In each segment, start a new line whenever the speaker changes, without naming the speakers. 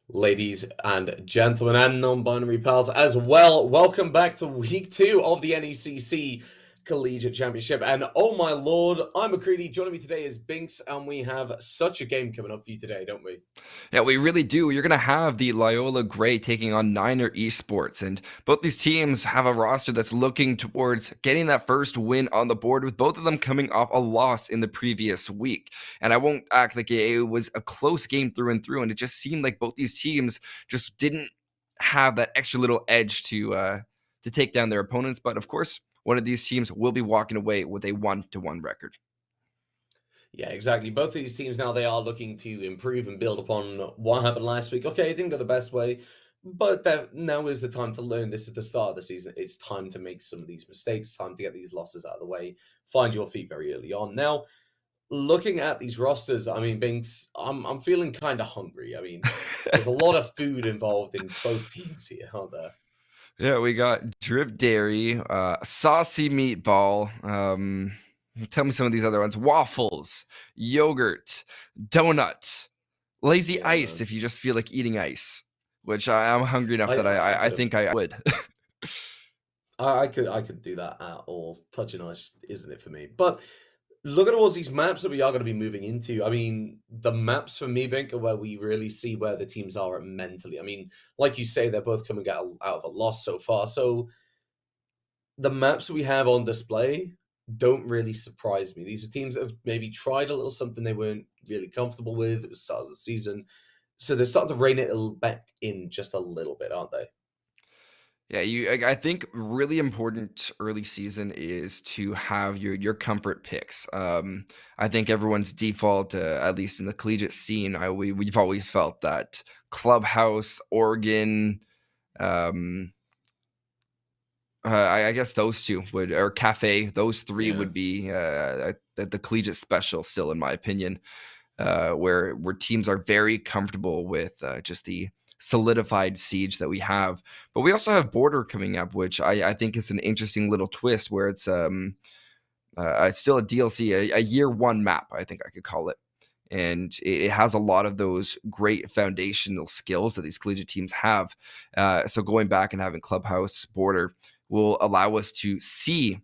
Ladies and gentlemen, and non-binary pals as well, welcome back to week 2 of the NECC Collegiate Championship. And oh my lord, I'm Muhcreedy. Joining me today is Binkkz, and we have such a game coming up for you today, don't we?
Yeah, we really do. You're going to have the Loyola Gray taking on Niner Esports, and both these teams have a roster that's looking towards getting that first win on the board, with both of them coming off a loss in the previous week. And I won't act like it was a close game through and through, and it just seemed like both these teams just didn't have that extra little edge to take down their opponents. But of course, one of these teams will be walking away with a 1-1 record.
Yeah, exactly. Both of these teams now, they are looking to improve and build upon what happened last week. Okay, it didn't go the best way, but that now is the time to learn. This is the start of the season. It's time to make some of these mistakes, time to get these losses out of the way, find your feet very early on. Now, looking at these rosters, I mean, Binkkz, I'm feeling kind of hungry. I mean, there's a lot of food involved in both teams here, aren't there?
Yeah, we got drip dairy, saucy meatball. Tell me some of these other ones: waffles, yogurt, donut, lazy
Yeah,
ice.
man.
If you just feel like eating ice, which I'm hungry enough
I
that
I, I
I
could
think I would.
I could do that at all. Touching ice isn't it for me. But looking towards these maps that we are going to be moving into, I mean, the maps for me, Bink, are where we really see where the teams are mentally. I mean, like you say, they're both coming out of a loss so far. So the maps we have on display don't really surprise me. These are teams that have maybe tried a little something they weren't really comfortable with at the start of the season. So they're starting to rein it back in just a little bit, aren't they?
Yeah, I think really important early season is to have your comfort picks. I think everyone's default, at least in the collegiate scene, we've always felt that Clubhouse, Oregon. Um, I guess those two would, or Cafe, those three
Yeah.
would be the collegiate special still, in my opinion, where teams are very comfortable with just the solidified siege that we have. But we also have Border coming up, which I think is an interesting little twist where it's still a DLC, a year one map, I think I could call it. And it has a lot of those great foundational skills that these collegiate teams have. So going back and having Clubhouse Border will allow us to see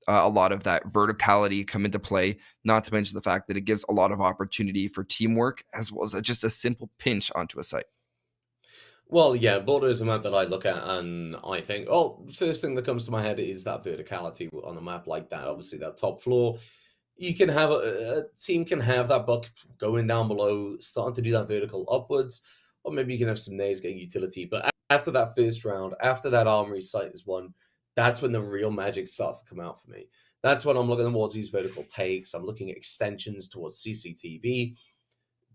a lot of that verticality come into play, not to mention the fact that it gives a lot of opportunity for teamwork as well as just a simple pinch onto a site.
Well, yeah, Border is a map that I look at and I think, oh, first thing that comes to my head is that verticality on a map like that. Obviously, that top floor, you can have a team can have that buck going down below, starting to do that vertical upwards, or maybe you can have some nades getting utility. But after that first round, after that armory site is won, that's when the real magic starts to come out for me. That's when I'm looking towards these vertical takes. I'm looking at extensions towards CCTV.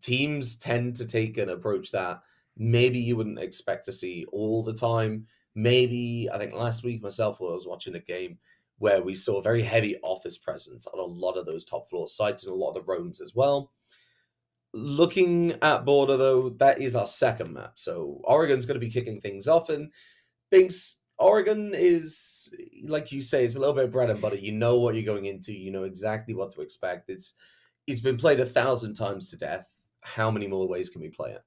Teams tend to take an approach that maybe you wouldn't expect to see all the time. Maybe I think last week myself, I was watching a game where we saw a very heavy office presence on a lot of those top floor sites and a lot of the roams as well. Looking at Border though, that is our second map. So Oregon's going to be kicking things off, and Binkkz, Oregon is, like you say, it's a little bit of bread and butter. You know what you're going into. You know exactly what to expect. It's been played 1,000 times to death. How many more ways can we play it?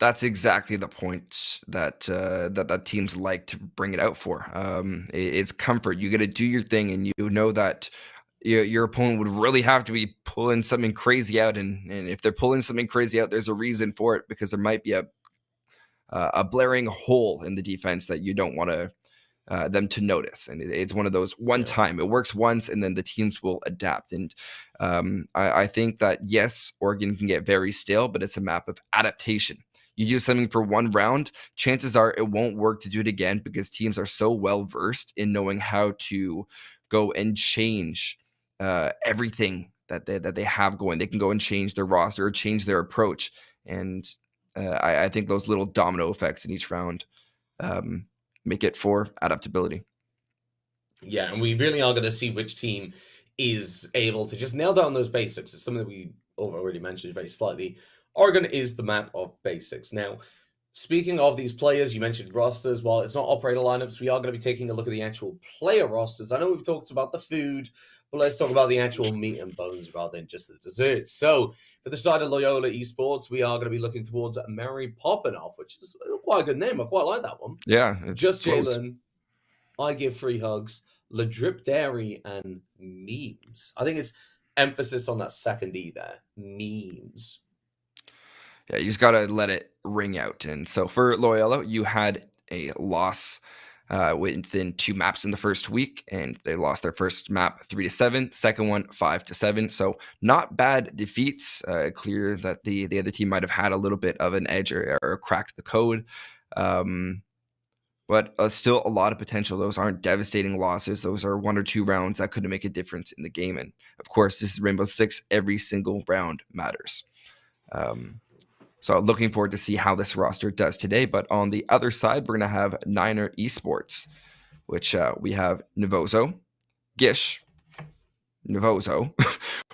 That's exactly the point that teams like to bring it out for. It's comfort. You got to do your thing, and you know that your opponent would really have to be pulling something crazy out, and if they're pulling something crazy out, there's a reason for it because there might be a blaring hole in the defense that you don't want to them to notice. And it's one of those one
Yeah.
time. It works once, and then the teams will adapt. And I think that yes, Oregon can get very stale, but it's a map of adaptation. You do something for one round, chances are it won't work to do it again because teams are so well versed in knowing how to go and change everything that they have going. They can go and change their roster or change their approach. And I think those little domino effects in each round um, make it for adaptability.
Yeah, and we really are going to see which team is able to just nail down those basics. It's something that we already mentioned very slightly. Oregon is the map of basics. Now, speaking of these players, you mentioned rosters. While it's not operator lineups, we are going to be taking a look at the actual player rosters. I know we've talked about the food, But let's talk about the actual meat and bones rather than just the desserts. So, for the side of Loyola Esports, we are going to be looking towards Mary Popinoff, which is quite a good name. I quite like that one.
Yeah, it's
Just
close.
Jalen, I Give Free Hugs, La Drip Dairy, and Memes. I think it's emphasis on that second E there. Memes.
Yeah, you just got to let it ring out. And so for Loyola, you had a loss within 2 maps in the first week, and they lost their first map 3-7, second one 5-7. So not bad defeats. Clear that the other team might have had a little bit of an edge or cracked the code. But still a lot of potential. Those aren't devastating losses. Those are 1 or 2 rounds that could make a difference in the game. And of course, this is Rainbow Six. Every single round matters. So looking forward to see how this roster does today. But on the other side, we're going to have Niner Esports, which we have Nivozo, Gish, Nivozo.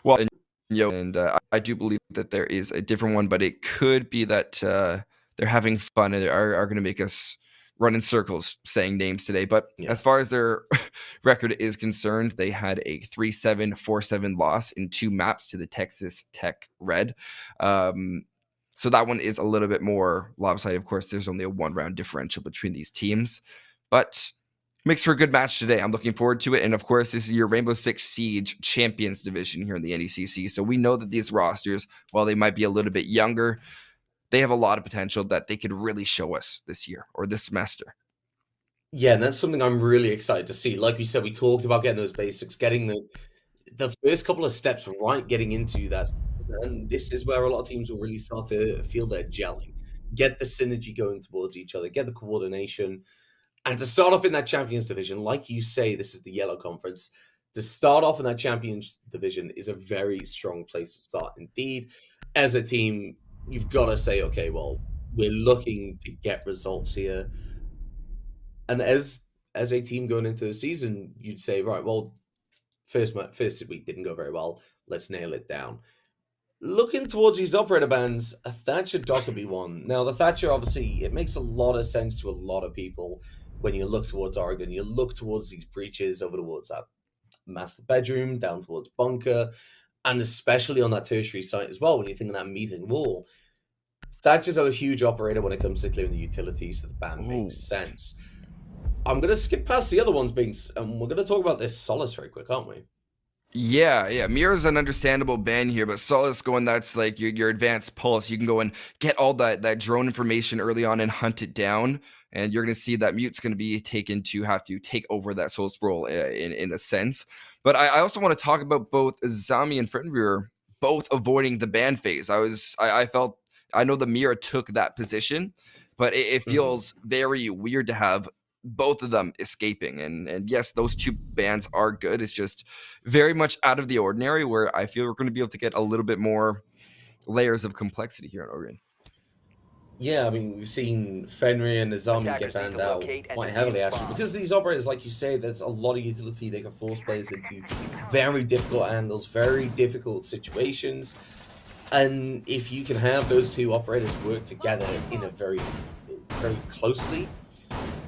Well, and I do believe that there is a different one, but it could be that they're having fun and are going to make us run in circles saying names today. But as far as their record is concerned, they had a 3-7, 4-7 loss in 2 maps to the Texas Tech Red. So that one is a little bit more lopsided. Of course, there's only a 1-round differential between these teams, but makes for a good match today. I'm looking forward to it. And of course, this is your Rainbow Six Siege Champions division here in the NECC. So we know that these rosters, while they might be a little bit younger, they have a lot of potential that they could really show us this year or this semester.
Yeah, and that's something I'm really excited to see. Like we said, we talked about getting those basics, getting the first couple of steps right, getting into that. And this is where a lot of teams will really start to feel they're gelling, get the synergy going towards each other, get the coordination. And to start off in that Champions Division, like you say, this is the Yellow Conference. To start off in that Champions Division is a very strong place to start. Indeed, as a team, you've got to say, okay, well, we're looking to get results here. And as a team going into the season, you'd say, right, well, first week didn't go very well. Let's nail it down. Looking towards these operator bands, a Thatcher Dockerby one. Now, the Thatcher, obviously, it makes a lot of sense to a lot of people when you look towards Oregon. You look towards these breaches over towards that master bedroom, down towards bunker, and especially on that tertiary site as well, when you think of that meeting wall. Thatcher's a huge operator when it comes to clearing the utilities, so the band makes sense. I'm going to skip past the other ones, Binkkz, and we're going to talk about this Solace very quick, aren't we?
Yeah. Mira's an understandable ban here, but Solace going, that's like your advanced pulse. You can go and get all that drone information early on and hunt it down. And you're going to see that Mute's going to be taken to have to take over that Solace role in a sense. But I also want to talk about both Zami and Frenvir both avoiding the ban phase. I felt, I know the Mira took that position, but it feels very weird to have both of them escaping. And yes, those 2 bans are good. It's just very much out of the ordinary, where I feel we're going to be able to get a little bit more layers of complexity here in Oregon.
Yeah, I mean, we've seen Fenrir and Azami get banned out quite heavily, actually. Because these operators, like you say, there's a lot of utility. They can force players into very difficult angles, very difficult situations. And if you can have those 2 operators work together in a very, very closely,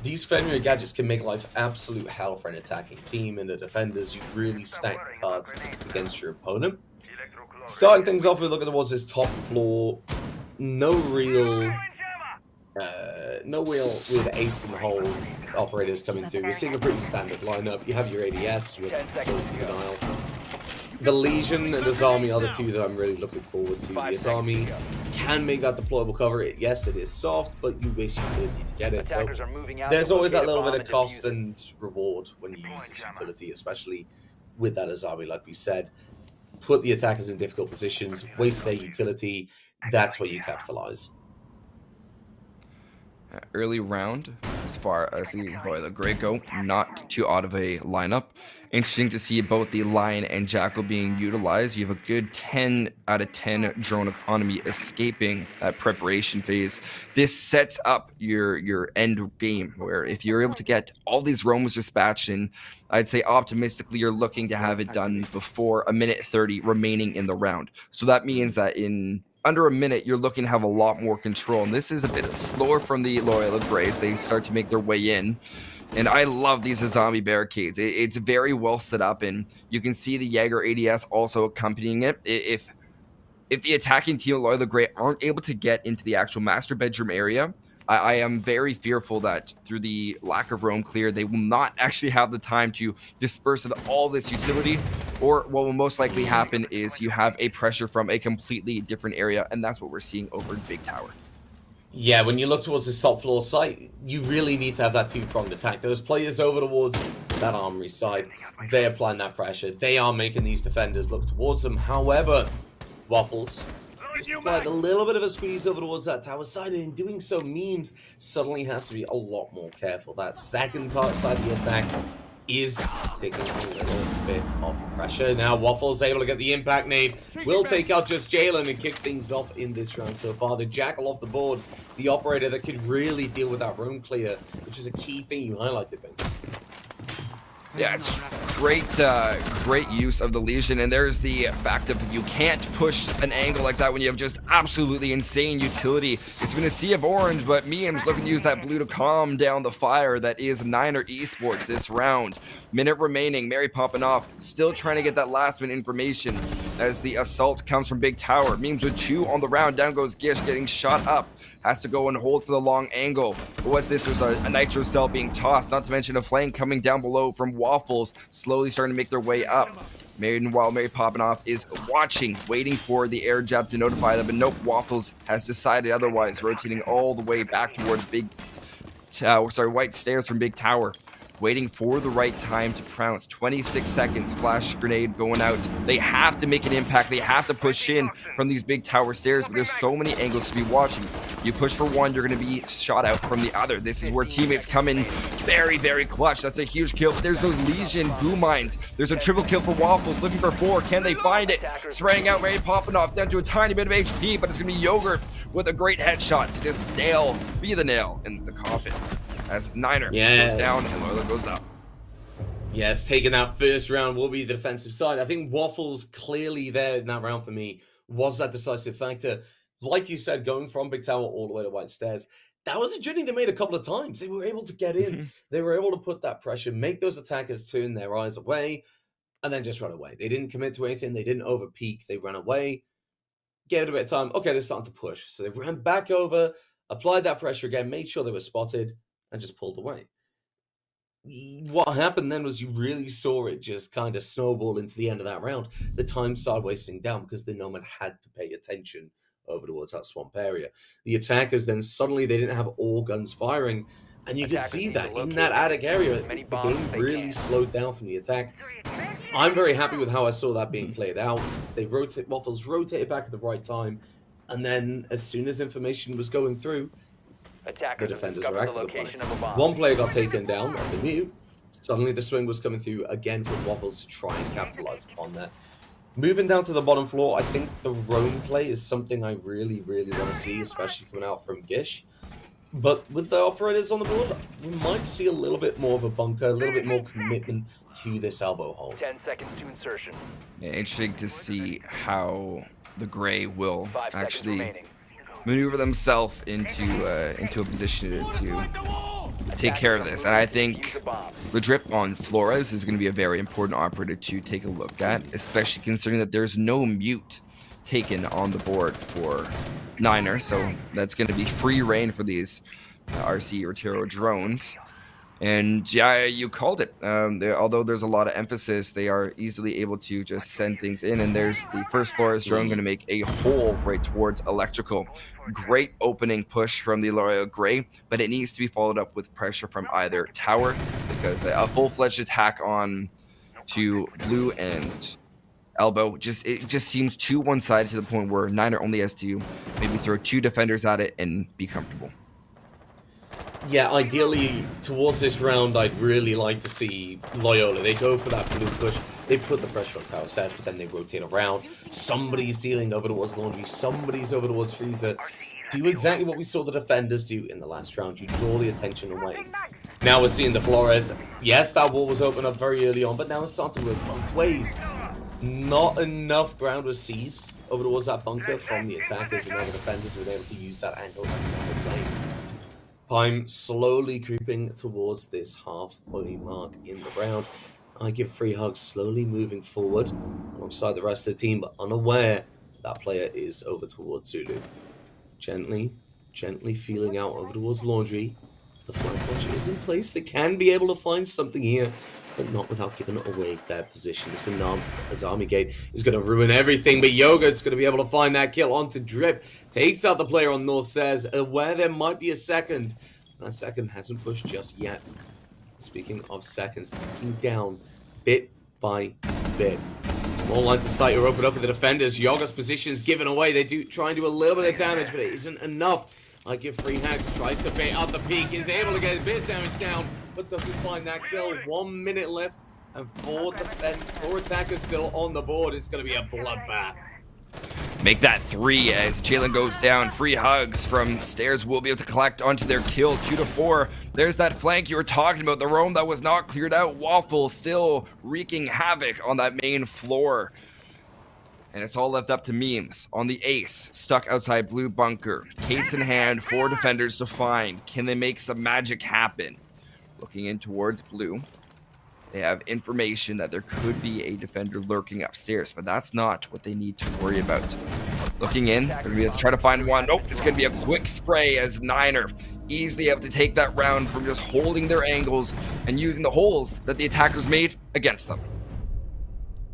these Fenrir gadgets can make life absolute hell for an attacking team, and the defenders, you really stack the cards against your opponent. Starting things off, we're looking towards this top floor. No real weird ace in the hole operators coming through. We're seeing a pretty standard lineup. You have your ADS, you have Denial. The Legion and the Azami are the 2 that I'm really looking forward to. The Azami can make that deployable cover. Yes, it is soft, but you waste utility to get it. So there's always that little bit of cost and reward when you use this utility, especially with that Azami, like we said. Put the attackers in difficult positions, waste their utility. That's where you capitalize.
Early round, as far as the Loyola Grey go, not too out of a lineup. Interesting to see both the Lion and Jackal being utilized. You have a good 10 out of 10 drone economy escaping that preparation phase. This sets up your end game, where if you're able to get all these roams dispatched, and I'd say optimistically you're looking to have it done before 1:30 remaining in the round. So that means that in under a minute, you're looking to have a lot more control. And this is a bit slower from the Loyola Greys. They start to make their way in. And I love these zombie barricades. It's very well set up, and you can see the Jaeger ADS also accompanying it. If the attacking team of Loyola Grey aren't able to get into the actual master bedroom area, I am very fearful that through the lack of roam clear, they will not actually have the time to disperse of all this utility, or what will most likely happen is you have a pressure from a completely different area, and that's what we're seeing over in Big Tower.
Yeah, when you look towards this top floor site, you really need to have that two-pronged attack. Those players over towards that armory side, they are applying that pressure. They are making these defenders look towards them. However, Waffles just applied a little bit of a squeeze over towards that tower side, and in doing so, Memes suddenly has to be a lot more careful. That second side of the attack is taking a little bit of pressure. Now Waffles able to get the impact nade. Will take out just Jalen and kick things off in this round so far. The Jackal off the board, the operator that could really deal with that room clear, which is a key thing you highlighted, Binkkz.
Yeah, it's great use of the Legion, and there's the fact of you can't push an angle like that when you have just absolutely insane utility. It's been a sea of orange, but Memes looking to use that blue to calm down the fire that is NECC Esports this round. Minute remaining, Mary popping off, still trying to get that last minute information as the assault comes from Big Tower. Memes with 2 on the round, down goes Gish getting shot up. Has to go and hold for the long angle. But what's this? There's a nitro cell being tossed, not to mention a flame coming down below from Waffles, slowly starting to make their way up. While Mary popping off is watching, waiting for the air jab to notify them, but nope, Waffles has decided otherwise, rotating all the way back towards White Stairs from Big Tower. Waiting for the right time to pounce. 26 seconds, flash grenade going out. They have to make an impact. They have to push in from these Big Tower stairs, but there's so many angles to be watching. You push for one, you're going to be shot out from the other. This is where teammates come in very, very clutch. That's a huge kill, but there's those Legion boom mines. There's a triple kill for Waffles, looking for 4. Can they find it? Spraying out, Mary popping off, down to a tiny bit of HP, but it's going to be Yogurt with a great headshot to just be the nail in the coffin. As NECC goes down and Loyola goes up.
Yes, taking that first round will be the defensive side. I think Waffles clearly there in that round for me was that decisive factor. Like you said, going from Big Tower all the way to White Stairs, that was a journey they made a couple of times. They were able to get in. They were able to put that pressure, make those attackers turn their eyes away, and then just run away. They didn't commit to anything. They didn't overpeak. They ran away, gave it a bit of time. Okay, they're starting to push. So they ran back over, applied that pressure again, made sure they were spotted, and just pulled away. What happened then was you really saw it just kind of snowball into the end of that round. The time started wasting down because the Nomad had to pay attention over towards that swamp area. The attackers then suddenly they didn't have all guns firing, and you could see that in that attic area, the game really slowed down from the attack. I'm very happy with how I saw that being played out. Waffles rotated back at the right time, and then as soon as information was going through, the defenders were active upon it. One player got taken down on the mute. Suddenly the swing was coming through again from Waffles to try and capitalize upon that. Moving down to the bottom floor, I think the roam play is something I really, really want to see, especially coming out from Gish. But with the operators on the board, we might see a little bit more of a bunker, a little bit more commitment to this elbow hold.
10 seconds to insertion.
Yeah, interesting to see how the Grey will actually maneuver themselves into a position to take care of this. And I think the drip on Flores is going to be a very important operator to take a look at, especially considering that there's no mute taken on the board for NECC, so that's going to be free reign for these RC or Tiro drones. And yeah, you called it. Although there's a lot of emphasis, they are easily able to just send things in. And there's the first Flores drone going to make a hole right towards electrical. Great opening push from the Loyola Grey, but it needs to be followed up with pressure from either tower, because a full-fledged attack on to blue and elbow it just seems too one-sided to the point where NECC only has to maybe throw 2 defenders at it and be comfortable.
Yeah, ideally, towards this round, I'd really like to see Loyola. They go for that blue push. They put the pressure on tower stairs, but then they rotate around. Somebody's dealing over towards Laundry. Somebody's over towards Freezer. Do exactly what we saw the defenders do in the last round. You draw the attention away. Now we're seeing the Flores. Yes, that wall was opened up very early on, but now it's starting to work both ways. Not enough ground was seized over towards that bunker from the attackers, and now the defenders were able to use that angle. I'm slowly creeping towards this halfway mark in the round. I give free hugs, slowly moving forward alongside the rest of the team, but unaware that player is over towards Zulu. Gently feeling out over towards Laundry. The flank watch is in place. They can be able to find something here, but not without giving away their position. This Azami Gate is going to ruin everything, but Yoga's going to be able to find that kill onto Drip. Takes out the player on North Stairs, where there might be a second. That second hasn't pushed just yet. Speaking of seconds, ticking down bit by bit. More lines of sight are opened up for the defenders. Yoga's position is given away. They do try and do a little bit of damage, but it isn't enough. I give free hacks, tries to bait out the peak, is able to get a bit of damage down, but doesn't find that kill. 1 minute left, and four attackers still on the board. It's going to be a bloodbath.
Make that 3 as Jalen goes down. Free hugs from Stairs will be able to collect onto their kill. 2-4. There's that flank you were talking about. The roam that was not cleared out. Waffle still wreaking havoc on that main floor. And it's all left up to Memes on the ace, stuck outside blue bunker. Case in hand, 4 defenders to find. Can they make some magic happen? Looking in towards blue. They have information that there could be a defender lurking upstairs, but that's not what they need to worry about. Looking in, they're going to be able to try to find one. Nope, it's going to be a quick spray as Niner easily able to take that round from just holding their angles and using the holes that the attackers made against them.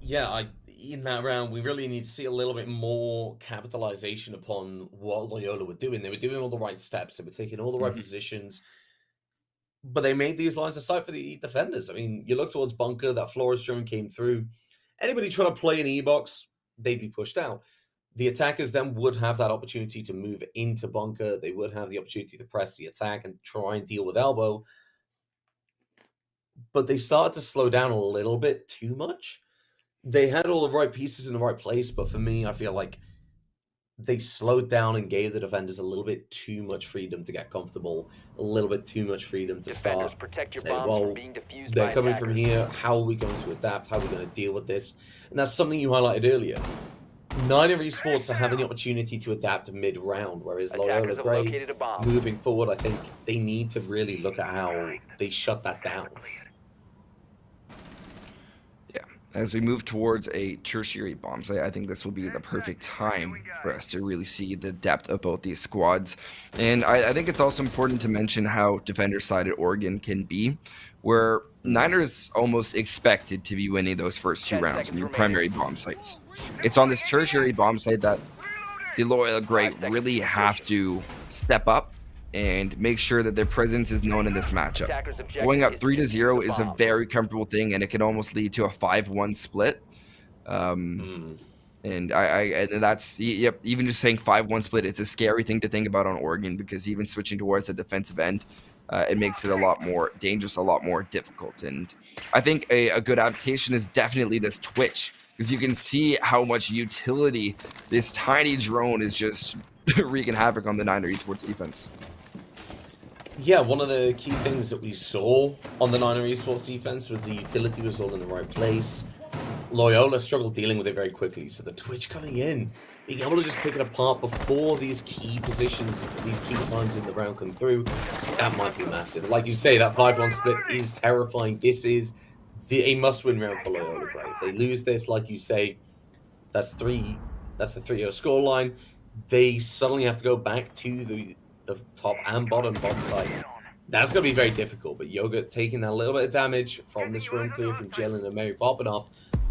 Yeah, in that round, we really need to see a little bit more capitalization upon what Loyola were doing. They were doing all the right steps. They were taking all the right positions. But they made these lines of sight for the defenders. I mean, you look towards bunker, that Flores drone came through. Anybody trying to play an E-box, they'd be pushed out. The attackers then would have that opportunity to move into bunker. They would have the opportunity to press the attack and try and deal with elbow. But they started to slow down a little bit too much. They had all the right pieces in the right place, but for me, I feel like they slowed down and gave the defenders a little bit too much freedom to get comfortable, a little bit too much freedom to start say, well, they're coming from here, how are we going to adapt, how are we going to deal with this? And that's something you highlighted earlier. Neither Esports are having the opportunity to adapt mid-round, whereas Loyola Gray, moving forward, I think they need to really look at how they shut that down.
As we move towards a tertiary bomb site, I think this will be the perfect time for us to really see the depth of both these squads. And I think it's also important to mention how defender-sided Oregon can be, where Niners almost expected to be winning those first 2 rounds in your primary bomb sites. It's on this tertiary bomb site that the Loyola Gray really have to step up and make sure that their presence is known in this matchup. Going up 3-0 is a very comfortable thing, and it can almost lead to a 5-1 split. And that's, yep, even just saying 5-1 split, it's a scary thing to think about on Oregon, because even switching towards the defensive end, it makes it a lot more dangerous, a lot more difficult. And I think a good adaptation is definitely this twitch, because you can see how much utility this tiny drone is just wreaking havoc on the Niner Esports defense.
Yeah, one of the key things that we saw on the Niner Esports defense was the utility was all in the right place. Loyola struggled dealing with it very quickly, so the twitch coming in, being able to just pick it apart before these key positions, these key times in the round come through, that might be massive. Like you say, that 5-1 split is terrifying. This is a must-win round for Loyola Gray. If they lose this, like you say, that's a 3-0 scoreline. They suddenly have to go back to the top and bottom side. That's going to be very difficult, but Yoga taking a little bit of damage from this room clear from Jalen and Mary popping off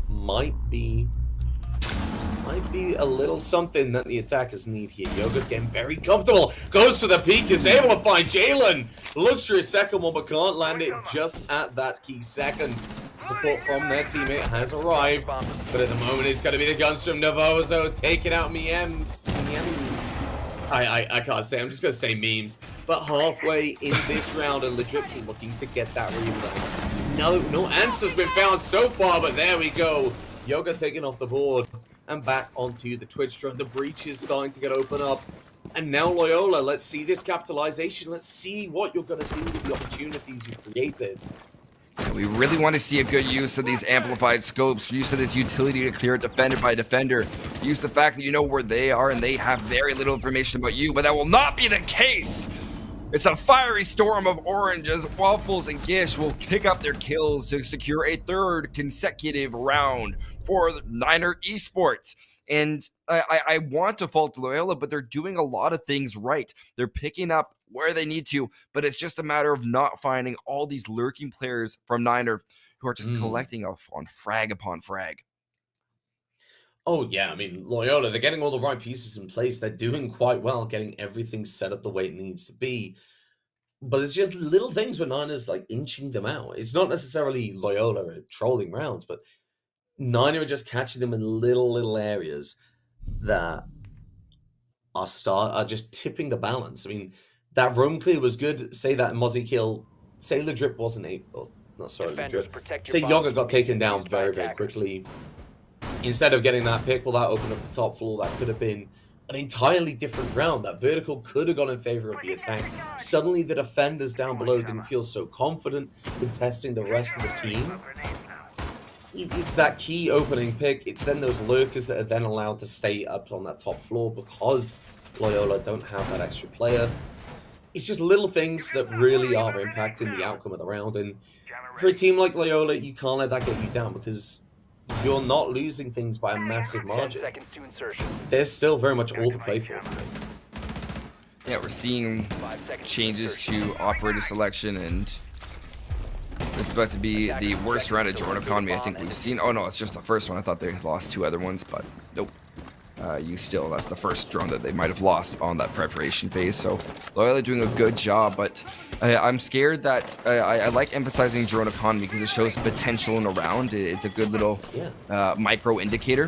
might be a little something that the attackers need here. Yoga getting very comfortable, goes to the peak, is able to find Jalen, looks for his second one but can't land it just at that key second. Support from their teammate has arrived, but at the moment it's going to be the guns from Navozo taking out Memes. I can't say, I'm just going to say Memes. But halfway in this round, and Legit's looking to get that rebound. No answer's been found so far, but there we go. Yoga taking off the board and back onto the Twitch drone. The breach is starting to get open up. And now Loyola, let's see this capitalization. Let's see what you're going to do with the opportunities you created.
We really want to see a good use of these amplified scopes, use of this utility to clear it defender by defender, use the fact that you know where they are and they have very little information about you, but that will not be the case It's a fiery storm of orange as Waffles and Gish will pick up their kills to secure a third consecutive round for Niner Esports. And I want to fault Loyola, but they're doing a lot of things right. They're picking up where they need to, but it's just a matter of not finding all these lurking players from Niner who are just collecting off on frag upon frag.
Oh, yeah. I mean, Loyola, they're getting all the right pieces in place. They're doing quite well, getting everything set up the way it needs to be. But it's just little things where Niners like inching them out. It's not necessarily Loyola trolling rounds, but Niner are just catching them in little areas that are just tipping the balance. I mean, that roam clear was good. Say that Mozzie kill. Say the drip wasn't able. Not sorry, the drip. Say Yoga got taken down very quickly. Instead of getting that pick, well, that opened up the top floor. That could have been an entirely different round. That vertical could have gone in favor of the attack. Suddenly, the defenders down below didn't feel so confident contesting the rest of the team. It's that key opening pick. It's then those lurkers that are then allowed to stay up on that top floor because Loyola don't have that extra player. It's just little things that really are impacting the outcome of the round. And for a team like Loyola, you can't let that get you down because you're not losing things by a massive margin. There's still very much all to play for.
Yeah, we're seeing changes to operator selection, and this is about to be the worst round of drone economy I think we've seen. Oh no, it's just the first one. I thought they lost 2 other ones, but nope. That's the first drone that they might have lost on that preparation phase. So Loyola doing a good job, but I'm scared that I like emphasizing drone economy because it shows potential in a round. It's a good little micro indicator.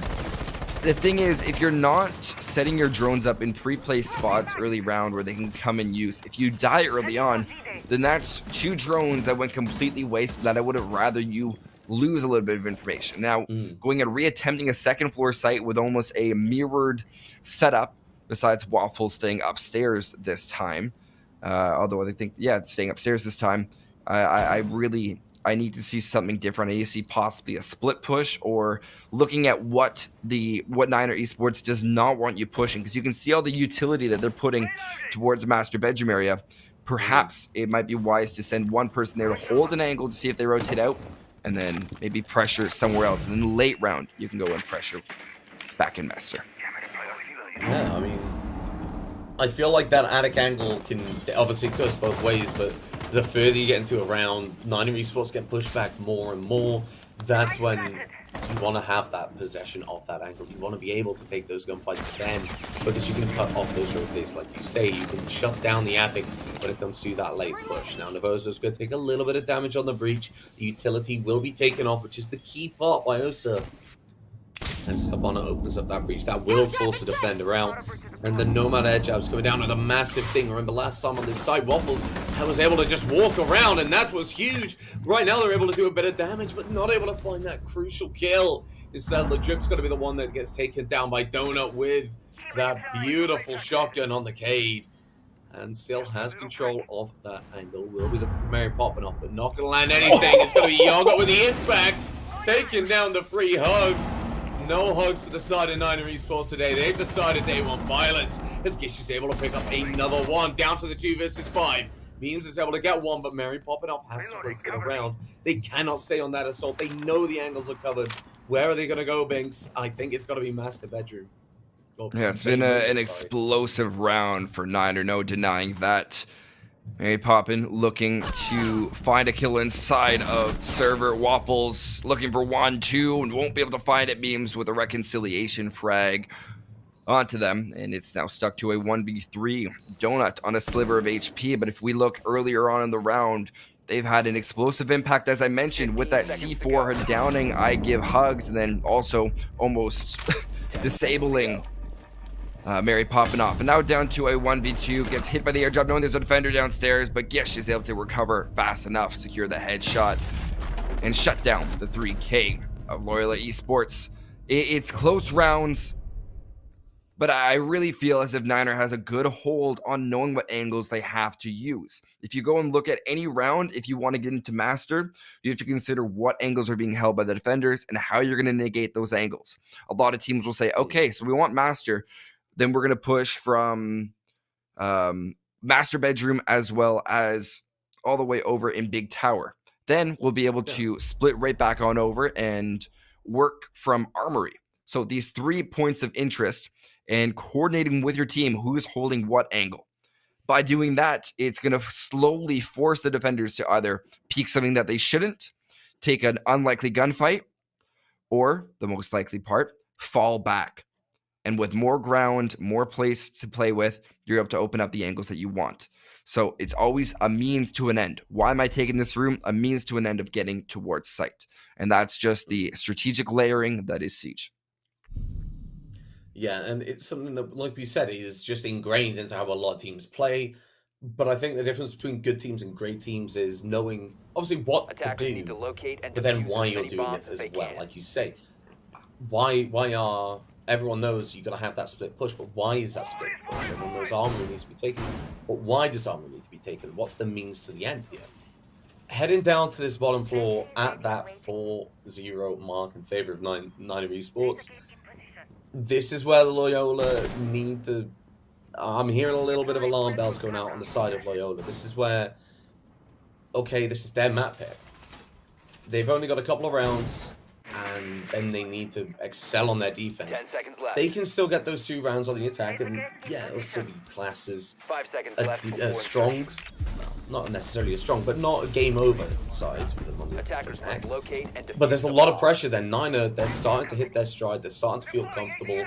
The thing is, if you're not setting your drones up in pre-placed spots early round where they can come in use, if you die early on, then that's 2 drones that went completely wasted that I would have rather you lose a little bit of information. Now, going and reattempting a second floor site with almost a mirrored setup, besides Waffle staying upstairs this time, although I think, staying upstairs this time, I need to see something different. I need to see possibly a split push or looking at what Niner Esports does not want you pushing, because you can see all the utility that they're putting towards the master bedroom area. Perhaps it might be wise to send one person there to hold an angle to see if they rotate out, and then maybe pressure somewhere else. And then late round, you can go and pressure back in master.
Yeah, I mean, I feel like that attic angle can obviously goes both ways, but the further you get into a round, Niner Esports get pushed back more and more. That's when you want to have that possession of that angle. You want to be able to take those gunfights then, because you can cut off those rotates, like you say. You can shut down the attic when it comes to that late push. Now, Navosa's going to take a little bit of damage on the breach. The utility will be taken off, which is the key part by Osa. As Habana opens up that breach, that will force the defender out. And the Nomad air jab's coming down with a massive thing. Remember last time on this side, Waffles was able to just walk around, and that was huge. Right now they're able to do a bit of damage, but not able to find that crucial kill. Instead, the drip's going to be the one that gets taken down by Donut with that beautiful shotgun on the Cade. And still has control of that angle. Will be looking for Mary popping off, but not going to land anything. It's going to be Yoga with the impact, taking down the free hugs. No hugs to the side of Niner Esports today. They've decided they want violence. As Gish is able to pick up another one, down to the 2 versus 5. Memes is able to get one, but Mary popping off has to break it around. They cannot stay on that assault. They know the angles are covered. Where are they going to go, Binkkz? I think it's got to be master bedroom.
Yeah, it's been an explosive round for Niner, no denying that. Mary Poppin looking to find a kill inside of server. Waffles looking for 1-2 and won't be able to find it. Beams with a reconciliation frag onto them, and it's now stuck to a 1v3. Donut on a sliver of HP, but if we look earlier on in the round, they've had an explosive impact, as I mentioned, with that C4 downing. I give hugs, and then also almost disabling Mary popping off. And now down to a 1v2, gets hit by the airdrop, knowing there's a defender downstairs, but Gish is able to recover fast enough, secure the headshot, and shut down the 3K of Loyola Esports. It's close rounds, but I really feel as if Niner has a good hold on knowing what angles they have to use. If you go and look at any round, if you want to get into Master, you have to consider what angles are being held by the defenders and how you're going to negate those angles. A lot of teams will say, okay, so we want Master, then we're going to push from master bedroom as well as all the way over in big tower. Then we'll be able to split right back on over and work from armory. So these 3 points of interest and coordinating with your team who's holding what angle. By doing that, it's going to slowly force the defenders to either peek something that they shouldn't, take an unlikely gunfight, or the most likely part, fall back. And with more ground, more place to play with, you're able to open up the angles that you want. So it's always a means to an end. Why am I taking this room? A means to an end of getting towards sight. And that's just the strategic layering that is Siege.
Yeah, and it's something that, like we said, is just ingrained into how a lot of teams play. But I think the difference between good teams and great teams is knowing, obviously, what
Attackers
to
need to
do,
locate and
but then
defuse
why
as
you're
many
doing
bombs
it
as
as
they
well.
can.
Like you say, why are everyone knows you're gonna have that split push, but why is that split push? Everyone knows armor needs to be taken, but why does armor need to be taken? What's the means to the end here? Heading down to this bottom floor at that 4-0 mark in favor of Niner Esports. This is where Loyola need to. I'm hearing a little bit of alarm bells going out on the side of Loyola. This is where, okay, this is their map pick. They've only got a couple of rounds, and then they need to excel on their defense.
10 seconds left.
They can still get those 2 rounds on the attack, and yeah, it'll still be classed as
5 seconds left.
a strong, well, not necessarily a strong, but not a game over side for them on the
Attackers
attack.
must locate and defuse
But there's a
the
lot of
bomb.
pressure then. Niner, they're starting to hit their stride. They're starting to feel comfortable.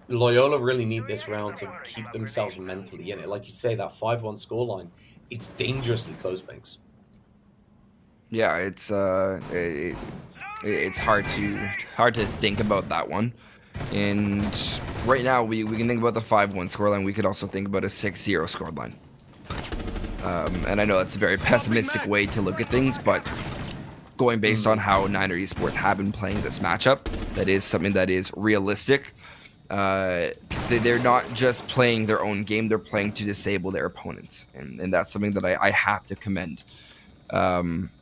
Loyola really need this round to keep themselves mentally in it. Like you say, that 5-1 scoreline, it's dangerously close, Binkkz.
Yeah, it's hard to think about that one. And right now we can think about the 5-1 scoreline. We could also think about a 6-0 scoreline. And I know that's a very pessimistic way to look at things, but going based on how Niner Esports have been playing this matchup, that is something that is realistic. They're not just playing their own game, they're playing to disable their opponents. And that's something that I have to commend.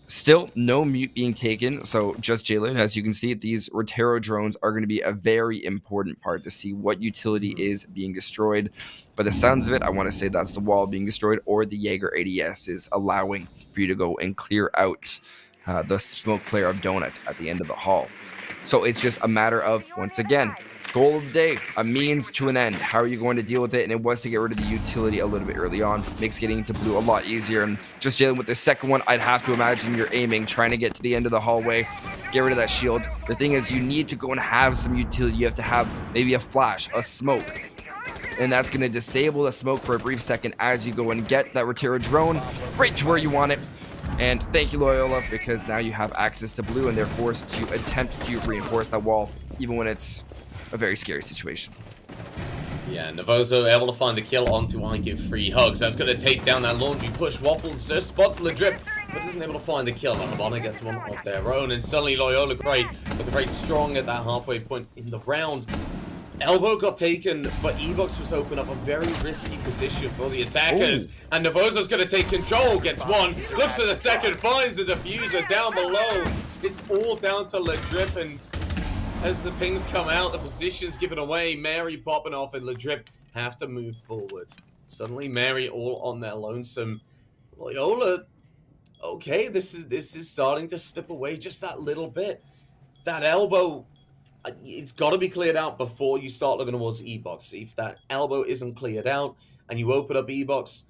Still, no mute being taken, so just Jalen. As you can see, these Rotero drones are going to be a very important part to see what utility is being destroyed. By the sounds of it, I want to say that's the wall being destroyed, or the Jaeger ADS is allowing for you to go and clear out the smoke player of Donut at the end of the hall. So it's just a matter of, once again, goal of the day, a means to an end. How are you going to deal with it? And it was to get rid of the utility a little bit early on. Makes getting into blue a lot easier. And just dealing with the second one, I'd have to imagine you're aiming, trying to get to the end of the hallway, get rid of that shield. The thing is, you need to go and have some utility. You have to have maybe a flash, a smoke. And that's going to disable the smoke for a brief second as you go and get that Rotero drone right to where you want it. And thank you, Loyola, because now you have access to blue and they're forced to attempt to reinforce that wall, even when it's a very scary situation.
Yeah, Navozo able to find the kill onto I Give Free Hugs. That's going to take down that laundry push. Waffles just spots the drip, but isn't able to find the kill. Habana gets one of their own, and suddenly Loyola great, but very strong at that halfway point in the round. Elbow got taken, but Ebox was open up a very risky position for the attackers. Ooh. And Navozo's going to take control, gets one, looks for the second, finds the diffuser down below. It's all down to Ledrip, and as the pings come out, the position's given away. Mary popping off and Ledrip have to move forward. Suddenly Mary all on their lonesome. Loyola, okay, this is starting to slip away just that little bit. That elbow, it's got to be cleared out before you start looking towards E-Box. If that elbow isn't cleared out and you open up E-Box,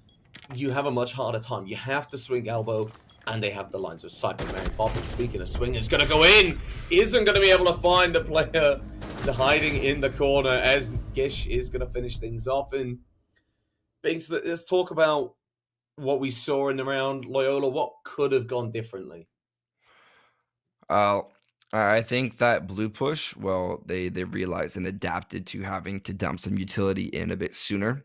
you have a much harder time. You have to swing elbow, and they have the lines of sight. But Mary Poppins, speaking of swing, is going to go in. Isn't going to be able to find the player hiding in the corner, as Gish is going to finish things off. And Binkkz, let's talk about what we saw in the round. Loyola, what could have gone differently?
I think that blue push, well, they realized and adapted to having to dump some utility in a bit sooner.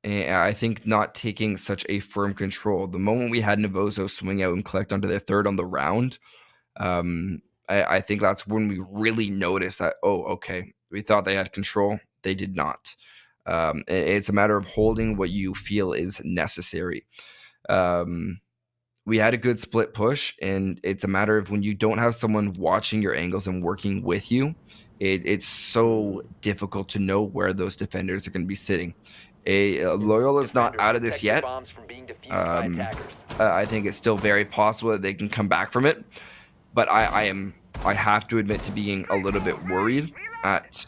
And I think not taking such a firm control. The moment we had Navozo swing out and collect onto their third on the round, I think that's when we really noticed that, oh, okay, we thought they had control. They did not. It's a matter of holding what you feel is necessary. We had a good split push, and it's a matter of when you don't have someone watching your angles and working with you, it's so difficult to know where those defenders are going to be sitting. Loyola's not out of this yet. I think it's still very possible that they can come back from it, but I have to admit to being a little bit worried at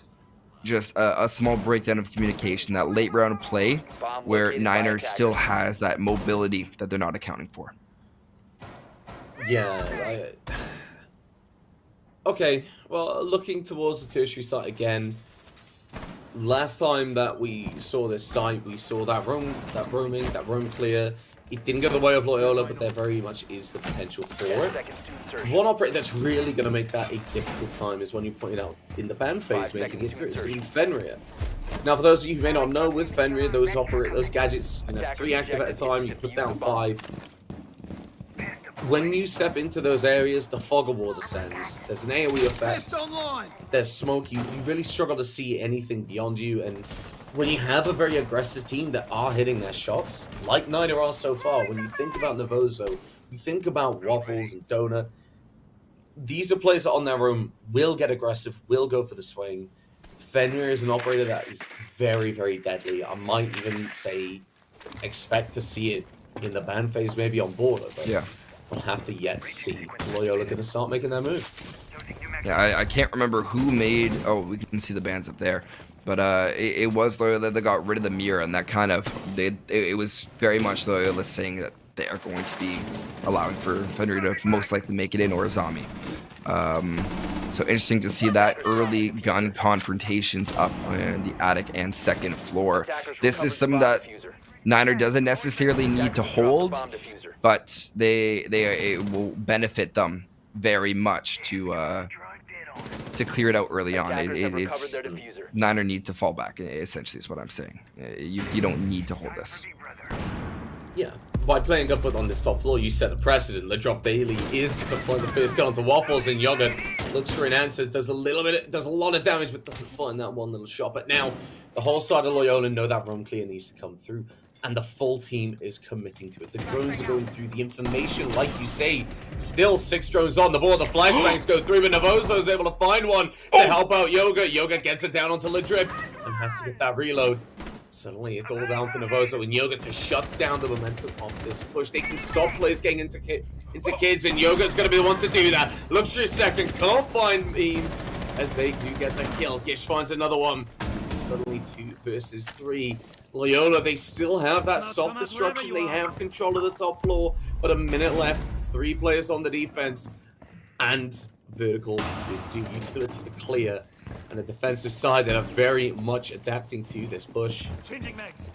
just a small breakdown of communication, that late round play where Niners still has that mobility that they're not accounting for.
Yeah. Okay, well, looking towards the tertiary site again. Last time that we saw this site, we saw that roam clear. It didn't go the way of Loyola, but there very much is the potential for it. One operator that's really going to make that a difficult time is when you pointed out in the ban phase, making it through. It's been Fenrir. Now, for those of you who may not know, with Fenrir, those gadgets, 3 active at a time, you put down 5. When you step into those areas, the fog of war descends. There's an AoE effect. There's smoke. You really struggle to see anything beyond you. And when you have a very aggressive team that are hitting their shots, like Niner are so far, when you think about Navoso, you think about Waffles and Donut, these are players that on their own will get aggressive, will go for the swing. Fenrir is an operator that is very, very deadly. I might even say expect to see it in the ban phase, maybe on border. But yeah. We'll have to yet see Loyola going to start making that move.
Yeah, I can't remember who made... Oh, we can see the bans up there. But it was Loyola that got rid of the mirror, and that kind of... It was very much Loyola saying that they are going to be allowing for Fenrir to most likely make it in, or a zombie. So interesting to see that early gun confrontations up on the attic and second floor. This is something that Niner doesn't necessarily need to hold, but it will benefit them very much to clear it out early on. It's Niner need to fall back, essentially is what I'm saying. You don't need to hold this.
Yeah, by playing up on this top floor, you set the precedent. The drop daily is going to find the first gun onto Waffles, and Yogurt looks for an answer. Does a lot of damage, but doesn't find that one little shot. But now the whole side of Loyola know that roam clear needs to come through, and the full team is committing to it. The drones are going through the information, like you say. Still 6 drones on the board. The flashbangs go through, but Navoso is able to find one to help out Yoga. Yoga gets it down onto Ledrip and has to get that reload. Suddenly, it's all down to Navoso and Yoga to shut down the momentum of this push. They can stop players getting into kids, and Yoga's going to be the one to do that. Looks for a second, can't find memes as they do get the kill. Gish finds another one. Suddenly 2 versus 3. Loyola, they still have that soft destruction. They have control of the top floor, but a minute left. 3 players on the defense, and vertical utility to clear. And the defensive side that are very much adapting to this push.
Changing mags.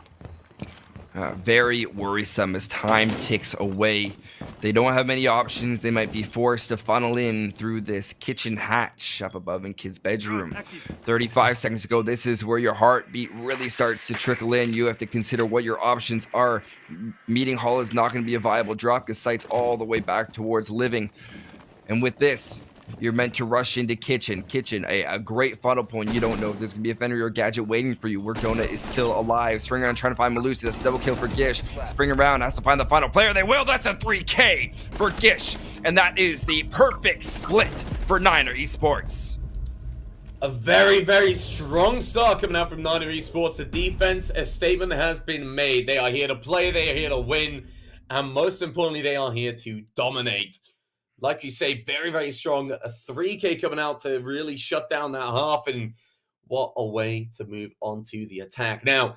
Very worrisome as time ticks away. They don't have many options. They might be forced to funnel in through this kitchen hatch up above in kid's bedroom. 35 seconds to go. This is where your heartbeat really starts to trickle in. You have to consider what your options are. Meeting hall is not going to be a viable drop because site's all the way back towards living. And with this, you're meant to rush into kitchen, a great funnel point. You don't know if there's going to be a Fenrir or gadget waiting for you. Where Donut is still alive. Spring around trying to find Malusi. That's a double kill for Gish. Spring around has to find the final player. They will. That's a 3K for Gish. And that is the perfect split for Niner Esports.
A very, very strong start coming out from Niner Esports. The defense, a statement has been made. They are here to play. They are here to win. And most importantly, they are here to dominate. Like you say, very, very strong. A 3K coming out to really shut down that half, and what a way to move on to the attack. Now,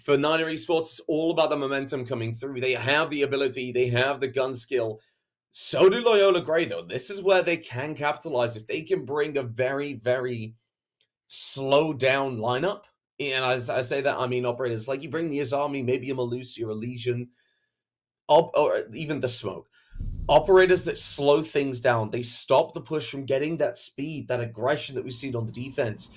for Niner Esports, it's all about the momentum coming through. They have the ability. They have the gun skill. So do Loyola Grey, though. This is where they can capitalize. If they can bring a very, very slow down lineup, and as I say that, I mean operators, like you bring the Azami, maybe a Malusi or a Legion, or even the Smoke. Operators that slow things down, they stop the push from getting that speed, that aggression that we've seen on the defense.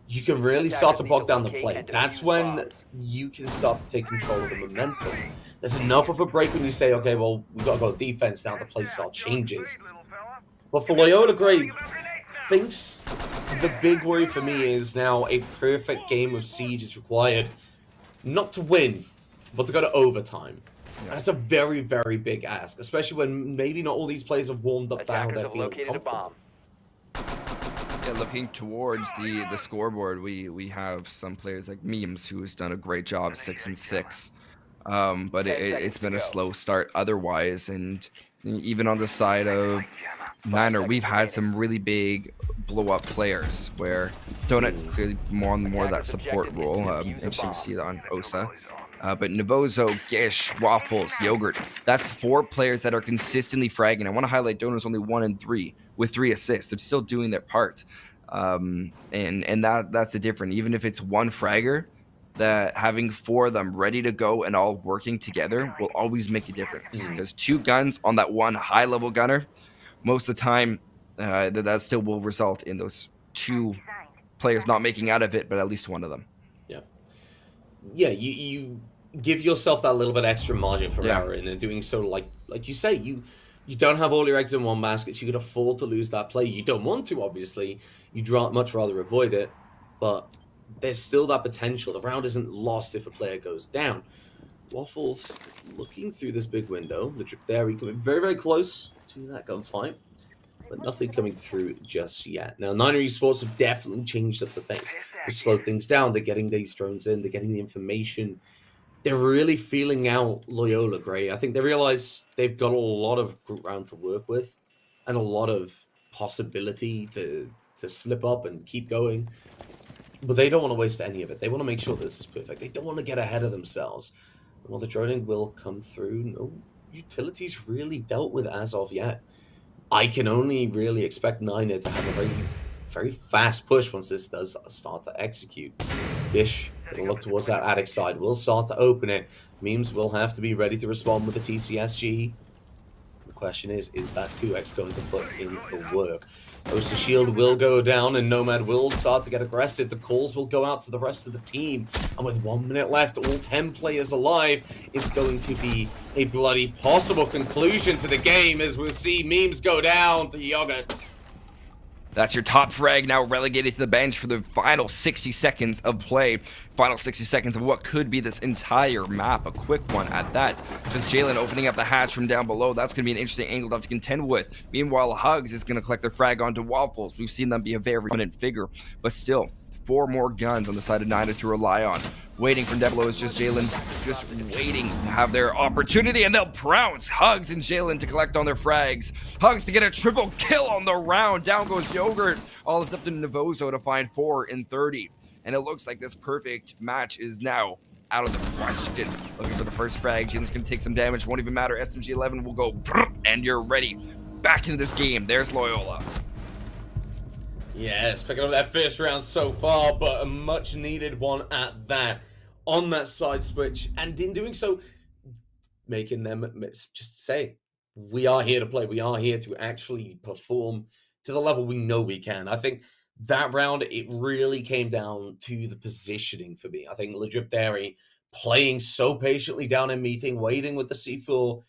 You can really start to bog down the play. That's when you can start to take control of the momentum. There's enough of a break when you say, okay, well, we've got to go defense now, the play style changes. But for Loyola Grey, Binkkz, the big worry for me is now a perfect game of Siege is required. Not to win, but to go to overtime. That's a very, very big ask, especially when maybe not all these players have warmed up to how they're feeling comfortable.
Yeah, looking towards the scoreboard, we have some players like Memes, who has done a great job, 6-6. But
10 seconds
it's
to
been a
go.
slow start otherwise. And even on the side of Niner, we've had some really big blow up players where Donut clearly more and more that support role. Interesting to see that on Osa. But Navozo, Gish, Waffles, Yogurt, that's 4 players that are consistently fragging. I want to highlight Donut's only 1 and 3 with 3 assists. They're still doing their part. And that's the difference. Even if it's one fragger, that having 4 of them ready to go and all working together will always make a difference. Because 2 guns on that one high level gunner, most of the time, that still will result in those 2 players not making out of it, but at least one of them.
Yeah, you give yourself that little bit extra margin for error, and in doing so, like you say, you don't have all your eggs in one basket, so you could afford to lose that play. You don't want to, obviously. You'd much rather avoid it, but there's still that potential. The round isn't lost if a player goes down. Waffles is looking through this big window. The Drip Dairy coming very, very close to that gunfight, but nothing coming through just yet. Now, Niner Esports have definitely changed up the pace. They've slowed things down. They're getting these drones in. They're getting the information. They're really feeling out Loyola, Gray. I think they realize they've got a lot of ground to work with and a lot of possibility to slip up and keep going. But they don't want to waste any of it. They want to make sure this is perfect. They don't want to get ahead of themselves. And while the droning will come through, no utilities really dealt with as of yet. I can only really expect Niner to have a very, very fast push once this does start to execute. Bish, gonna look towards that attic side. We'll start to open it. Memes will have to be ready to respond with the TCSG. The question is that 2x going to put in the work? Osa Shield will go down and Nomad will start to get aggressive. The calls will go out to the rest of the team. And with 1 minute left, all 10 players alive, it's going to be a bloody possible conclusion to the game as we'll see Memes go down to Yogurt.
That's your top frag now relegated to the bench for the final 60 seconds of play. Final 60 seconds of what could be this entire map. A quick one at that. Just Jalen opening up the hatch from down below. That's going to be an interesting angle to have to contend with. Meanwhile, Hugs is going to collect their frag onto Waffles. We've seen them be a very dominant figure, but still, 4 more guns on the side of Niner to rely on. Waiting for down below is just Jalen, just waiting to have their opportunity, and they'll pounce. Hugs and Jalen to collect on their frags. Hugs to get a triple kill on the round. Down goes Yogurt. All it's up to Navozo to find 4 in 30. And it looks like this perfect match is now out of the question. Looking for the first frag. Jalen's going to take some damage. Won't even matter. SMG-11 will go, and you're ready. Back into this game. There's Loyola.
Yes, picking up that first round so far, but a much needed one at that. On that side switch, and in doing so, making them just say, we are here to play. We are here to actually perform to the level we know we can. I think that round, it really came down to the positioning for me. I think Legit Dairy playing so patiently down in meeting, waiting with the C4,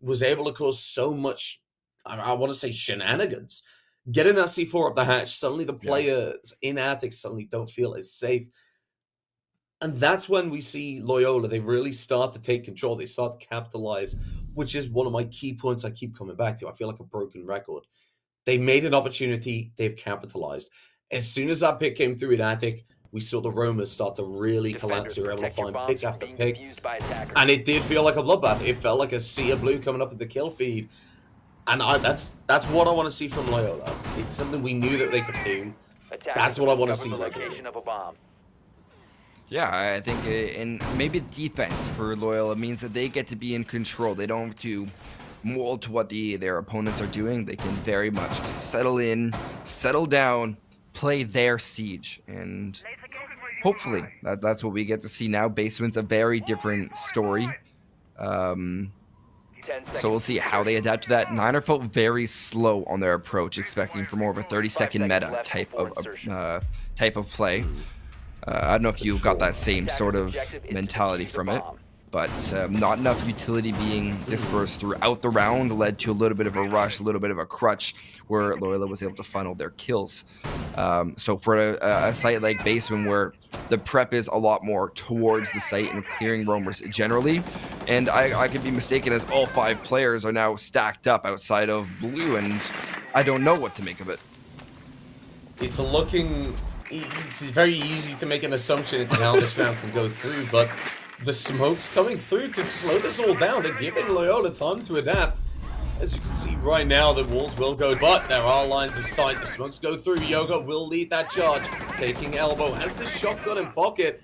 was able to cause so much, I want to say, shenanigans. Getting that C4 up the hatch, suddenly the players in attic suddenly don't feel as safe. And that's when we see Loyola, they really start to take control. They start to capitalize, which is one of my key points I keep coming back to. I feel like a broken record. They made an opportunity. They've capitalized. As soon as that pick came through in attic, we saw the roamers start to really collapse. They were able to find pick after pick. And it did feel like a bloodbath. It felt like a sea of blue coming up at the kill feed. And that's what I want to see from Loyola. It's something we knew that they could do. That's what I want to see regularly.
Yeah, I think in maybe defense for Loyola means that they get to be in control. They don't have to mold to what their opponents are doing. They can very much settle in, settle down, play their siege, and hopefully that's what we get to see now. Basement's a very different story. So we'll see how they adapt to that. Niner felt very slow on their approach, expecting for more of a 30-second meta type of play. I don't know if you got that same sort of mentality from it, but not enough utility being dispersed throughout the round led to a little bit of a rush, a little bit of a crutch where Loyola was able to funnel their kills. So for a site like Basement where the prep is a lot more towards the site and clearing roamers generally, and I could be mistaken as all 5 players are now stacked up outside of blue, and I don't know what to make of it.
it's looking... It's very easy to make an assumption into how this round can go through, but the smokes coming through can slow this all down. They're giving Loyola time to adapt. As you can see right now, the walls will go, but there are lines of sight. The smokes go through. Yoga will lead that charge, taking elbow, has the shotgun in pocket.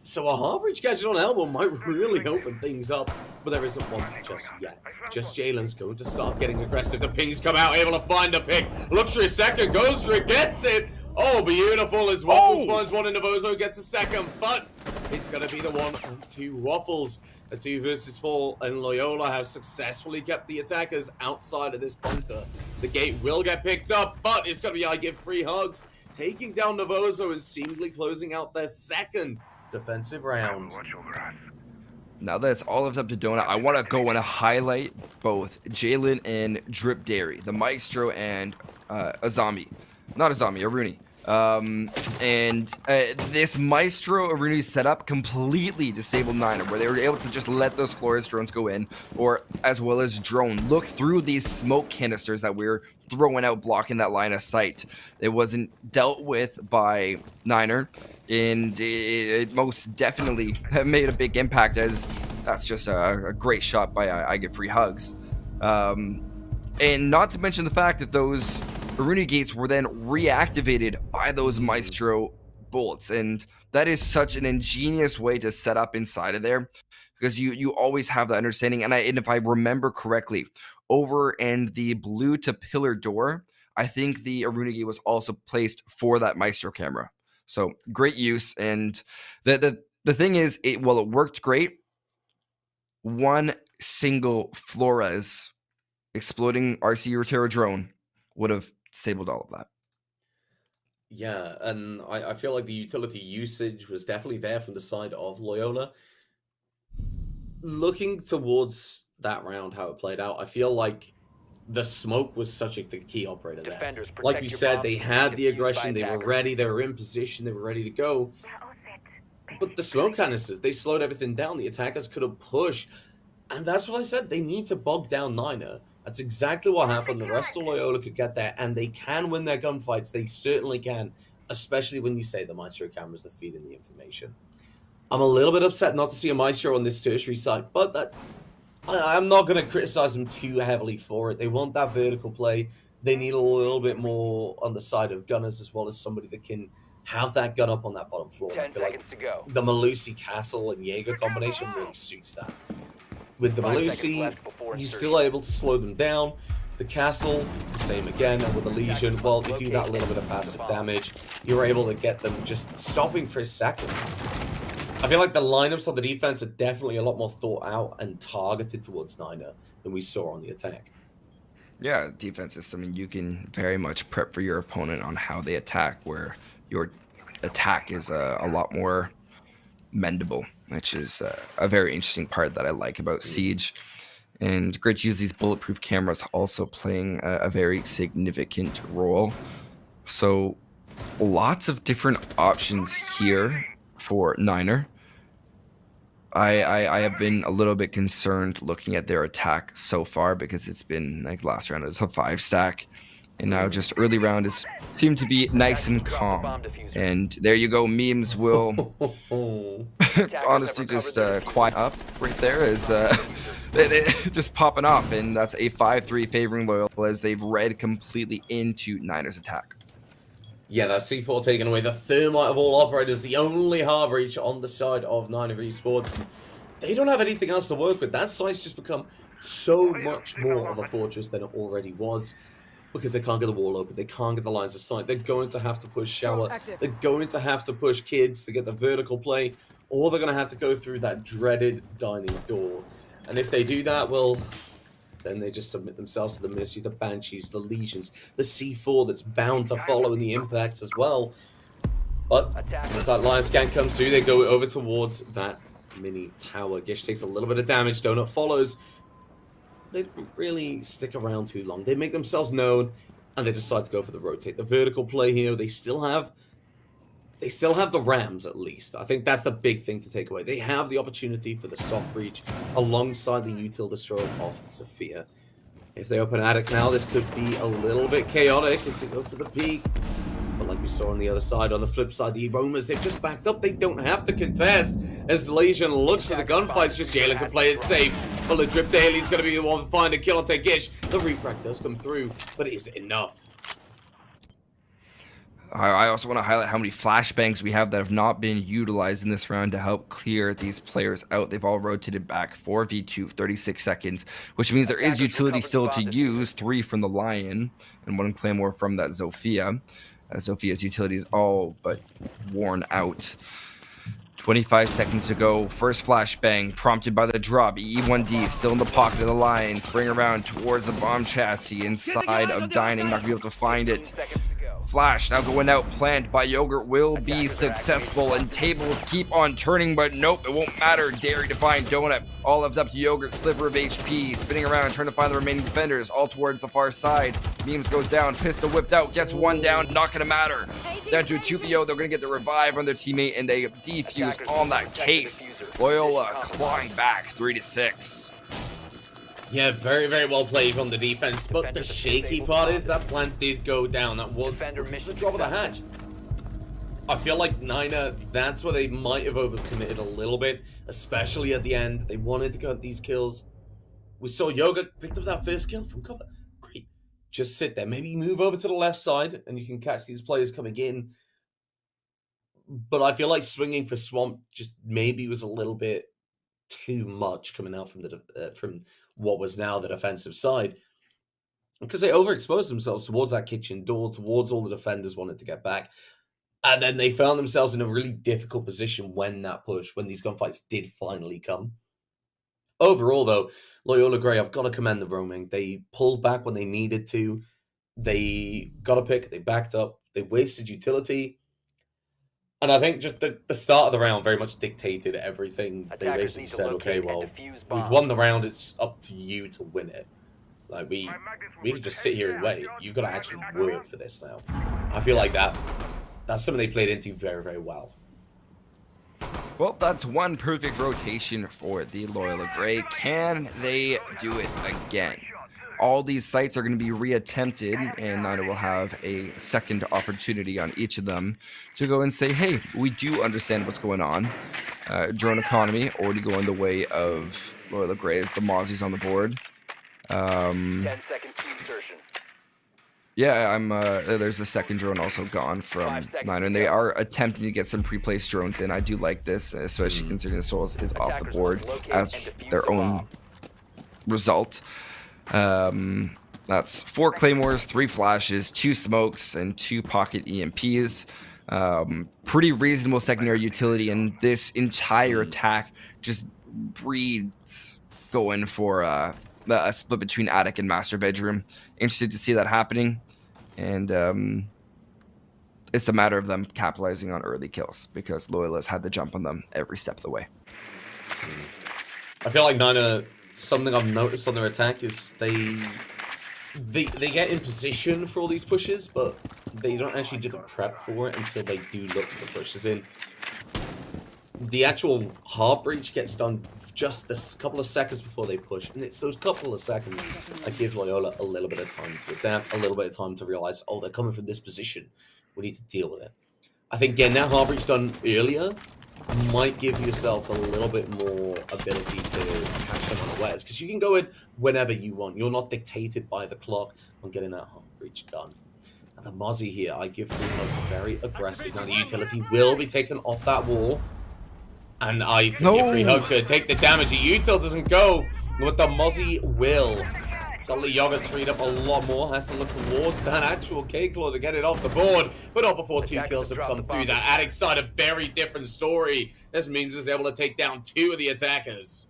So a Harbridge gadget on elbow might really open things up, but there isn't one just yet. Just Jalen's going to start getting aggressive. The pings come out, able to find the pick. Looks for a second, goes for it, gets it. Oh, beautiful as Waffles finds one, and Navoso gets a second, but it's going to be the 1 on 2 Waffles. A 2 versus 4, and Loyola have successfully kept the attackers outside of this bunker. The gate will get picked up, but it's going to be I Give Free Hugs, taking down Navoso and seemingly closing out their second defensive round.
Now that it's all up to Donut, I want to go and highlight both Jalen and Drip Dairy, the Maestro and Aruni. This Maestro Aruni setup completely disabled Niner, where they were able to just let those Flores drones go in, or as well as drone look through these smoke canisters that we're throwing out, blocking that line of sight. It wasn't dealt with by Niner, and it most definitely made a big impact, as that's just a great shot by I Give Free Hugs. And not to mention the fact that those Aruni gates were then reactivated by those Maestro bullets, and that is such an ingenious way to set up inside of there, because you always have that understanding. And if I remember correctly, over in the blue to pillar door, I think the Aruni gate was also placed for that Maestro camera. So great use, and the thing is, it worked great. One single Flores exploding RC Rotero drone would have disabled all of that.
Yeah, and I feel like the utility usage was definitely there from the side of Loyola. Looking towards that round, how it played out, I feel like the smoke was such the key operator there. Like we said, they had the aggression, they were ready, they were in position, they were ready to go. But the smoke canisters, they slowed everything down. The attackers couldn't push. And that's what I said, they need to bog down Niner. That's exactly what happened. The rest of Loyola could get there, and they can win their gunfights. They certainly can, especially when you say the Maestro cameras are feeding the information. I'm a little bit upset not to see a Maestro on this tertiary site, but I'm not going to criticize them too heavily for it. They want that vertical play. They need a little bit more on the side of gunners, as well as somebody that can have that gun up on that bottom floor.
10 seconds to go.
The Malusi Castle and Jaeger combination really suits that. With the Malusi, you're still able to slow them down. The Castle, the same again, and with the Legion, well, you do that little bit of passive damage. You're able to get them just stopping for a second. I feel like the lineups on the defense are definitely a lot more thought out and targeted towards Niner than we saw on the attack.
Yeah, defenses, I mean, you can very much prep for your opponent on how they attack, where your attack is a lot more mendable, which is a very interesting part that I like about Siege. And great to use these bulletproof cameras also playing a very significant role. So lots of different options here for Niner. I have been a little bit concerned looking at their attack so far, because it's been like last round it was a 5-stack, and now just early round is seemed to be nice and calm. And there you go, memes will honestly just quiet up right there as they just popping off, and that's a 5-3 favoring Loyola as they've read completely into Niners attack.
Yeah, that's C4 taking away the thermite of all operators, the only Harbridge on the side of Niner Esports. They don't have anything else to work with. That site's just become so much more of a fortress than it already was, because they can't get the wall open, they can't get the lines of sight. They're going to have to push Shower, they're going to have to push Kids to get the vertical play, or they're going to have to go through that dreaded dining door. And if they do that, well, then they just submit themselves to the mercy of the Banshees, the Legions, the C4 that's bound to follow in the impacts as well. But as that Lion scan comes through, they go over towards that mini tower. Gish takes a little bit of damage, Donut follows. They don't really stick around too long. They make themselves known, and they decide to go for the rotate. The vertical play here, they still have the Rams, at least. I think that's the big thing to take away. They have the opportunity for the soft breach alongside the util destroyer of Sophia. If they open attic now, this could be a little bit chaotic as they go to the peak. But like we saw on the other side, on the flip side, the Romas, they've just backed up. They don't have to contest. As Legion looks for the gunfights, just Jalen can play it safe. Full of drip Daly's going to be the one to find a kill on Gish. The refract does come through, but is it enough?
I also want to highlight how many flashbangs we have that have not been utilized in this round to help clear these players out. They've all rotated back 4v2, 36 seconds, which means there is utility still to use, 3 from the Lion and 1 Claymore from that Zofia. Zofia's utility is all but worn out. 25 seconds to go. First flashbang prompted by the drop. E1D still in the pocket of the Lion. Spring around towards the bomb chassis inside of Dining. Not going to be able to find it. Flash now going out, plant by Yogurt will be successful, and tables keep on turning, but nope, it won't matter. Dairy to find Donut, all left up to Yogurt, sliver of HP, spinning around, trying to find the remaining defenders, all towards the far side. Memes goes down, pistol whipped out, gets 1 down, not gonna matter. Down to a 2v0, they're gonna get the revive on their teammate and a defuse on that case. Loyola clawing back 3-6.
Yeah, very, very well played from the defense, but the shaky part is that plant did go down. That was the drop of the hatch. I feel like Niner, that's where they might have overcommitted a little bit, especially at the end. They wanted to get these kills. We saw Yogurt picked up that first kill from cover. Great. Just sit there. Maybe move over to the left side and you can catch these players coming in. But I feel like swinging for Swamp just maybe was a little bit too much coming out from the from what was now the defensive side, because they overexposed themselves towards that kitchen door, towards all the defenders wanted to get back, and then they found themselves in a really difficult position when these gunfights did finally come. Overall, though, Loyola Grey, I've got to commend the roaming. They pulled back when they needed to. They got a pick. They backed up. They wasted utility. And I think just the start of the round very much dictated everything. They basically said, okay, well, we've won the round. It's up to you to win it. Like, we can just sit here and wait. You've got to actually work for this now. I feel like that's something they played into very, very well.
Well, that's one perfect rotation for the Loyola Grey. Can they do it again? All these sites are going to be reattempted, and Niner will have a second opportunity on each of them to go and say, hey, we do understand what's going on. Drone economy already going the way of Loyola Greys. The Mozzies on the board.
10 seconds to insertion.
Yeah, there's a second drone also gone from Niner, and they are attempting to get some pre-placed drones in. I do like this, especially considering the Souls is off the board as their own result. That's 4 Claymores, 3 Flashes, 2 Smokes, and 2 Pocket EMPs. Pretty reasonable secondary utility, and this entire attack just breeds going for a split between attic and master bedroom. Interested to see that happening, and it's a matter of them capitalizing on early kills because Loyola's had the jump on them every step of the way.
I feel like Niner, something I've noticed on their attack is they get in position for all these pushes, but they don't actually do the prep for it until they do look for the pushes in. The actual hard breach gets done just a couple of seconds before they push, and it's those couple of seconds that give Loyola a little bit of time to adapt, a little bit of time to realize, oh, they're coming from this position. We need to deal with it. I think getting that hard breach done earlier might give yourself a little bit more ability to catch them unawares, because you can go in whenever you want. You're not dictated by the clock on getting that hard breach done. And the Mozzie here, I give 3 hugs very aggressive. Now the utility will be taken off that wall, and I think your 3 hugs going to take the damage. The util doesn't go, but the Mozzie will. Suddenly Yogurt's freed up a lot more, has to look towards that actual K-Claw to get it off the board, but not before 2 kills have come through. That attic side, a very different story. This Memes is able to take down 2 of the attackers.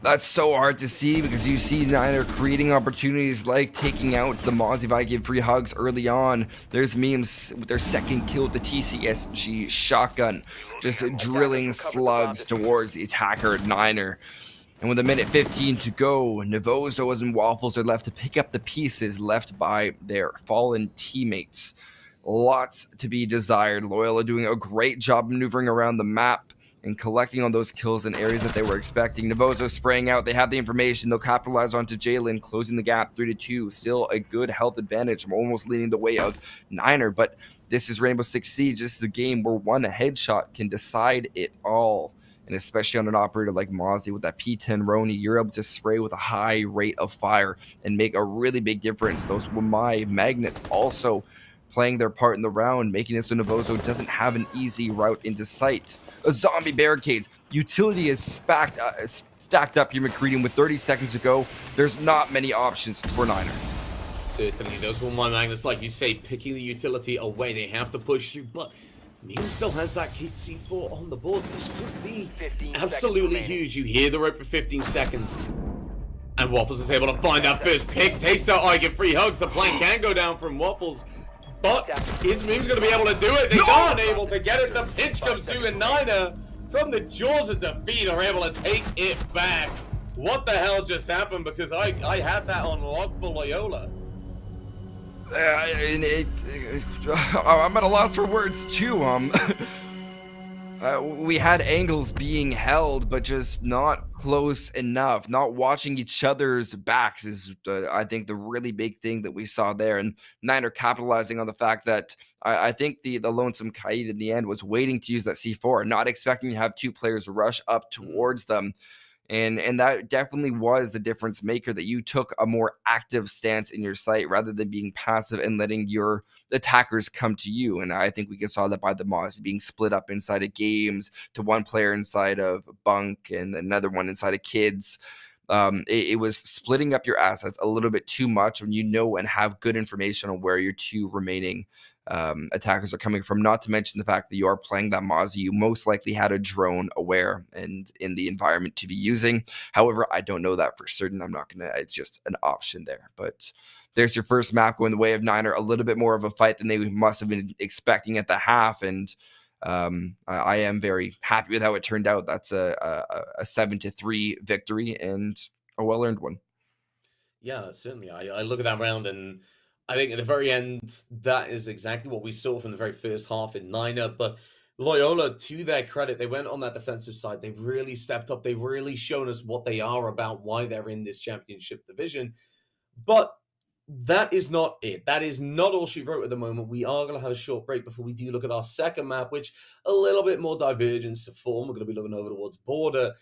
That's so hard to see because you see Niner creating opportunities like taking out the Mozzie by give 3 hugs early on. There's Memes with their second kill with the TCSG shotgun, just drilling slugs towards the attacker Niner. And with 1:15 to go, Navozo and Waffles are left to pick up the pieces left by their fallen teammates. Lots to be desired. Loyola doing a great job maneuvering around the map. and collecting on those kills in areas that they were expecting. Navozo spraying out. They have the information. They'll capitalize onto Jalen, closing the gap 3-2. Still a good health advantage. I'm almost leading the way of Niner, but this is Rainbow Six Siege. This is a game where one headshot can decide it all. And especially on an operator like Mozzie with that P10 Roni, you're able to spray with a high rate of fire and make a really big difference. Those were my magnets also playing their part in the round, making it so Navozo doesn't have an easy route into sight. A zombie barricades. Utility is stacked up here, Muhcreedy, with 30 seconds to go. There's not many options for Niner.
Certainly, those were my magnets, like you say, picking the utility away. They have to push through, but Mew still has that C4 on the board. This could be absolutely huge. You hear the rope for 15 seconds. And Waffles is able to find that first pick. Takes out Eiger, free hugs. The plane can go down from Waffles. But is Mew's going to be able to do it? They aren't able to get it. The pitch comes through, and Niner, from the jaws of defeat, are able to take it back. What the hell just happened? Because I had that on lock for Loyola.
I'm at a loss for words too. We had angles being held, but just not close enough. Not watching each other's backs is, I think, the really big thing that we saw there. And Niner capitalizing on the fact that I think the Lonesome Kite in the end was waiting to use that C4, not expecting to have two players rush up towards them. And that definitely was the difference maker, that you took a more active stance in your site rather than being passive and letting your attackers come to you. And I think we saw that by the Moss being split up inside of games, to one player inside of Bunk and another one inside of Kids. It was splitting up your assets a little bit too much when you know and have good information on where your two remaining attackers are coming from. Not to mention the fact that you are playing that Mozzie, you most likely had a drone aware and in the environment to be using. However, I don't know that for certain. I'm not gonna, it's just an option there. But there's your first map going the way of Niner. A little bit more of a fight than they must have been expecting at the half, and I am very happy with how it turned out. That's a 7-3 victory, and a well-earned one.
Yeah, certainly. I look at that round, and I think at the very end, that is exactly what we saw from the very first half in Niner. But Loyola, to their credit, they went on that defensive side. They've really stepped up. They've really shown us what they are about, why they're in this championship division. But that is not it. That is not all she wrote at the moment. We are going to have a short break before we do look at our second map, which a little bit more divergence to form. We're going to be looking over towards Border.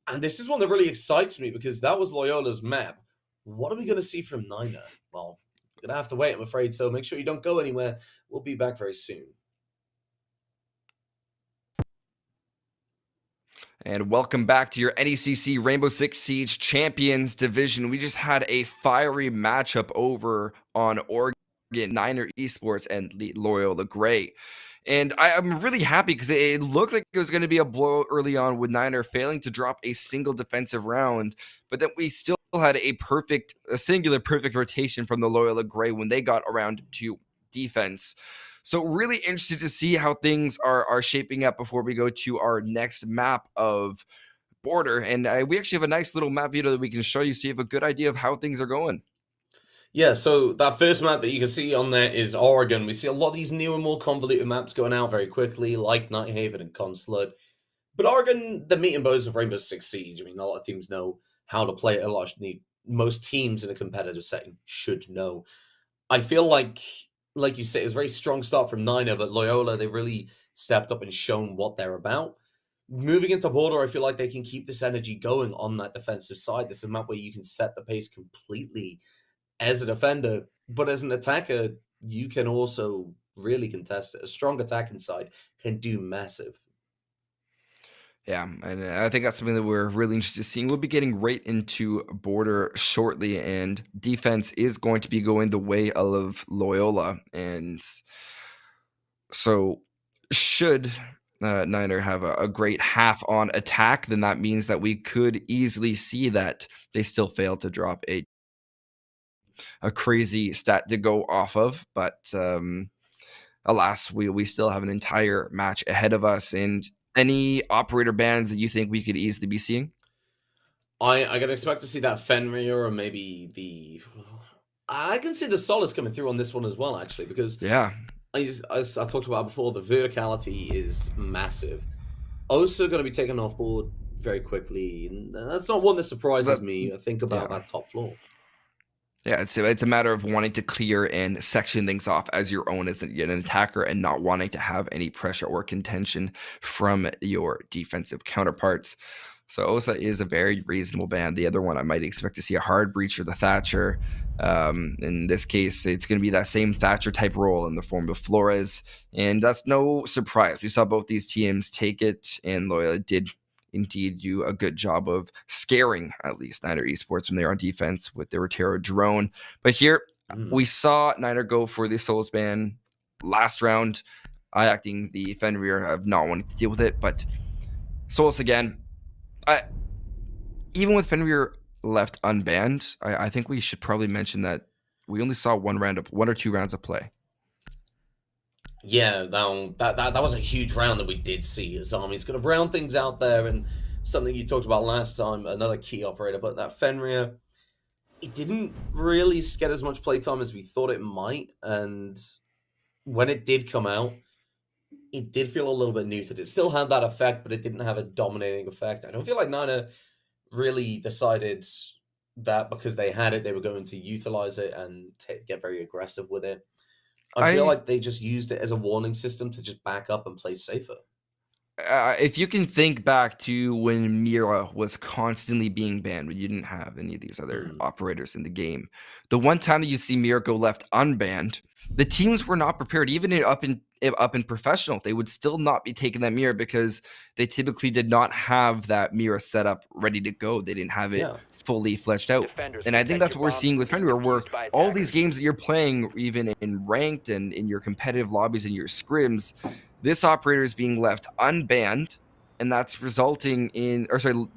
And this is one that really excites me, because that was Loyola's map. What are we going to see from Niner? Well, we're going to have to wait, I'm afraid. So make sure you don't go anywhere. We'll be back very soon.
And welcome back to your NECC Rainbow Six Siege Champions Division. We just had a fiery matchup over on Oregon, Niner Esports and Loyola Gray. And I'm really happy, because it looked like it was going to be a blowout early on, with Niner failing to drop a single defensive round. But then we still had a singular perfect rotation from the Loyola Gray when they got around to defense. So really interested to see how things are shaping up before we go to our next map of Border. And we actually have a nice little map video that we can show you, so you have a good idea of how things are going.
Yeah, so that first map that you can see on there is Oregon. We see a lot of these newer, more convoluted maps going out very quickly, like Nighthaven and Consulate. But Oregon, the meat and bones of Rainbow Six Siege. I mean, a lot of teams know how to play it. Most teams in a competitive setting should know. I feel like you say, it was a very strong start from Niner, but Loyola, they really stepped up and shown what they're about. Moving into Border, I feel like they can keep this energy going on that defensive side. This is a map where you can set the pace completely as a defender, but as an attacker, you can also really contest it. A strong attacking side can do massive.
Yeah, and I think that's something that we're really interested in seeing. We'll be getting right into Border shortly, and defense is going to be going the way of Loyola. And so should Niner have a great half on attack, then that means that we could easily see that they still fail to drop a crazy stat to go off of. But alas, we still have an entire match ahead of us. And any operator bans that you think we could easily be seeing?
I can expect to see that Fenrir, or maybe I can see the Solace coming through on this one as well, actually, because
yeah,
as I talked about before, the verticality is massive. also going to be taken off board very quickly. And that's not one that surprises me. I think about that top floor.
Yeah, it's a matter of wanting to clear and section things off as your own as an attacker and not wanting to have any pressure or contention from your defensive counterparts. So Osa is a very reasonable ban. The other one I might expect to see a hard breach or the Thatcher. In this case, it's going to be that same Thatcher type role in the form of Flores. And that's no surprise. We saw both these teams take it, and Loyola did indeed do a good job of scaring at least Niner Esports when they were on defense with their Rotero drone. But here we saw Niner go for the Souls ban last round, acting the Fenrir of not wanting to deal with it. But Souls again, even with Fenrir left unbanned, I think we should probably mention that we only saw one or two rounds of play.
Yeah, that was a huge round that we did see as Army's going to round things out there, and something you talked about last time, another key operator, but that Fenrir, it didn't really get as much playtime as we thought it might, and when it did come out, it did feel a little bit muted. It still had that effect, but it didn't have a dominating effect. I don't feel like Niner really decided that because they had it, they were going to utilize it and get very aggressive with it. I feel like they just used it as a warning system to just back up and play safer.
If you can think back to when Mira was constantly being banned, when you didn't have any of these other operators in the game, the one time that you see Mira go left unbanned, the teams were not prepared. Even up in professional, they would still not be taking that Mira because they typically did not have that Mira set up ready to go. They didn't have it fully fleshed out. And I think that's what we're seeing with Fenrir, where all these games that you're playing, even in ranked and in your competitive lobbies and your scrims, this operator is being left unbanned, and that's resulting in,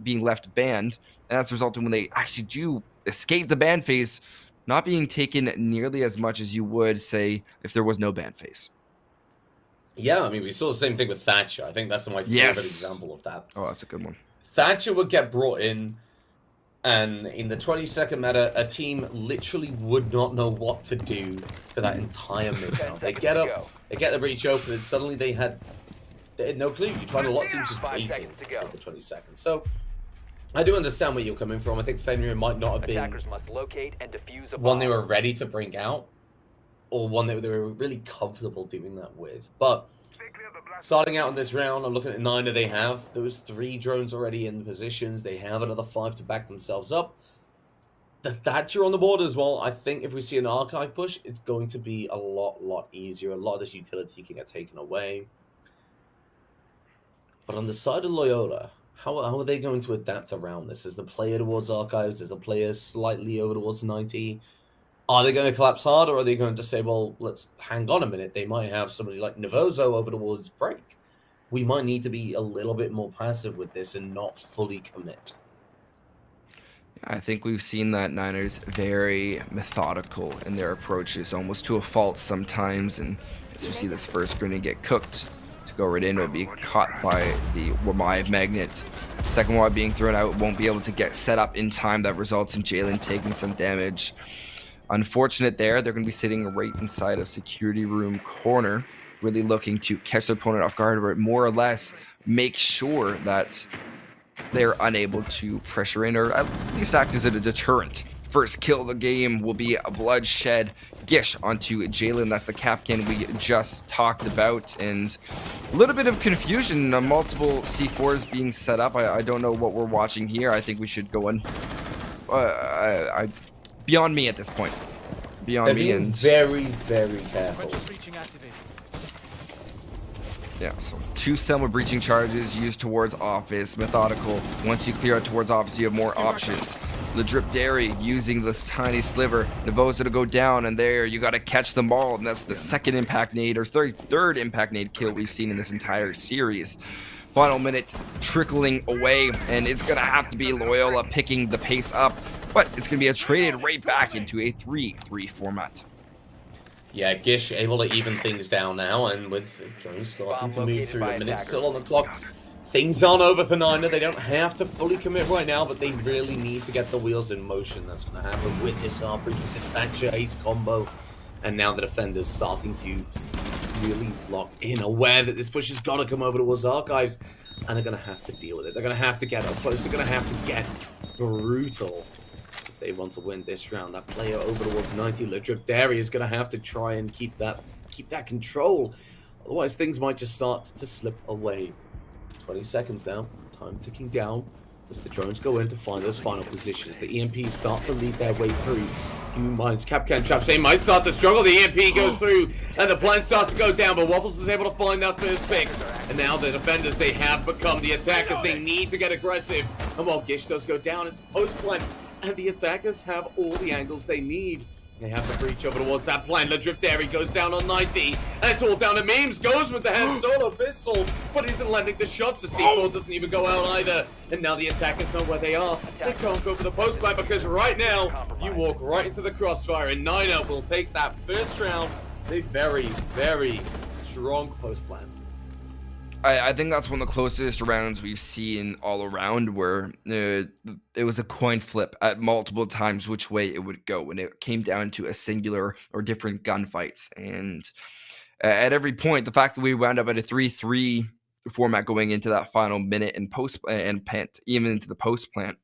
being left banned, and that's resulting when they actually do escape the ban phase, not being taken nearly as much as you would, say, if there was no ban phase.
Yeah, I mean, we saw the same thing with Thatcher. I think that's my favorite example of that.
Oh, that's a good one.
Thatcher would get brought in, and in the 20-second meta, a team literally would not know what to do for that entire mid round. They get up, they get the breach open, and suddenly they had no clue. You tried a lot of teams just waiting for the 20 seconds. So I do understand where you're coming from. I think Fenrir might not have been one they were ready to bring out, or one that they were really comfortable doing that with. But starting out in this round, I'm looking at Niner. They have those 3 drones already in the positions. They have another 5 to back themselves up. The Thatcher on the board as well. I think if we see an archive push, it's going to be a lot easier. A lot of this utility can get taken away. But on the side of Loyola, how are they going to adapt around this? Is the player towards archives? Is the player slightly over towards 90? Are they going to collapse hard, or are they going to say, well, let's hang on a minute? They might have somebody like Navozo over towards break. We might need to be a little bit more passive with this and not fully commit.
I think we've seen that Niners very methodical in their approaches, almost to a fault sometimes. And as we see this first grenade get cooked, to go right in, it'll be caught by the Wamai magnet. Second one being thrown out, won't be able to get set up in time. That results in Jalen taking some damage. Unfortunate there. They're going to be sitting right inside a security room corner, really looking to catch their opponent off guard, or more or less make sure that they're unable to pressure in, or at least act as a deterrent. First kill of the game will be a bloodshed Gish onto Jalen. That's the captain we just talked about, and a little bit of confusion. Multiple C4s being set up. I don't know what we're watching here. I think we should go in. Beyond me at this point. Beyond me, and
very careful.
Yeah, so 2 Selma breaching charges used towards office, methodical. Once you clear out towards office, you have more options. The Drip Dairy using this tiny sliver. Navosa to go down, and there you got to catch them all, and that's the second impact nade, or third impact nade kill we've seen in this entire series. Final minute trickling away, and it's going to have to be Loyola picking the pace up, but it's going to be traded right back into a 3-3 format.
Yeah, Gish able to even things down now, and with drones starting to move through, a minute still on the clock. Things aren't over for Niner. They don't have to fully commit right now, but they really need to get the wheels in motion. That's going to happen with this Arbridge, with this Thatcher Ace combo. And now the defender's starting to really lock in, aware that this push has got to come over towards Archives. and they're going to have to deal with it. They're going to have to get up close. They're going to have to get brutal if they want to win this round. That player over towards 90, Legendary, is going to have to try and keep that control. Otherwise, things might just start to slip away. 20 seconds now. Time ticking down as the drones go in to find those final positions. The EMPs start to lead their way through. Human Minds, Capcan Traps, they might start to struggle. The EMP goes through, and the plan starts to go down, but Waffles is able to find that first pick. And now the defenders, they have become the attackers. They need to get aggressive. And while Gish does go down, it's post-plant, and the attackers have all the angles they need. They have to breach over towards that plan. The Driftary goes down on 90, and it's all down to Memes. Goes with the hand solo pistol, but isn't landing the shots. The C4 doesn't even go out either. And now the attackers know where they are. They can't go for the post plan because right now you walk right into the crossfire, and Niner will take that first round. A very, very strong post plan.
I think that's one of the closest rounds we've seen all around, where it was a coin flip at multiple times which way it would go when it came down to a singular or different gunfights. And at every point, the fact that we wound up at a 3-3 format going into that final minute and pent, even into the post plant,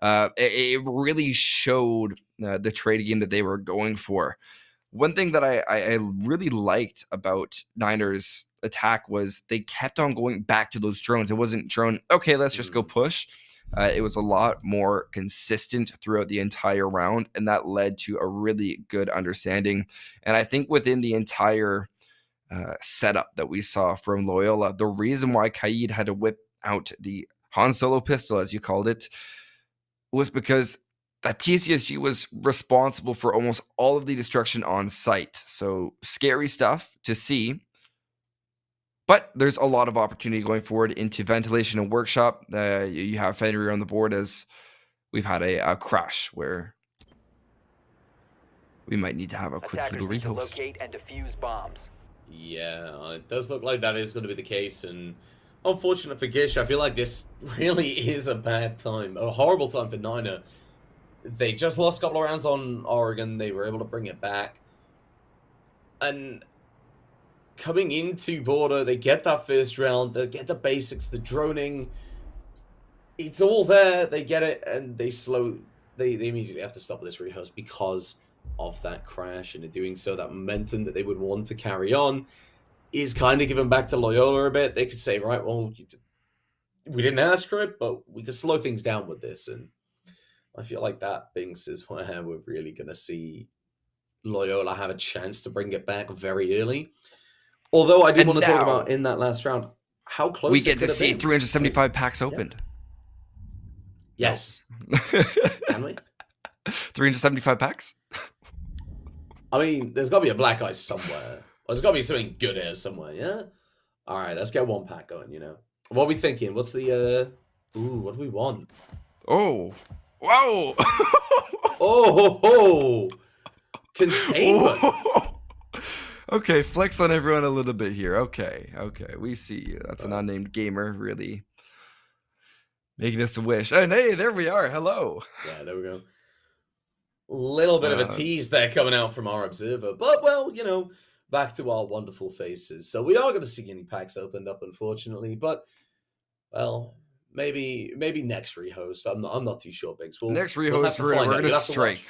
it really showed the trade game that they were going for. One thing that I really liked about Niners' attack was they kept on going back to those drones. It wasn't drone, okay, let's just go push. It was a lot more consistent throughout the entire round, and that led to a really good understanding. And I think within the entire setup that we saw from Loyola, the reason why Kaid had to whip out the Han Solo pistol, as you called it, was because that TCSG was responsible for almost all of the destruction on site. So scary stuff to see. But there's a lot of opportunity going forward into ventilation and workshop. You have Fenrir on the board, as we've had a crash where we might need to have a quick little rehost.
Locate and defuse bombs.
Yeah, it does look like that is going to be the case, and unfortunate for Gish, I feel like this really is a bad time, a horrible time for Niner. They just lost a couple of rounds on Oregon. They were able to bring it back. And coming into Border, they get that first round, they get the basics, the droning. It's all there, they get it, and they immediately have to stop this rehearse because of that crash. And in doing so, that momentum that they would want to carry on is kind of given back to Loyola a bit. They could say, right, well, we didn't ask for it, but we could slow things down with this. And I feel like that, Binkkz, is where we're really going to see Loyola have a chance to bring it back very early. Although I did want to talk about in that last round how close
we get to see 375 packs opened.
Yeah. Yes. Can we?
375 packs?
I mean, there's got to be a black eye somewhere. Or there's got to be something good here somewhere, yeah? All right, let's get one pack going, you know. What are we thinking? What's the, what do we want?
Oh. Whoa.
Oh. Containment.
Oh. Okay, flex on everyone a little bit here. Okay, we see you. That's an unnamed gamer, really making us a wish. And hey, there we are. Hello.
Yeah, there we go. Little bit of a tease there coming out from our observer. But, well, you know, back to our wonderful faces. So we are going to see any packs opened up, unfortunately. But, well, maybe next rehost. I'm not too sure, Binkkz.
Next rehost, we're going to strike.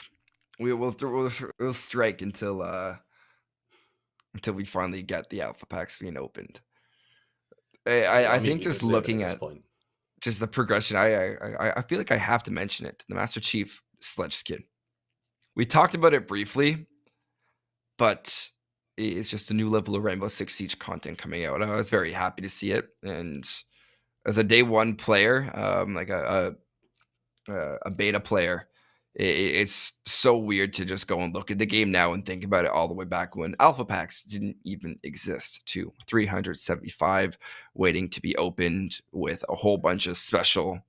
We'll strike until we finally get the alpha packs being opened. I think just looking at just the progression, I feel like I have to mention it. The Master Chief Sledge skin. We talked about it briefly, but it's just a new level of Rainbow Six Siege content coming out. I was very happy to see it, and as a day one player, like a beta player, it's so weird to just go and look at the game now and think about it all the way back when alpha packs didn't even exist, to 375 waiting to be opened with a whole bunch of special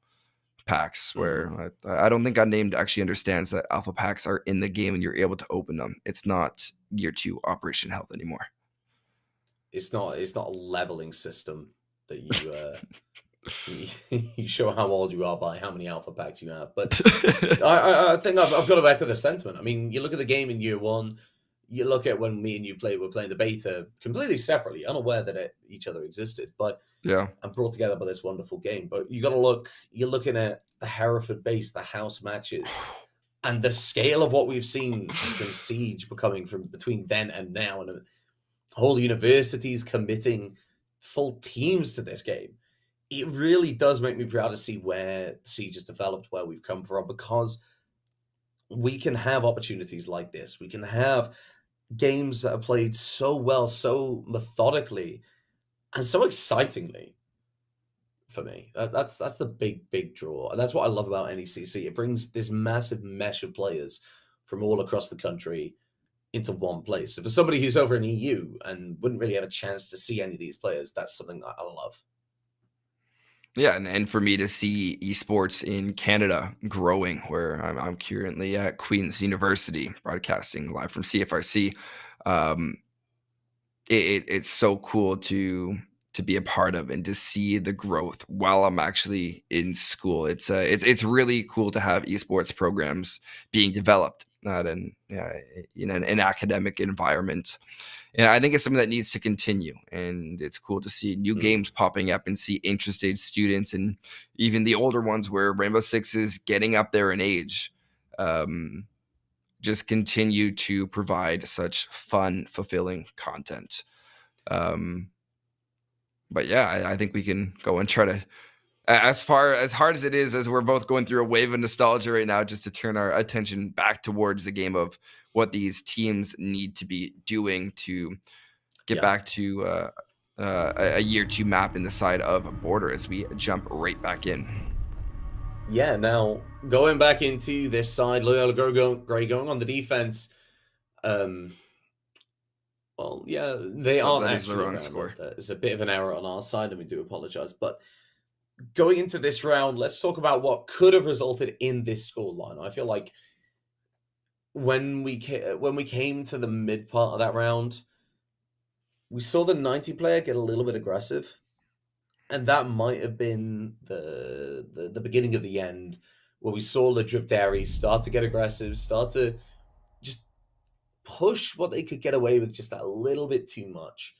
packs where I don't think Unnamed actually understands that alpha packs are in the game and you're able to open them. It's not Year 2 Operation Health anymore.
It's not a leveling system that you you show how old you are by how many alpha packs you have. But I think I've got to echo the sentiment. I mean, you look at the game in Year 1, you look at when me and you were playing the beta completely separately, unaware that each other existed, but
Yeah.
and brought together by this wonderful game. But you're looking at the Hereford base, the house matches, and the scale of what we've seen from Siege becoming from between then and now, and whole universities committing full teams to this game. It really does make me proud to see where Siege has developed, where we've come from, because we can have opportunities like this. We can have games that are played so well, so methodically, and so excitingly. For me, that's the big draw, and that's what I love about NECC. It brings this massive mesh of players from all across the country into one place. So for somebody who's over in EU and wouldn't really have a chance to see any of these players, that's something that I love.
Yeah, and for me to see esports in Canada growing, where I'm currently at Queen's University, broadcasting live from CFRC, it's so cool to be a part of and to see the growth while I'm actually in school. It's really cool to have esports programs being developed, not in an academic environment. And I think it's something that needs to continue. And it's cool to see new games popping up and see interested students and even the older ones where Rainbow Six is getting up there in age. Just continue to provide such fun, fulfilling content. But yeah, I think we can go and try to, as hard as it is, as we're both going through a wave of nostalgia right now, just to turn our attention back towards the game of what these teams need to be doing to get back to a year 2 map in the side of Border as we jump right back in.
Yeah, now going back into this side, Loyola Grey going on the defense. Well, yeah, they aren't
that is the
actually
wrong
around.
score.
There's a bit of an error on our side, and we do apologize. But going into this round, let's talk about what could have resulted in this scoreline. I feel like when we came to the mid part of that round, we saw the 90 player get a little bit aggressive, and that might have been the beginning of the end, where we saw the Drip Dairy start to get aggressive, start to just push what they could get away with just that little bit too much.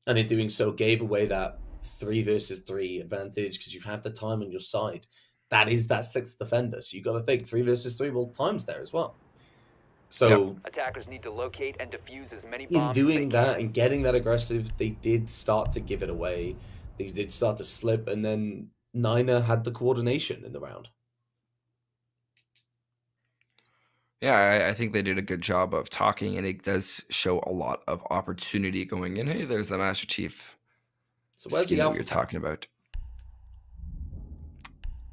And in doing so, gave away that 3 versus 3 advantage because you have the time on your side. That is that 6th defender. So you got to think 3 versus 3, well, time's there as well. So
attackers need to locate and defuse as many
in
bombs as
doing
they
that
can.
and getting that aggressive, they did start to give it away. They did start to slip, and then Niner had the coordination in the round.
Yeah, I think they did a good job of talking, and it does show a lot of opportunity going in. Hey, there's the Master Chief.
So where's
skin
the
that
alpha
you're
pack?
talking about?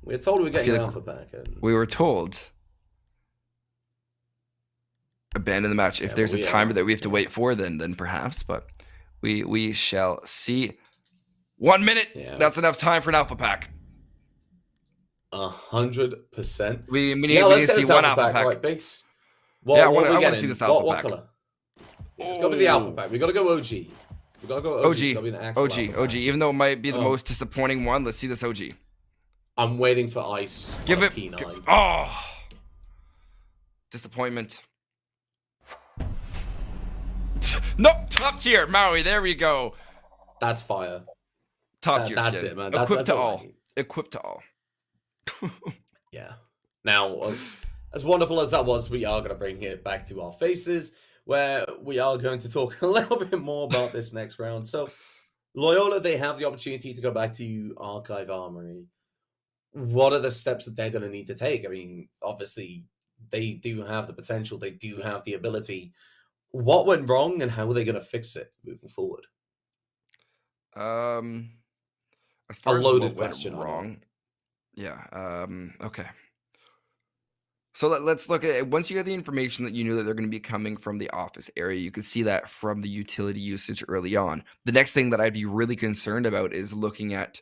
We were told we were getting
feel
an
like
alpha pack. And
We were told abandon the match. If
Yeah,
there's
but
a
we
timer
are-
that we have to wait for, then perhaps. But we shall see. 1 minute.
Yeah.
That's enough time for an alpha pack.
100%.
We need,
Yeah,
we
let's
need
get
to see
this
one
alpha
alpha pack.
Right, Binkkz.
Yeah, I
what
wanna-
are we
I wanna
getting?
see this alpha
What
pack.
color? It's got to be the alpha
Oh.
pack. We got to go OG. We got to go OG. It's
OG,
gotta be an actual
OG,
alpha
OG.
pack.
Even though it might be the
Oh.
most disappointing one, let's see this OG.
I'm waiting for ice.
Give
on a
it.
P9.
Oh, disappointment. Nope, top tier, Maui. There we go.
That's fire.
Top tier.
That's
skin.
it, man.
Equipped
That's
to
all I
all.
need.
Equipped to all.
Yeah. Now, as wonderful as that was, we are going to bring it back to our faces, where we are going to talk a little bit more about this next round. So, Loyola, they have the opportunity to go back to Archive Armory. What are the steps that they're going to need to take? I mean, obviously, they do have the potential. They do have the ability. What went wrong, and how are they going to fix it moving forward?
As far as
loaded
what went
question, I know.
wrong. Yeah. Okay. So let's look at, once you have the information that you knew that they're going to be coming from the office area, you could see that from the utility usage early on. The next thing that I'd be really concerned about is looking at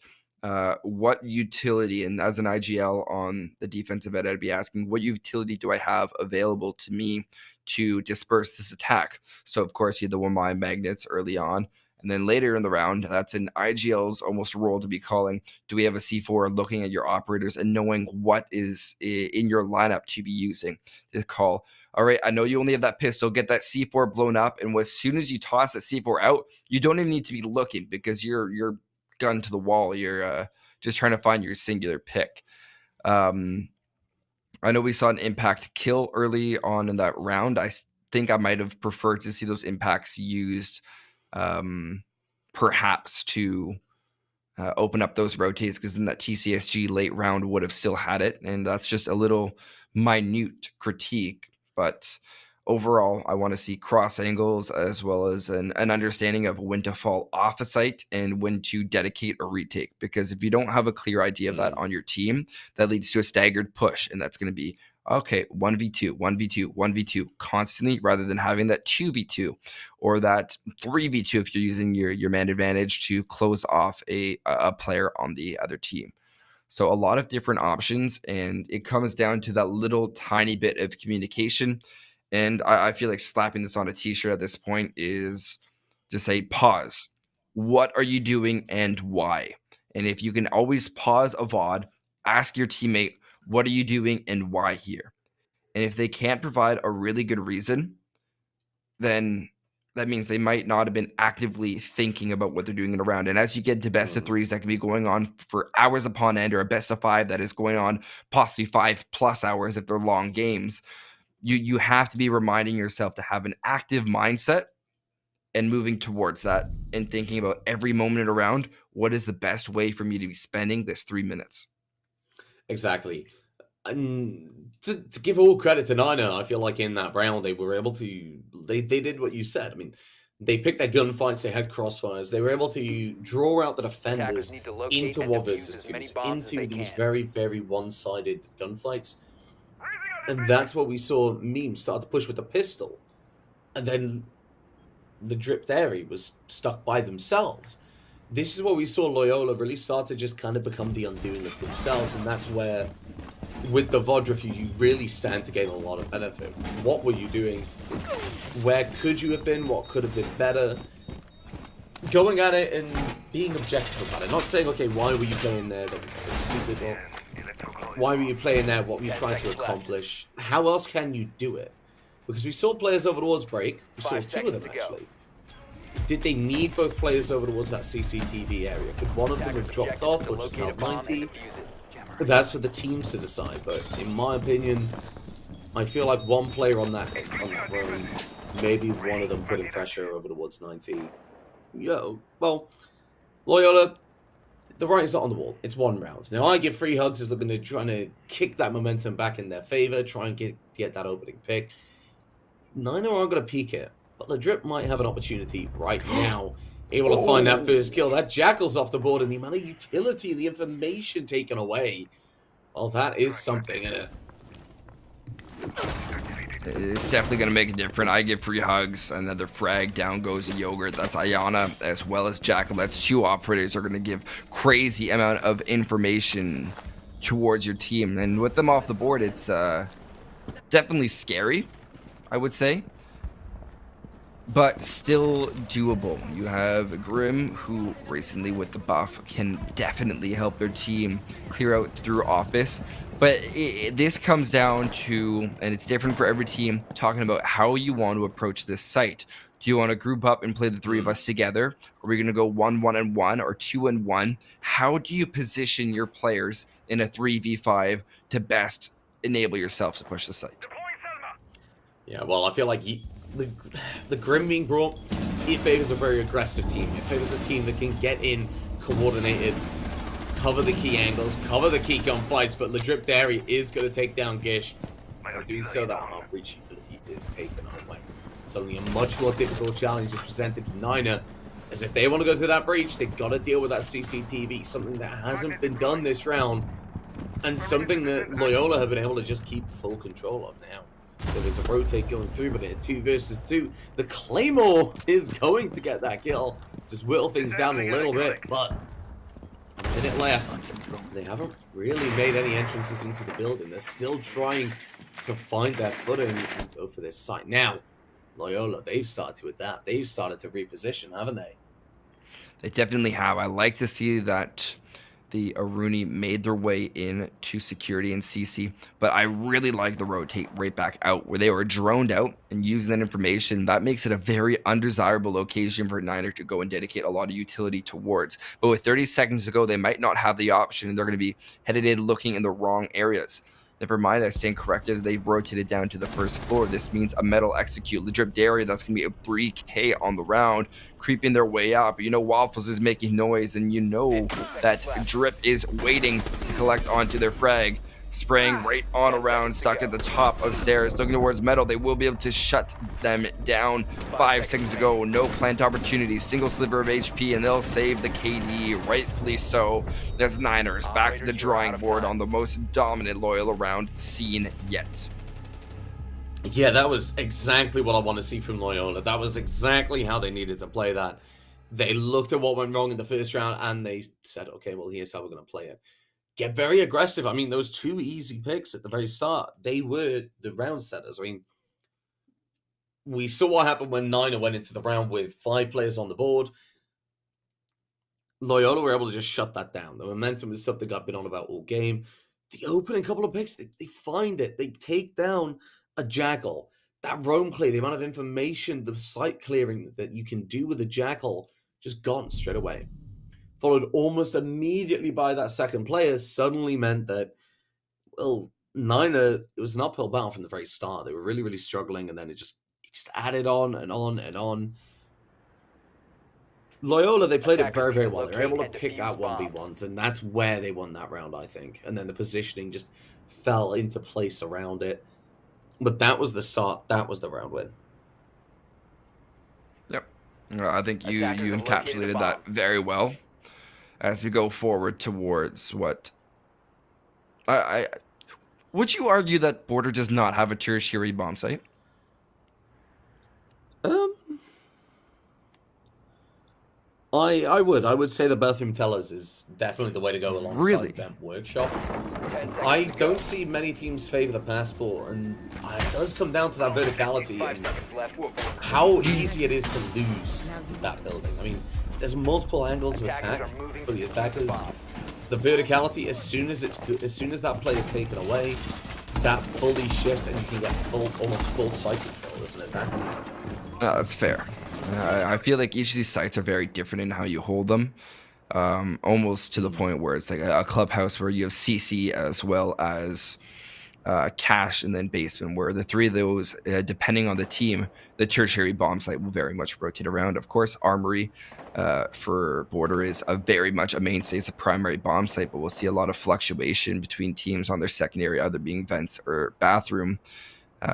what utility, and as an IGL on the defensive end, I'd be asking, what utility do I have available to me to disperse this attack? So of course you had the 1 mine magnets early on, And then later in the round, that's an IGL's almost role to be calling, do we have a C4, looking at your operators and knowing what is in your lineup to be using to call, all right, I know you only have that pistol, get that C4 blown up. And as soon as you toss that C4 out, you don't even need to be looking because you're gun to the wall. You're just trying to find your singular pick. I know we saw an impact kill early on in that round. I think I might have preferred to see those impacts used perhaps to open up those rotates, because then that TCSG late round would have still had it. And that's just a little minute critique. But overall, I want to see cross angles as well as an understanding of when to fall off a site and when to dedicate a retake. Because if you don't have a clear idea of that on your team, that leads to a staggered push. And that's going to be, okay, 1v2, 1v2, 1v2 constantly, rather than having that 2v2 or that 3v2 if you're using your man advantage to close off a player on the other team. So a lot of different options, and it comes down to that little tiny bit of communication. And I feel like slapping this on a t-shirt at this point is to say, pause. What are you doing and why? And if you can always pause a VOD, ask your teammate, what are you doing and why here? And if they can't provide a really good reason, then that means they might not have been actively thinking about what they're doing in a round. And as you get to best of threes that can be going on for hours upon end, or a best of five that is going on possibly 5+ hours if they're long games, you have to be reminding yourself to have an active mindset and moving towards that and thinking about every moment around, what is the best way for me to be spending this 3 minutes?
Exactly. And to give all credit to Niner, I feel like in that round they were able to, they did what you said. I mean, they picked their gunfights, they had crossfires, they were able to draw out the defenders
Need to locate
into
and
1
defuse
versus
as many
2s,
bombs as
into
they
these
can.
very, very one-sided gunfights. And that's what we saw. Memes start to push with the pistol. And then the drip dairy was stuck by themselves. This is what we saw Loyola really start to just kind of become the undoing of themselves. And that's where, with the VOD review, you really stand to gain a lot of benefit. What were you doing? Where could you have been? What could have been better? Going at it and being objective about it. Not saying, okay, why were you playing there? That was stupid. Or why were you playing there? What were you trying to accomplish? How else can you do it? Because we saw players over towards break. We saw 2 of them, actually. Did they need both players over towards that CCTV area? Could one of them have dropped off or just held 90? But that's for the teams to decide. But in my opinion, I feel like one player on that road, maybe one of them putting pressure over towards 90. Well, Loyola, the writing's not on the wall. It's 1 round. Now, I give free hugs as they've been trying to kick that momentum back in their favor, try and get that opening pick. Niner aren't going to peek it, but the drip might have an opportunity right now. Able to find that first kill. That Jackal's off the board, and the amount of utility, the information taken away. Well, that is something, isn't it?
It's definitely going to make a difference. I give free hugs. Another frag. Down goes the Yogurt. That's Ayana as well as Jackal. That's 2 operators are going to give crazy amount of information towards your team. And with them off the board, it's definitely scary, I would say. But still doable. You have Grim, who recently with the buff can definitely help their team clear out through office. But this comes down to, and it's different for every team, talking about how you want to approach this site. Do you want to group up and play the 3 of us together? Are we going to go 1-1-1 or 2-1? How do you position your players in a 3v5 to best enable yourself to push the site?
Yeah, well, I feel like the Grim being brought, it favors a very aggressive team. It favors a team that can get in coordinated, cover the key angles, cover the key gunfights, but Ladrip Dairy is going to take down Gish. By doing so, that hard breach utility is taken away. Suddenly a much more difficult challenge is presented for Niner, as if they want to go through that breach, they've got to deal with that CCTV, something that hasn't been done this round, and something that Loyola have been able to just keep full control of now. So there's a rotate going through, but in 2 versus 2, the Claymore is going to get that kill. Just whittle things down a little bit, but a minute left. They haven't really made any entrances into the building. They're still trying to find their footing and go for this site. Now, Loyola, they've started to adapt. They've started to reposition, haven't they?
They definitely have. I like to see that the Aruni made their way into security and CC, but I really like the rotate right back out where they were droned out and using that information. That makes it a very undesirable location for Niner to go and dedicate a lot of utility towards. But with 30 seconds to go, they might not have the option, and they're going to be headed in looking in the wrong areas. Never mind, I stand corrected. They've rotated down to the first floor. This means a metal execute. The drip dairy, that's going to be a 3K on the round, creeping their way up. You know, Waffles is making noise, and you know that drip is waiting to collect onto their frag. Spraying right on around, stuck at the top of stairs, looking towards metal. They will be able to shut them down. 5 seconds to go, no plant opportunity, single sliver of HP, and they'll save the KD, rightfully so. There's Niners back to the drawing board on the most dominant Loyola round seen yet.
Yeah, that was exactly what I want to see from Loyola. That was exactly how they needed to play that. They looked at what went wrong in the first round, and they said, okay, well, here's how we're going to play it. Get very aggressive. I mean, those 2 easy picks at the very start, they were the round setters. I mean, we saw what happened when Niner went into the round with 5 players on the board. Loyola were able to just shut that down. The momentum is something I've been on about all game. The opening couple of picks, they find it. They take down a Jackal. That roam clear, the amount of information, the site clearing that you can do with a Jackal, just gone straight away. Followed almost immediately by that second player, suddenly meant that, well, Niner, it was an uphill battle from the very start. They were really, really struggling, and then it just added on and on and on. Loyola, they played it very, very well. They were able to pick out 1v1s, and that's where they won that round, I think. And then the positioning just fell into place around it. But that was the start. That was the round win.
Yep. I think you encapsulated that very well. As we go forward towards what would you argue that Border does not have a tertiary bomb site?
I would say the Bathroom Tellers is definitely the way to go alongside Vent Workshop. I don't see many teams favor the Passport, and it does come down to that verticality and how easy it is to lose that building. I mean, there's multiple angles of attack for the attackers. The verticality, as soon as that play is taken away, that fully shifts, and you can get almost full site control as an attacker.
That's fair. I feel like each of these sites are very different in how you hold them, almost to the point where it's like a clubhouse where you have CC as well as cache and then basement, where the 3 of those, depending on the team, the tertiary bomb site will very much rotate around. Of course, Armory for Border is very much a mainstay. It's a primary bomb site, but we'll see a lot of fluctuation between teams on their secondary, either being vents or bathroom,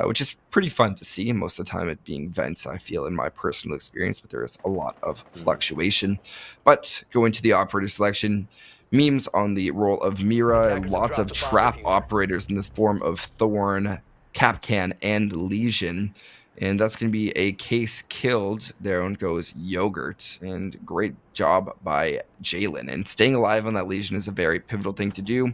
which is pretty fun to see. Most of the time it being vents, I feel, in my personal experience, but there is a lot of fluctuation. But going to the operator selection, memes on the role of Mira, lots of trap operators in the form of Thorn, Capcan, and Legion. And that's going to be a case killed. There on goes Yogurt. And great job by Jalen. And staying alive on that Legion is a very pivotal thing to do.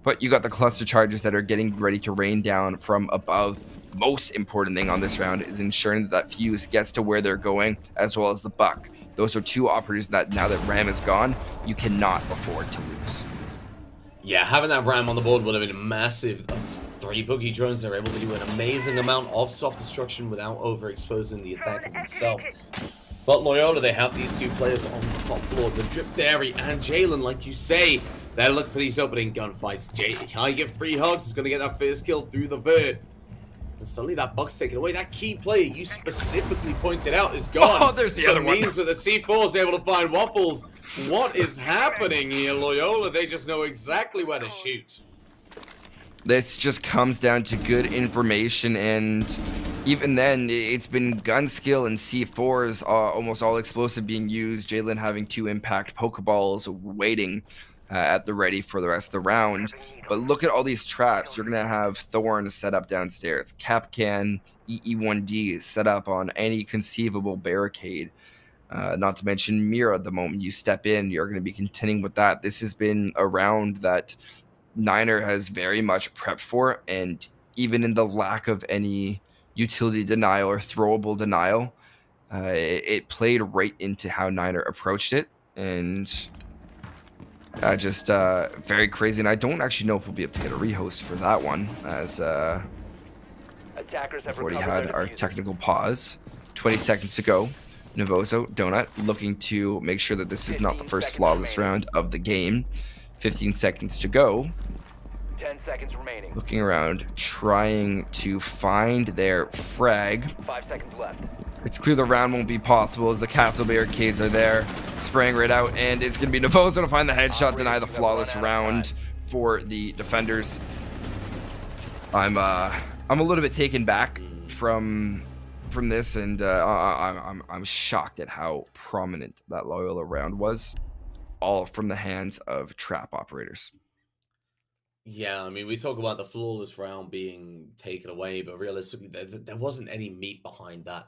But you got the cluster charges that are getting ready to rain down from above. Most important thing on this round is ensuring that fuse gets to where they're going, as well as the buck. Those are 2 operators that, now that Ram is gone, you cannot afford to lose.
Yeah, having that Ram on the board would have been massive. 3 boogie drones, they're able to do an amazing amount of soft destruction without overexposing the attacker himself. But Loyola, they have these 2 players on the top floor, the Drip Dairy and Jalen, like you say. They're looking for these opening gunfights. I give free hugs, is going to get that first kill through the vert. And suddenly that buck's taken away. That key player you specifically pointed out is gone.
Oh, there's the other one.
Means with the C4 is able to find Waffles. What is happening here, Loyola? They just know exactly where to shoot.
This just comes down to good information, and even then, it's been gun skill and C4s, almost all explosive being used. Jalen having 2 impact Pokeballs waiting at the ready for the rest of the round. But look at all these traps. You're going to have Thorn set up downstairs. Capcan, EE1D set up on any conceivable barricade. Not to mention Mira, the moment you step in, you're going to be contending with that. This has been a round that Niner has very much prepped for, and even in the lack of any utility denial or throwable denial, it played right into how Niner approached it. and just very crazy. And I don't actually know if we'll be able to get a rehost for that one, as
Attackers have
we've already
recovered
had
their
our
diffuser.
technical pause. 20 seconds to go. Novozo, Donut, looking to make sure that this is not the
15
first
seconds
flawless
remaining.
round of the game. 15 seconds to go.
10 seconds remaining.
Looking around, trying to find their frag.
5 seconds left.
It's clear the round won't be possible as the castle barricades are there, spraying right out, and it's going to be Novozo to find the headshot, deny the flawless round for the defenders. I'm a little bit taken back from this, and I'm shocked at how prominent that Loyola round was, all from the hands of trap operators.
Yeah, I mean, we talk about the flawless round being taken away, but realistically, there wasn't any meat behind that.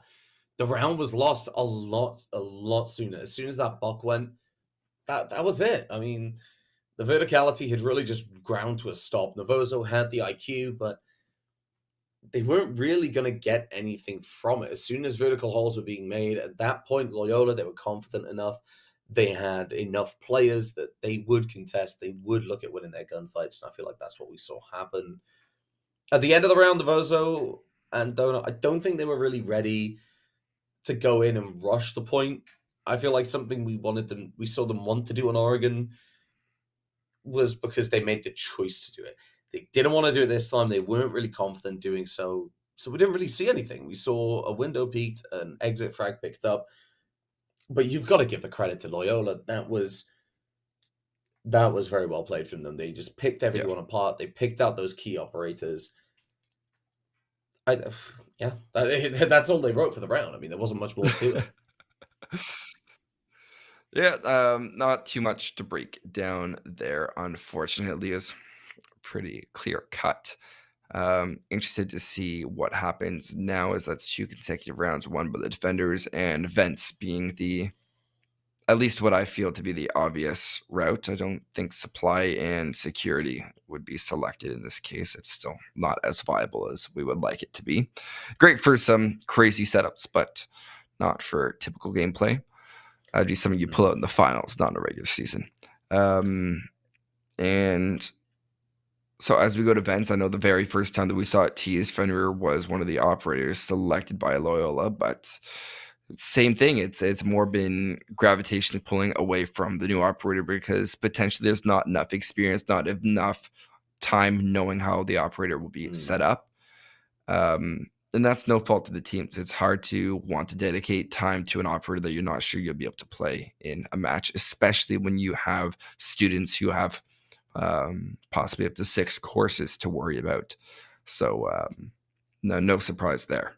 The round was lost a lot sooner. As soon as that buck went, that was it. I mean, the verticality had really just ground to a stop. Novozo had the IQ, but they weren't really going to get anything from it. As soon as vertical holes were being made, at that point, Loyola, they were confident enough. They had enough players that they would contest. They would look at winning their gunfights. And I feel like that's what we saw happen. At the end of the round, Novozo and Donut, I don't think they were really ready to go in and rush the point. I feel like something we saw them want to do in Oregon was because they made the choice to do it. They didn't want to do it this time. They weren't really confident doing so. So we didn't really see anything. We saw a window peaked, an exit frag picked up. But you've got to give the credit to Loyola. That was very well played from them. They just picked everyone apart. They picked out those key operators. That's all they wrote for the round. I mean, there wasn't much more to it.
Yeah, not too much to break down there, unfortunately. Is pretty clear cut. Interested to see what happens now, as that's 2 consecutive rounds won by the defenders, and Binkkz being the, at least what I feel to be the obvious route. I don't think supply and security would be selected in this case. It's still not as viable as we would like it to be. Great for some crazy setups, but not for typical gameplay. That'd be something you pull out in the finals, not in a regular season. And so as we go to Binkkz, I know the very first time that we saw it teased, Fenrir was one of the operators selected by Loyola, but same thing. It's more been gravitationally pulling away from the new operator because potentially there's not enough experience, not enough time knowing how the operator will be set up. And that's no fault of the teams. It's hard to want to dedicate time to an operator that you're not sure you'll be able to play in a match, especially when you have students who have possibly up to 6 courses to worry about. So no surprise there.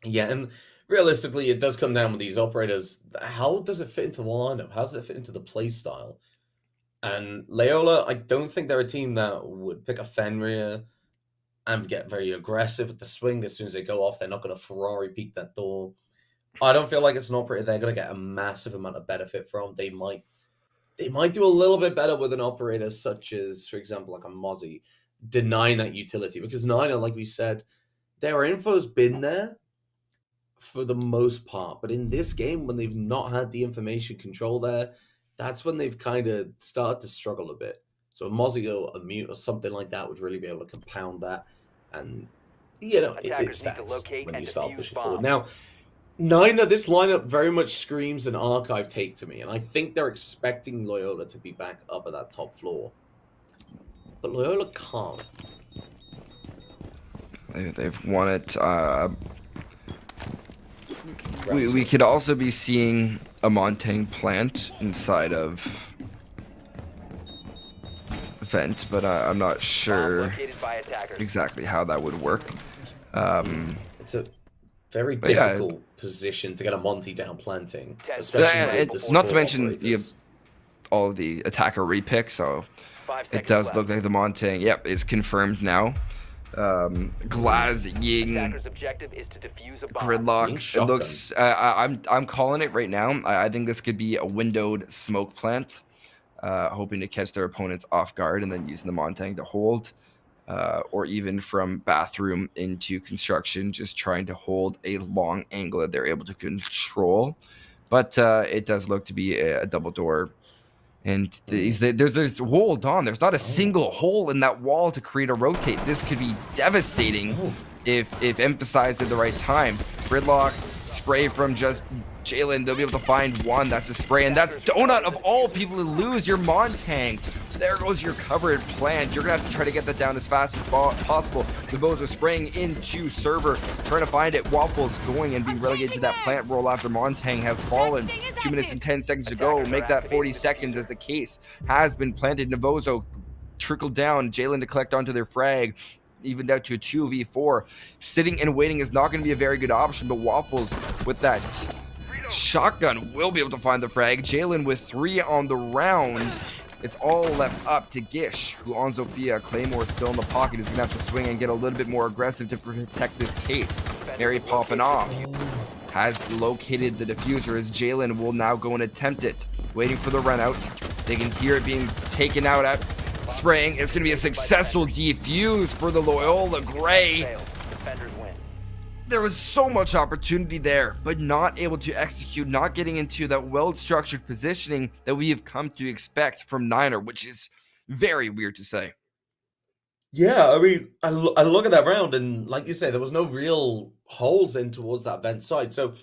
Yeah,
and realistically, it does come down with these operators. How does it fit into the lineup? How does it fit into the play style? And Loyola, I don't think they're a team that would pick a Fenrir and get very aggressive with the swing. As soon as they go off, they're not going to Ferrari peek that door. I don't feel like it's an operator they're going to get a massive amount of benefit from. They might do a little bit better with an operator such as, for example, like a Mozzie, denying that utility. Because Niner, like we said, their info's been there for the most part. But in this game, when they've not had the information control there, that's when they've kind of started to struggle a bit. So a Mozzie or a Mute or something like that would really be able to compound that. And, it stands when you start pushing forward. Now, Niner, this lineup very much screams an archive take to me. And I think they're expecting Loyola to be back up at that top floor. But Loyola can't.
They've won it. We could also be seeing a Montaigne plant inside of Vent, but I'm not sure exactly how that would work.
It's a very difficult position to get a Monty down planting, especially
it's not to mention all of the attacker repick, so it does look like the Montaigne. Yep, is confirmed now. Glaz Ying Gridlock. It looks. I'm calling it right now. I think this could be a windowed smoke plant, hoping to catch their opponents off guard and then using the Montaigne to hold, or even from bathroom into construction, just trying to hold a long angle that they're able to control. but it does look to be a double door. And there's hold on. There's not a single hole in that wall to create a rotate. This could be devastating if emphasized at the right time. Gridlock spray from just Jalen. They'll be able to find one. That's a spray, and that's Donut of all people to lose your Montang. There goes your covered plant. You're gonna have to try to get that down as fast as possible. The bows are spraying into server, trying to find it. Waffles going and being relegated to that plant roll after Montang has fallen. 2 minutes and 10 seconds to go. Make that 40 seconds as the case has been planted. Navozo trickled down. Jalen to collect onto their frag. Even down to a 2v4. Sitting and waiting is not going to be a very good option, but Waffles with that shotgun will be able to find the frag. Jalen with 3 on the round. It's all left up to Gish, who on Zofia. Claymore still in the pocket, is going to have to swing and get a little bit more aggressive to protect this case. Mary popping off. Has located the diffuser as Jalen will now go and attempt it. Waiting for the run out. They can hear it being taken out at spraying. It's going to be a successful defuse for the Loyola Gray. There was so much opportunity there, but not able to execute, not getting into that well-structured positioning that we have come to expect from Niner, which is very weird to say.
Yeah, I mean, I look at that round, and like you say, there was no real holes in towards that vent site. So,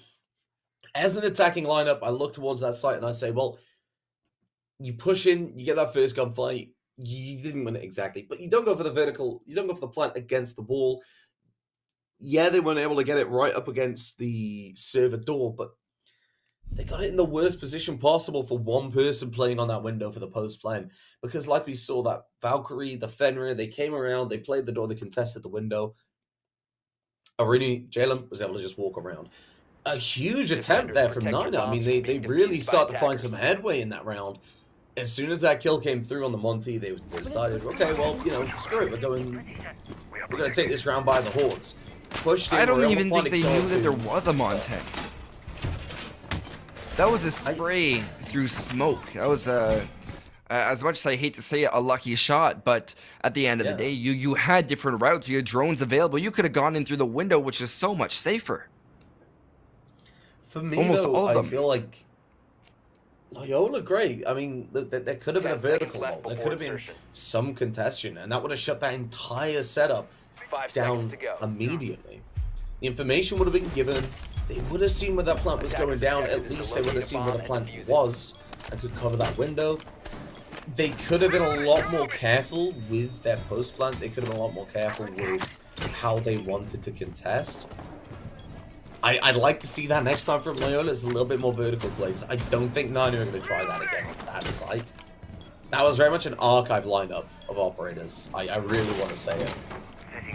as an attacking lineup, I look towards that site and I say, well, you push in, you get that first gunfight, you didn't win it exactly, but you don't go for the vertical, you don't go for the plant against the wall. Yeah, they weren't able to get it right up against the server door, but they got it in the worst position possible for one person playing on that window for the post plan. Because like we saw, that Valkyrie, the Fenrir, they came around, they played the door, they contested the window. Arini, Jalen was able to just walk around. A huge attempt there from Niner. I mean, they really start to find some headway in that round. As soon as that kill came through on the Monty, they decided, okay, well, you know, screw it, we're going to take this round by the horns. Pushed in,
I don't even think they knew that there was a Montang. That was a spray through smoke. That was as much as I hate to say it, a lucky shot, but at the end of the day, you had different routes, you had drones available. You could have gone in through the window, which is so much safer.
For me, though, I feel like Loyola, great. I mean, there could have been a vertical wall. There could have been some contestation, and that would have shut that entire setup down immediately. The information would have been given. They would have seen where that plant was going down. At least they would have seen where the plant was and could cover that window. They could have been a lot more careful with their post plant. They could have been a lot more careful with how they wanted to contest. I'd like to see that next time from Loyola. It's a little bit more vertical plays. I don't think Niner are going to try that again on that site. That was very much an archive lineup of operators. I really want to say it.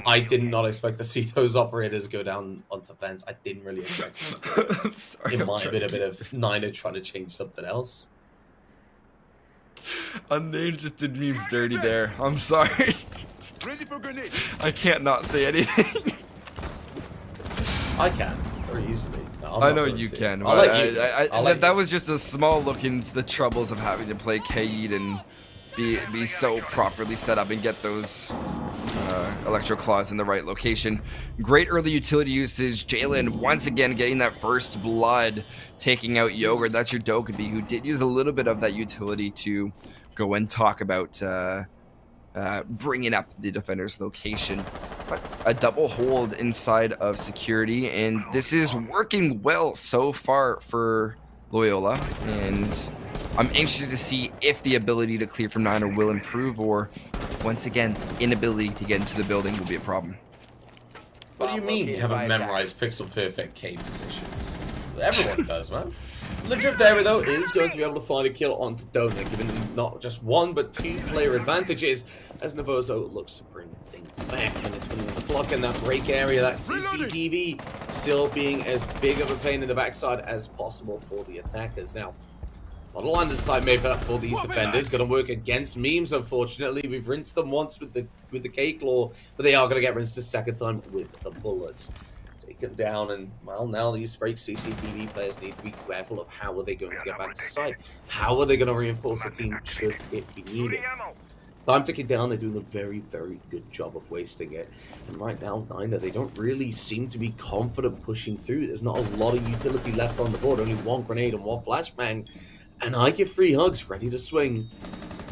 I did not expect to see those operators go down onto fence. I didn't really expect it.
I'm sorry.
It might have been a bit of Niner trying to change something else.
Unnamed just did memes dirty there. I'm sorry. I can't not say anything.
I can very easily. No,
I know you can.
I'll let you.
That was just a small look into the troubles of having to play Kaid and be so properly set up and get those electro claws in the right location. Great early utility usage. Jalen once again getting that first blood, taking out Yogurt. That's your Dokkaebi, who did use a little bit of that utility to go and talk about bringing up the defender's location. But a double hold inside of security, and this is working well so far for Loyola, and I'm anxious to see if the ability to clear from Niner will improve, or once again, inability to get into the building will be a problem.
What do you mean you haven't memorized pixel perfect K positions? Everyone does, man. The Drift area, though, is going to be able to find a kill onto Donut, giving them not just one, but two player advantages, as Navozo looks to bring things back. And it's winning the block in that break area, that CCTV still being as big of a pain in the backside as possible for the attackers. Now, model line side made up for these defenders, going to work against memes, unfortunately. We've rinsed them once with the cake law, but they are going to get rinsed a second time with the bullets. Taken down, and well, now these break CCTV players need to be careful of how are they going to get back to site. How are they going to reinforce the team should it be needed? I'm thinking down, they're doing a very, very good job of wasting it. And right now, Niner, they don't really seem to be confident pushing through. There's not a lot of utility left on the board, only one grenade and one flashbang. And I give 3 hugs, ready to swing.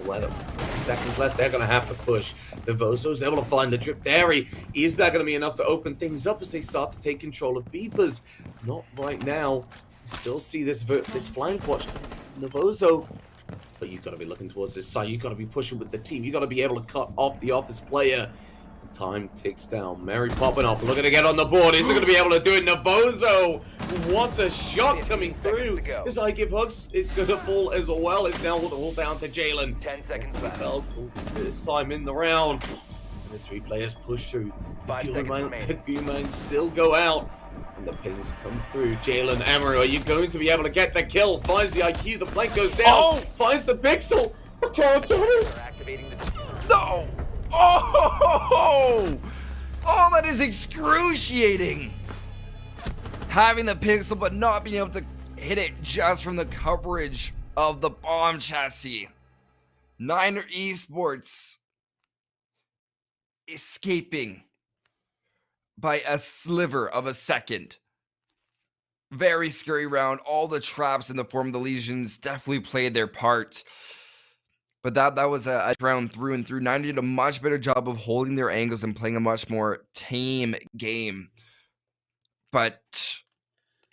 Well, 50 seconds left, they're going to have to push. The Vozo's able to find the Drip Dairy. Is that going to be enough to open things up as they start to take control of Beepers? Not right now. We still see this flank watch. The Vozo. But you've got to be looking towards this side. You've got to be pushing with the team. You've got to be able to cut off the office player. Time ticks down. Mary popping off, looking to get on the board. Is he going to be able to do it? Navozo, what a shot coming through. As I give hugs, it's going to fall as well. It's now all down to Jalen.
10 seconds left.
This time in the round. And the 3 players push through. The Goomangs still go out. And the pings come through. Jalen Amaru, are you going to be able to get the kill? Finds the IQ, the flank goes down. Finds the pixel. Can't get it.
No! Oh! Oh, that is excruciating! Having the pixel but not being able to hit it just from the coverage of the bomb chassis. Niner Esports escaping by a sliver of a second. Very scary round. All the traps in the form of the legions definitely played their part. But that was a round through and through. Niner did a much better job of holding their angles and playing a much more tame game. But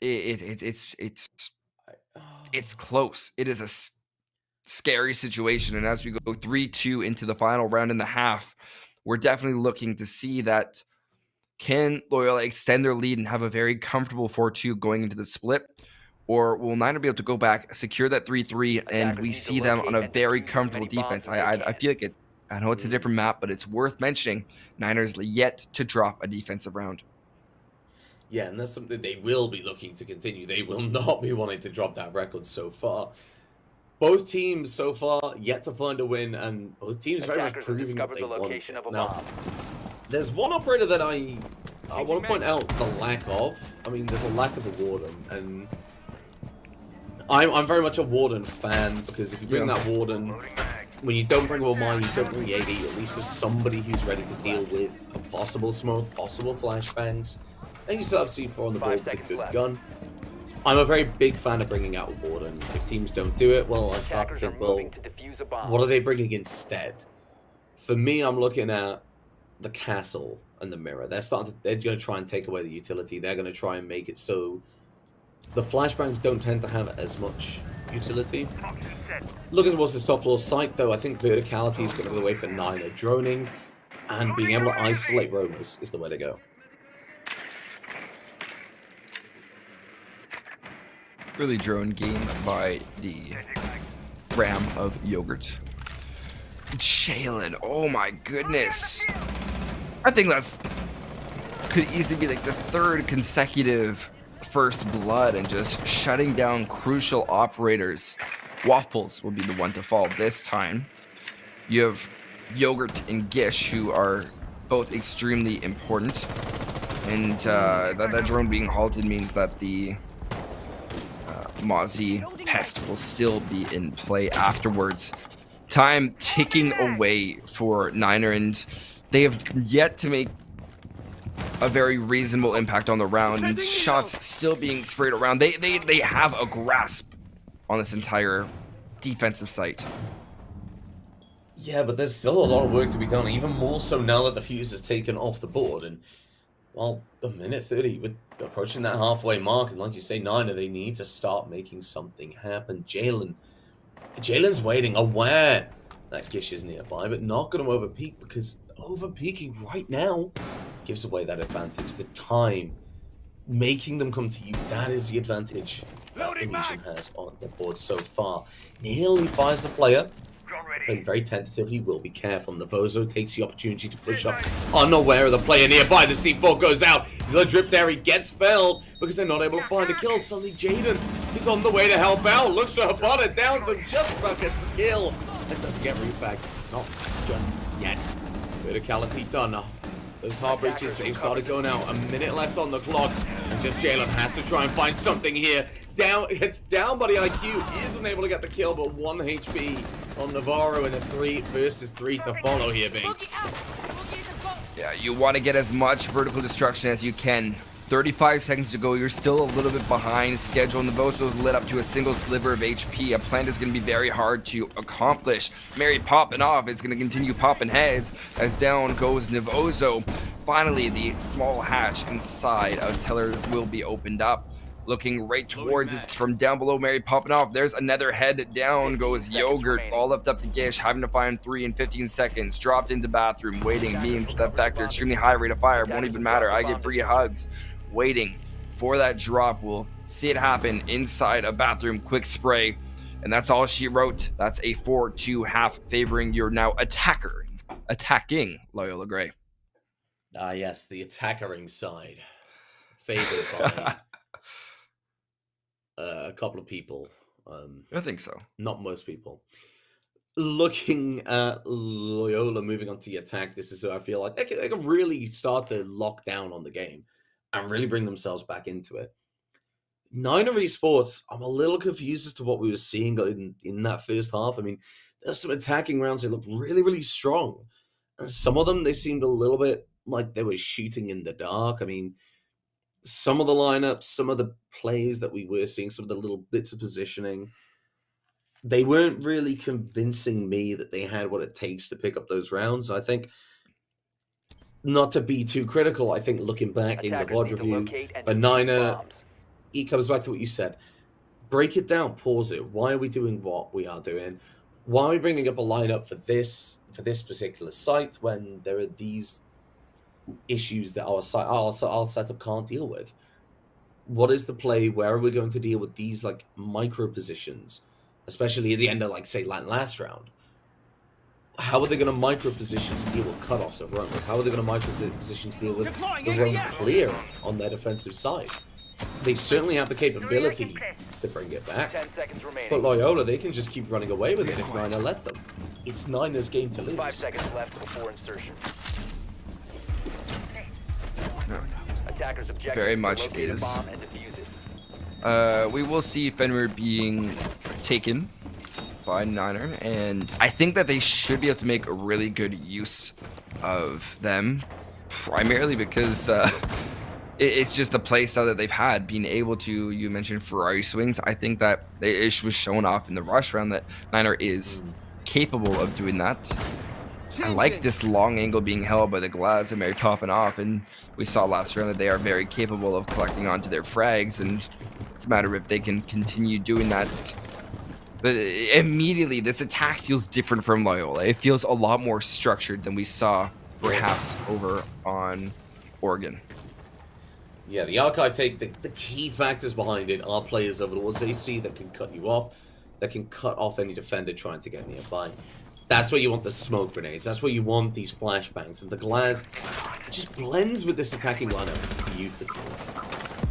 it's close. It is a scary situation. And as we go 3-2 into the final round and a half, we're definitely looking to see that can Loyola extend their lead and have a very comfortable 4-2 going into the split? Or will Niner be able to go back, secure that 3-3, and we see them on a very comfortable defense? I feel like I know it's a different map, but it's worth mentioning. Niners yet to drop a defensive round.
Yeah, and that's something they will be looking to continue. They will not be wanting to drop that record so far. Both teams so far yet to find a win, and both teams very much proving that they want. Now, there's one operator that I want to point out the lack of. I mean, there's a lack of a Warden, and I'm very much a Warden fan, because if you bring that Warden, when you don't bring Mine, you don't bring the AD, at least there's somebody who's ready to deal with a possible smoke, possible flashbangs, and you still have C4 on the board with a good gun. I'm a very big fan of bringing out a Warden. If teams don't do it, well, I start to think, well, what are they bringing instead? For me, I'm looking at the castle and the mirror. They're going to try and take away the utility. They're going to try and make it so the flashbangs don't tend to have as much utility. Looking towards this top floor site, though, I think verticality is going to be the way for Niner. Droning and being able to isolate roamers is the way to go.
Really drone game by the Ram of Yogurt. Jalen, oh my goodness. I think that's could easily be like the 3rd consecutive first blood, and just shutting down crucial operators. Waffles will be the one to fall this time. You have Yogurt and Gish, who are both extremely important, and that drone being halted means that the Mozzie Pest will still be in play afterwards. Time ticking away for Niner, and they have yet to make a very reasonable impact on the round, and shots still being sprayed around. They have a grasp on this entire defensive site.
Yeah, but there's still a lot of work to be done, even more so now that the fuse is taken off the board. And, well, the minute 30, we're approaching that halfway mark, and like you say, Niner, they need to start making something happen. Jalen's waiting, aware that Gish is nearby, but not going to overpeak, because overpeaking right now gives away that advantage. The time, making them come to you, that is the advantage that Legion has on the board so far. Nearly fires the player, playing very tentatively, will be careful. And the Vozo takes the opportunity to push up, unaware of the player nearby. The C4 goes out, the Drip Dairy gets felled because they're not able to find a kill. Suddenly Jaden is on the way to help out, looks for Habana, down some, just about gets the kill, and doesn't get refagged, not just yet. Verticality done. Those heart breaches, they've started going out. A minute left on the clock. And just Jalen has to try and find something here. It's down by the IQ. Isn't able to get the kill, but 1 HP on Navarro in a 3 versus 3 to follow here, Binkkz.
Yeah, you want to get as much vertical destruction as you can. 35 seconds to go. You're still a little bit behind schedule. Navoso's lit up to a single sliver of HP. A plant is going to be very hard to accomplish. Mary popping off. It's going to continue popping heads as down goes Navoso. Finally, the small hatch inside of Teller will be opened up. Looking right towards us from down below. Mary popping off. There's another head. Down goes Yogurt. All left up to Gish. Having to find 3 in 15 seconds. Dropped into bathroom. Waiting. Memes with that factor. Extremely high rate of fire. Won't even matter. I get free hugs. Waiting for that drop. We'll see it happen inside a bathroom. Quick spray. And that's all she wrote. That's a 4-2 half favoring your now attacking Loyola Gray.
Ah, yes, the attackering side. Favored by a couple of people.
I think so.
Not most people. Looking at Loyola moving on to the attack, this is who I feel like they can really start to lock down on the game and really bring themselves back into it. Niner Esports, I'm a little confused as to what we were seeing in that first half. I mean, there's some attacking rounds that looked really, really strong. And some of them, they seemed a little bit like they were shooting in the dark. I mean, some of the lineups, some of the plays that we were seeing, some of the little bits of positioning, they weren't really convincing me that they had what it takes to pick up those rounds. I think, not to be too critical, I think looking back in the VOD review, for Niner, it comes back to what you said. Break it down, pause it. Why are we doing what we are doing? Why are we bringing up a lineup for this particular site when there are these issues that our setup can't deal with? What is the play? Where are we going to deal with these like micro positions, especially at the end of like say last round? How are they going to micro position to deal with cutoffs of runners? How are they going to micro position to deal with the run clear on their defensive side? They certainly have the capability to bring it back.
10 seconds remaining.
But Loyola, they can just keep running away with it if Niner let them. It's Niner's game to lose.
5 seconds left before insertion. Attackers objective
Very
to
much
locate the
is.
bomb and defuse it.
We will see Fenrir being taken by Niner, and I think that they should be able to make a really good use of them, primarily because it's just the play style that they've had, being able to, you mentioned Ferrari swings. I think that it was shown off in the rush round that Niner is capable of doing that. I like this long angle being held by the Glads and Mary popping off, and we saw last round that they are very capable of collecting onto their frags, and it's a matter of if they can continue doing that. But immediately, this attack feels different from Loyola. It feels a lot more structured than we saw perhaps over on Oregon.
Yeah, the archive take, the key factors behind it are players over the ones they see that can cut you off, that can cut off any defender trying to get nearby. That's where you want the smoke grenades. That's where you want these flashbangs. And the Glass just blends with this attacking lineup beautifully.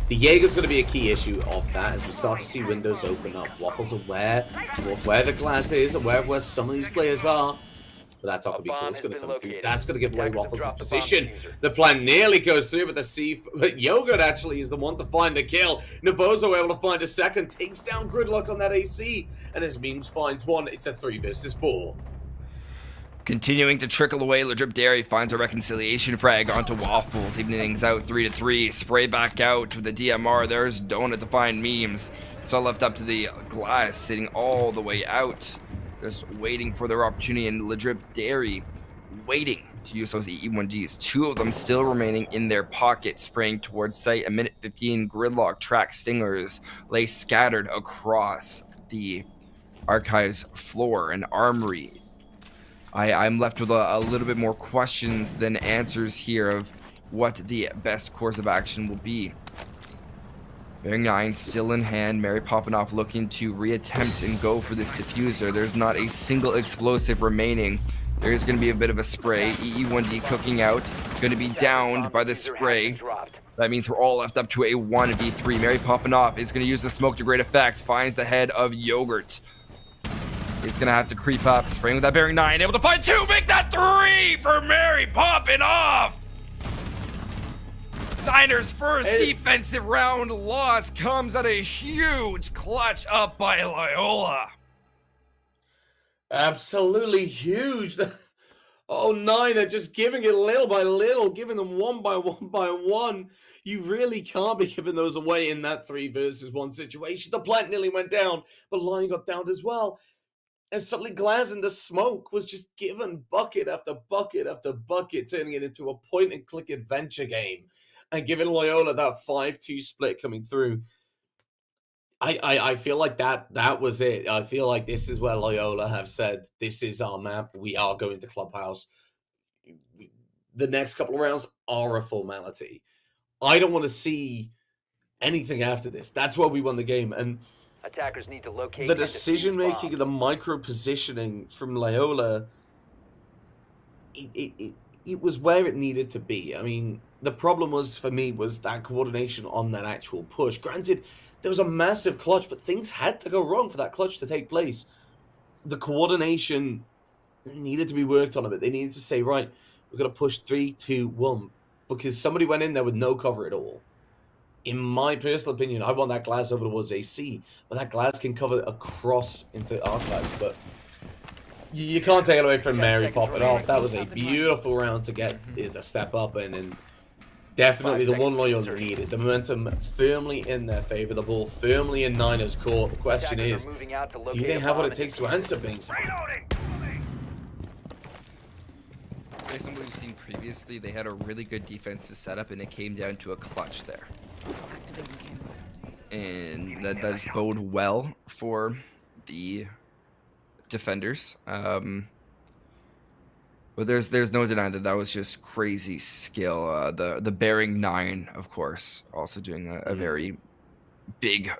The Jaeger's going to be a key issue of that as we start to see windows open up. Waffle's aware of where the Glass is, aware of where some of these players are. But that talk will be cool. It's going to come through. That's going to give away Waffle's position. The plan nearly goes through, but Yogurt actually is the one to find the kill. Navoso able to find a second, takes down Gridlock on that AC, and as Memes finds one, it's a 3 versus 4.
Continuing to trickle away, Ledrip Dairy finds a reconciliation frag onto Waffles, evening things out 3-3. Spray back out with the DMR. There's Donut to find Memes. It's all left up to the Glass, sitting all the way out, just waiting for their opportunity. And Ledrip Dairy waiting to use those EE1Gs. 2 of them still remaining in their pocket, spraying towards site. A minute 15. Gridlock track Stingers lay scattered across the Archives floor and armory. I'm left with a little bit more questions than answers here of what the best course of action will be. Bearing 9 still in hand. Mary popping off, looking to reattempt and go for this diffuser. There's not a single explosive remaining. There's going to be a bit of a spray. EE1D cooking out. Going to be downed by the spray. That means we're all left up to a 1v3. Mary popping off is going to use the smoke to great effect. Finds the head of Yogurt. He's going to have to creep up. Spraying with that bearing 9. Able to find 2. Make that 3 for Mary popping off. Niners' first
Hey.
defensive round loss comes at a huge clutch up by Loyola.
Absolutely huge. Oh, Niner just giving it little by little, giving them one by one by one. You really can't be giving those away in that 3 versus 1 situation. The plant nearly went down, but Lion got downed as well. And suddenly Glaz in the smoke was just given bucket after bucket after bucket, turning it into a point-and-click adventure game and giving Loyola that 5-2 split coming through. I feel like that was it. I feel like this is where Loyola have said, this is our map. We are going to Clubhouse. The next couple of rounds are a formality. I don't want to see anything after this. That's where we won the game. And
Attackers need to locate
the
and defuse
decision making and
bombs.
the micro positioning from Loyola, it was where it needed to be. I mean, the problem was for me was that coordination on that actual push. Granted, there was a massive clutch, but things had to go wrong for that clutch to take place. The coordination needed to be worked on a bit. They needed to say, right, we're going to push 3, 2, 1, because somebody went in there with no cover at all. In my personal opinion, I want that glass over towards AC, but that glass can cover across into archives. But you can't take it away from Mary popping off. That was a beautiful round to get the step up in, and definitely the one Loyola needed. The momentum firmly in their favor, the ball firmly in Niners' court. The question
Attackers
is,
are moving out to
do
locate
they
a
have what
bomb
it
and
takes to
defuse
answer
it.
Binkkz?
Based on what we've seen previously, they had a really good defensive setup, and it came down to a clutch there. And that does bode well for the defenders. But there's no denying that was just crazy skill. The Bearing 9, of course, also doing a very big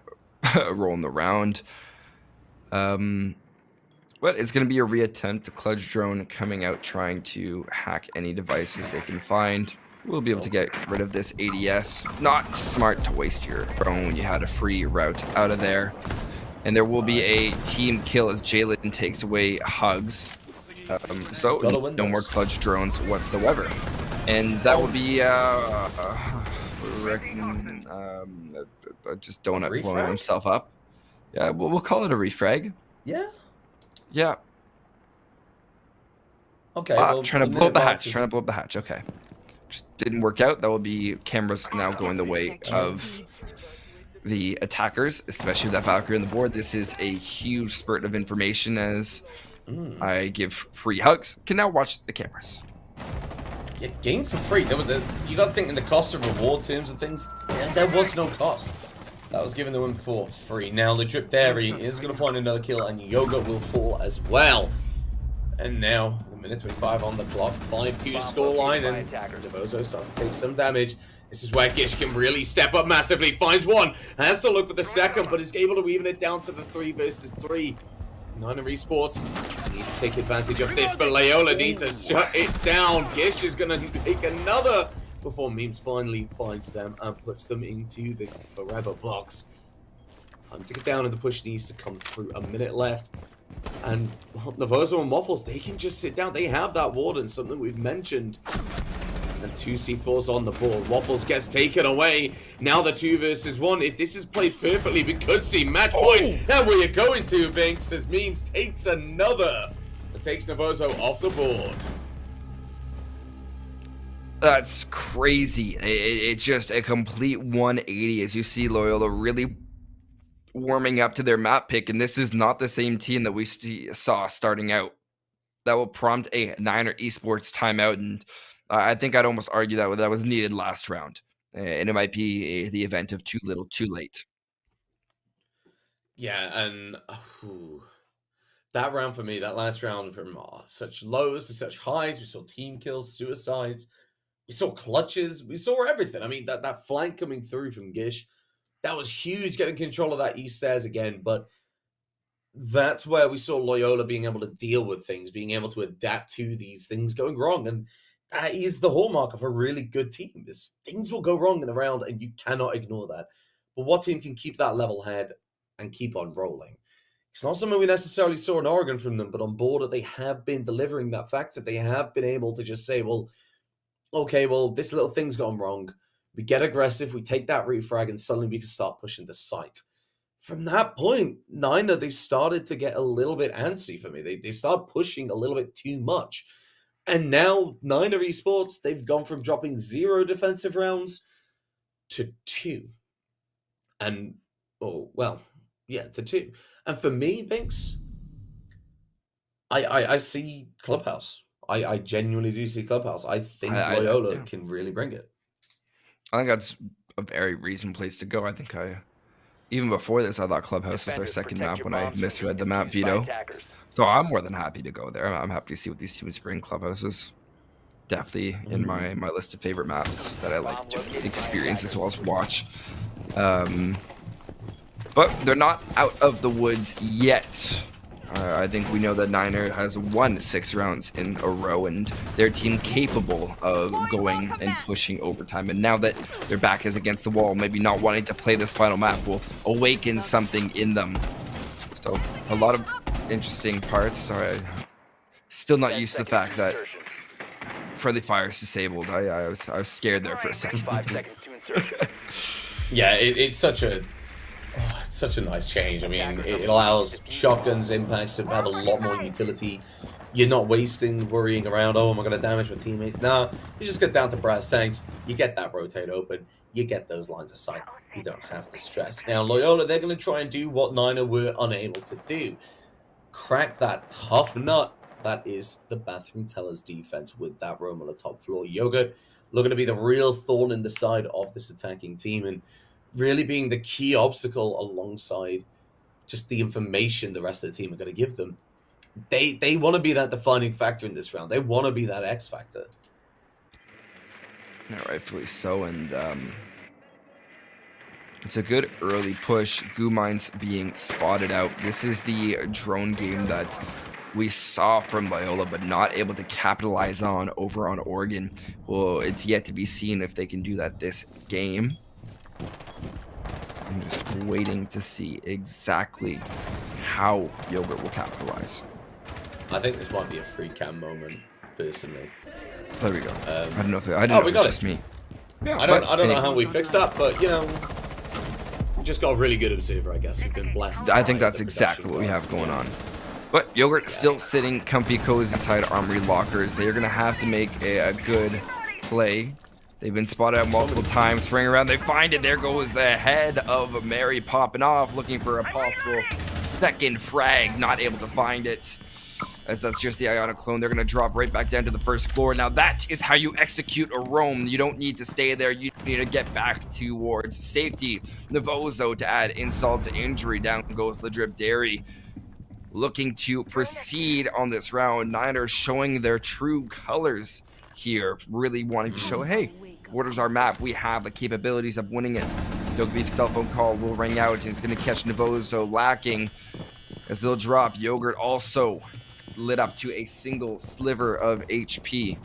role in the round. But it's going to be a reattempt. The Clutch drone coming out trying to hack any devices they can find. We'll be able to get rid of this ADS. Not smart to waste your drone when you had a free route out of there. And there will be a team kill as Jalen takes away Hugs. So no more Clutch drones whatsoever. And that will be just Donut blowing himself up. Yeah, we'll call it a refrag.
Yeah.
Yeah.
Okay.
Trying to blow up the hatch. Trying to blow up the hatch. Okay. Just didn't work out. That will be cameras now going the way of the attackers, especially with that Valkyrie on the board. This is a huge spurt of information as I give free Hugs. Can now watch the cameras.
Yeah, game for free. You got to think in the cost of reward terms and things. There was no cost. That was given to him for free. Now the Drip Dairy is going to find another kill, and Yoga will fall as well. And now the minute 25 on the clock, 5-2 scoreline, and Devozo starts to take some damage. This is where Gish can really step up massively. Finds one, has to look for the second, but is able to even it down to the 3 versus 3. Niner Esports need to take advantage of this, but Loyola need to shut it down. Gish is going to make another before Memes finally finds them and puts them into the forever box. Time to get down, and the push needs to come through. A minute left. And well, Navozo and Waffles, they can just sit down. They have that Warden, something we've mentioned. And 2 C4s on the board. Waffles gets taken away. Now the 2 versus 1. If this is played perfectly, we could see match point. And where you going to, Binkkz? As Memes takes another. It takes Navozo off the board.
That's crazy. It's just a complete 180 as you see Loyola really warming up to their map pick, and this is not the same team that we saw starting out. That will prompt a Niner Esports timeout, and I think I'd almost argue that was needed last round, and it might be the event of too little, too late.
Yeah, and that round for me, that last round from such lows to such highs, we saw team kills, suicides, we saw clutches, we saw everything. I mean, that flank coming through from Gish, that was huge, getting control of that east stairs again, but that's where we saw Loyola being able to deal with things, being able to adapt to these things going wrong, and that is the hallmark of a really good team. Things will go wrong in a round, and you cannot ignore that. But what team can keep that level head and keep on rolling? It's not something we necessarily saw in Oregon from them, but on board they have been delivering that fact that they have been able to just say, well, okay, well, this little thing's gone wrong. We get aggressive, we take that refrag, and suddenly we can start pushing the site. From that point, Niner, they started to get a little bit antsy for me. They start pushing a little bit too much. And now Niner Esports, they've gone from dropping 0 defensive rounds to 2. And, to 2. And for me, Binkkz, I see Clubhouse. I genuinely do see Clubhouse. I think Loyola can really bring it.
I think that's a very reasonable place to go. I think even before this, I thought Clubhouse was our second map when I misread the map veto. So I'm more than happy to go there. I'm happy to see what these teams bring. Clubhouse is definitely in my list of favorite maps that I like to experience as well as watch. But they're not out of the woods yet. I think we know that Niner has won 6 rounds in a row, and their team capable of going and pushing overtime. And now that their back is against the wall, maybe not wanting to play this final map will awaken something in them. So a lot of interesting parts. Still not used to the fact that friendly fire is disabled. I was scared there for a second.
5 seconds to insertion.
Yeah, it's such a nice change. I mean, it allows shotguns, impacts to have a lot more utility. You're not wasting worrying around, oh, am I going to damage my teammates? Nah, you just get down to brass tanks. You get that rotate open. You get those lines of sight. You don't have to stress. Now, Loyola, they're going to try and do what Niner were unable to do. Crack that tough nut. That is the Bathroom Teller's defense with that roam on the top floor. Yogurt looking to be the real thorn in the side of this attacking team, and really being the key obstacle alongside just the information the rest of the team are going to give them. They want to be that defining factor in this round. They want to be that X factor.
Yeah, rightfully so. And it's a good early push. Goo mines being spotted out. This is the drone game that we saw from Loyola, but not able to capitalize on over on Oregon. Well, it's yet to be seen if they can do that this game. I'm just waiting to see exactly how Yogurt will capitalize.
I think this might be a free cam moment, personally.
There we go. I don't know if it was just me.
Yeah, I don't know how we fixed that, but you know, we just got a really good observer, I guess. We've been blessed.
I think that's exactly what we have going on. But Yogurt still sitting comfy cozy inside armory lockers. They're gonna have to make a good play. They've been spotted out multiple times, spraying around. They find it. There goes the head of Mary popping off, looking for a possible second frag. Not able to find it, as that's just the Ionic clone. They're going to drop right back down to the first floor. Now that is how you execute a roam. You don't need to stay there. You need to get back towards safety. Navozo to add insult to injury. Down goes the Drip Dairy. Looking to proceed on this round. Niners showing their true colors here, really wanting to show, hey, what is our map? We have the capabilities of winning it. Dogbeef's cell phone call will ring out, and he's going to catch Navozo lacking as they'll drop. Yogurt also lit up to a single sliver of HP.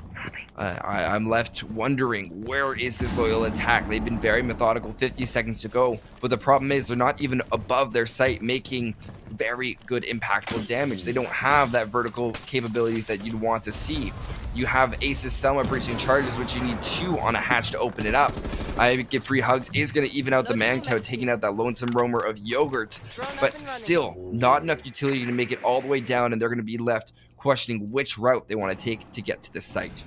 I'm left wondering, where is this Loyola attack? They've been very methodical, 50 seconds to go, but the problem is they're not even above their site, making very good impactful damage. They don't have that vertical capabilities that you'd want to see. You have Ace's Selma breaching charges, which you need 2 on a hatch to open it up. I give free hugs is going to even out the man count, taking out that lonesome roamer of Yogurt, but still not enough utility to make it all the way down, and they're going to be left questioning which route they want to take to get to this site.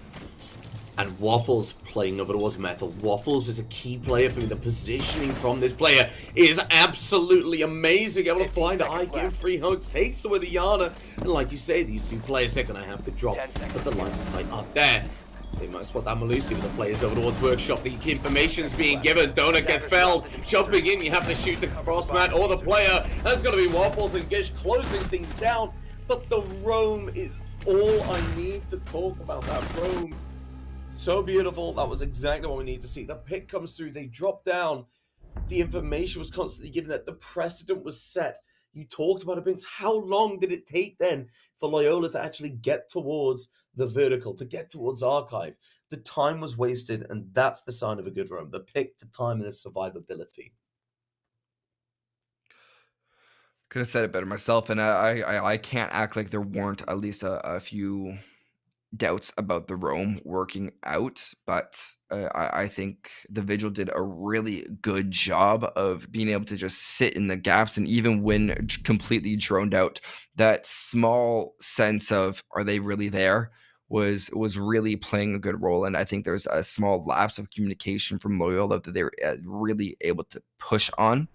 And Waffles playing over towards Metal. Waffles is a key player for me. The positioning from this player is absolutely amazing. Able to find I give free hugs, takes away the Yana. And like you say, these 2 players are going to have to drop. But the lines of sight are there. They might spot that Malusi with the players over towards Workshop. The information's being given. Donut gets felled. Jumping in, you have to shoot the crossmat or the player. That's going to be Waffles and Gish closing things down. But the roam is all I need to talk about. That roam. So beautiful. That was exactly what we need to see. The pick comes through. They drop down. The information was constantly given, that the precedent was set. You talked about it, Binkkz. How long did it take then for Loyola to actually get towards the vertical, to get towards Archive? The time was wasted, and that's the sign of a good roam. The pick, the time, and the survivability.
Could have said it better myself, and I can't act like there weren't at least a few doubts about the roam working out, but I think the Vigil did a really good job of being able to just sit in the gaps, and even when completely droned out, that small sense of are they really there was really playing a good role. And I think there's a small lapse of communication from Loyola that they were really able to push on.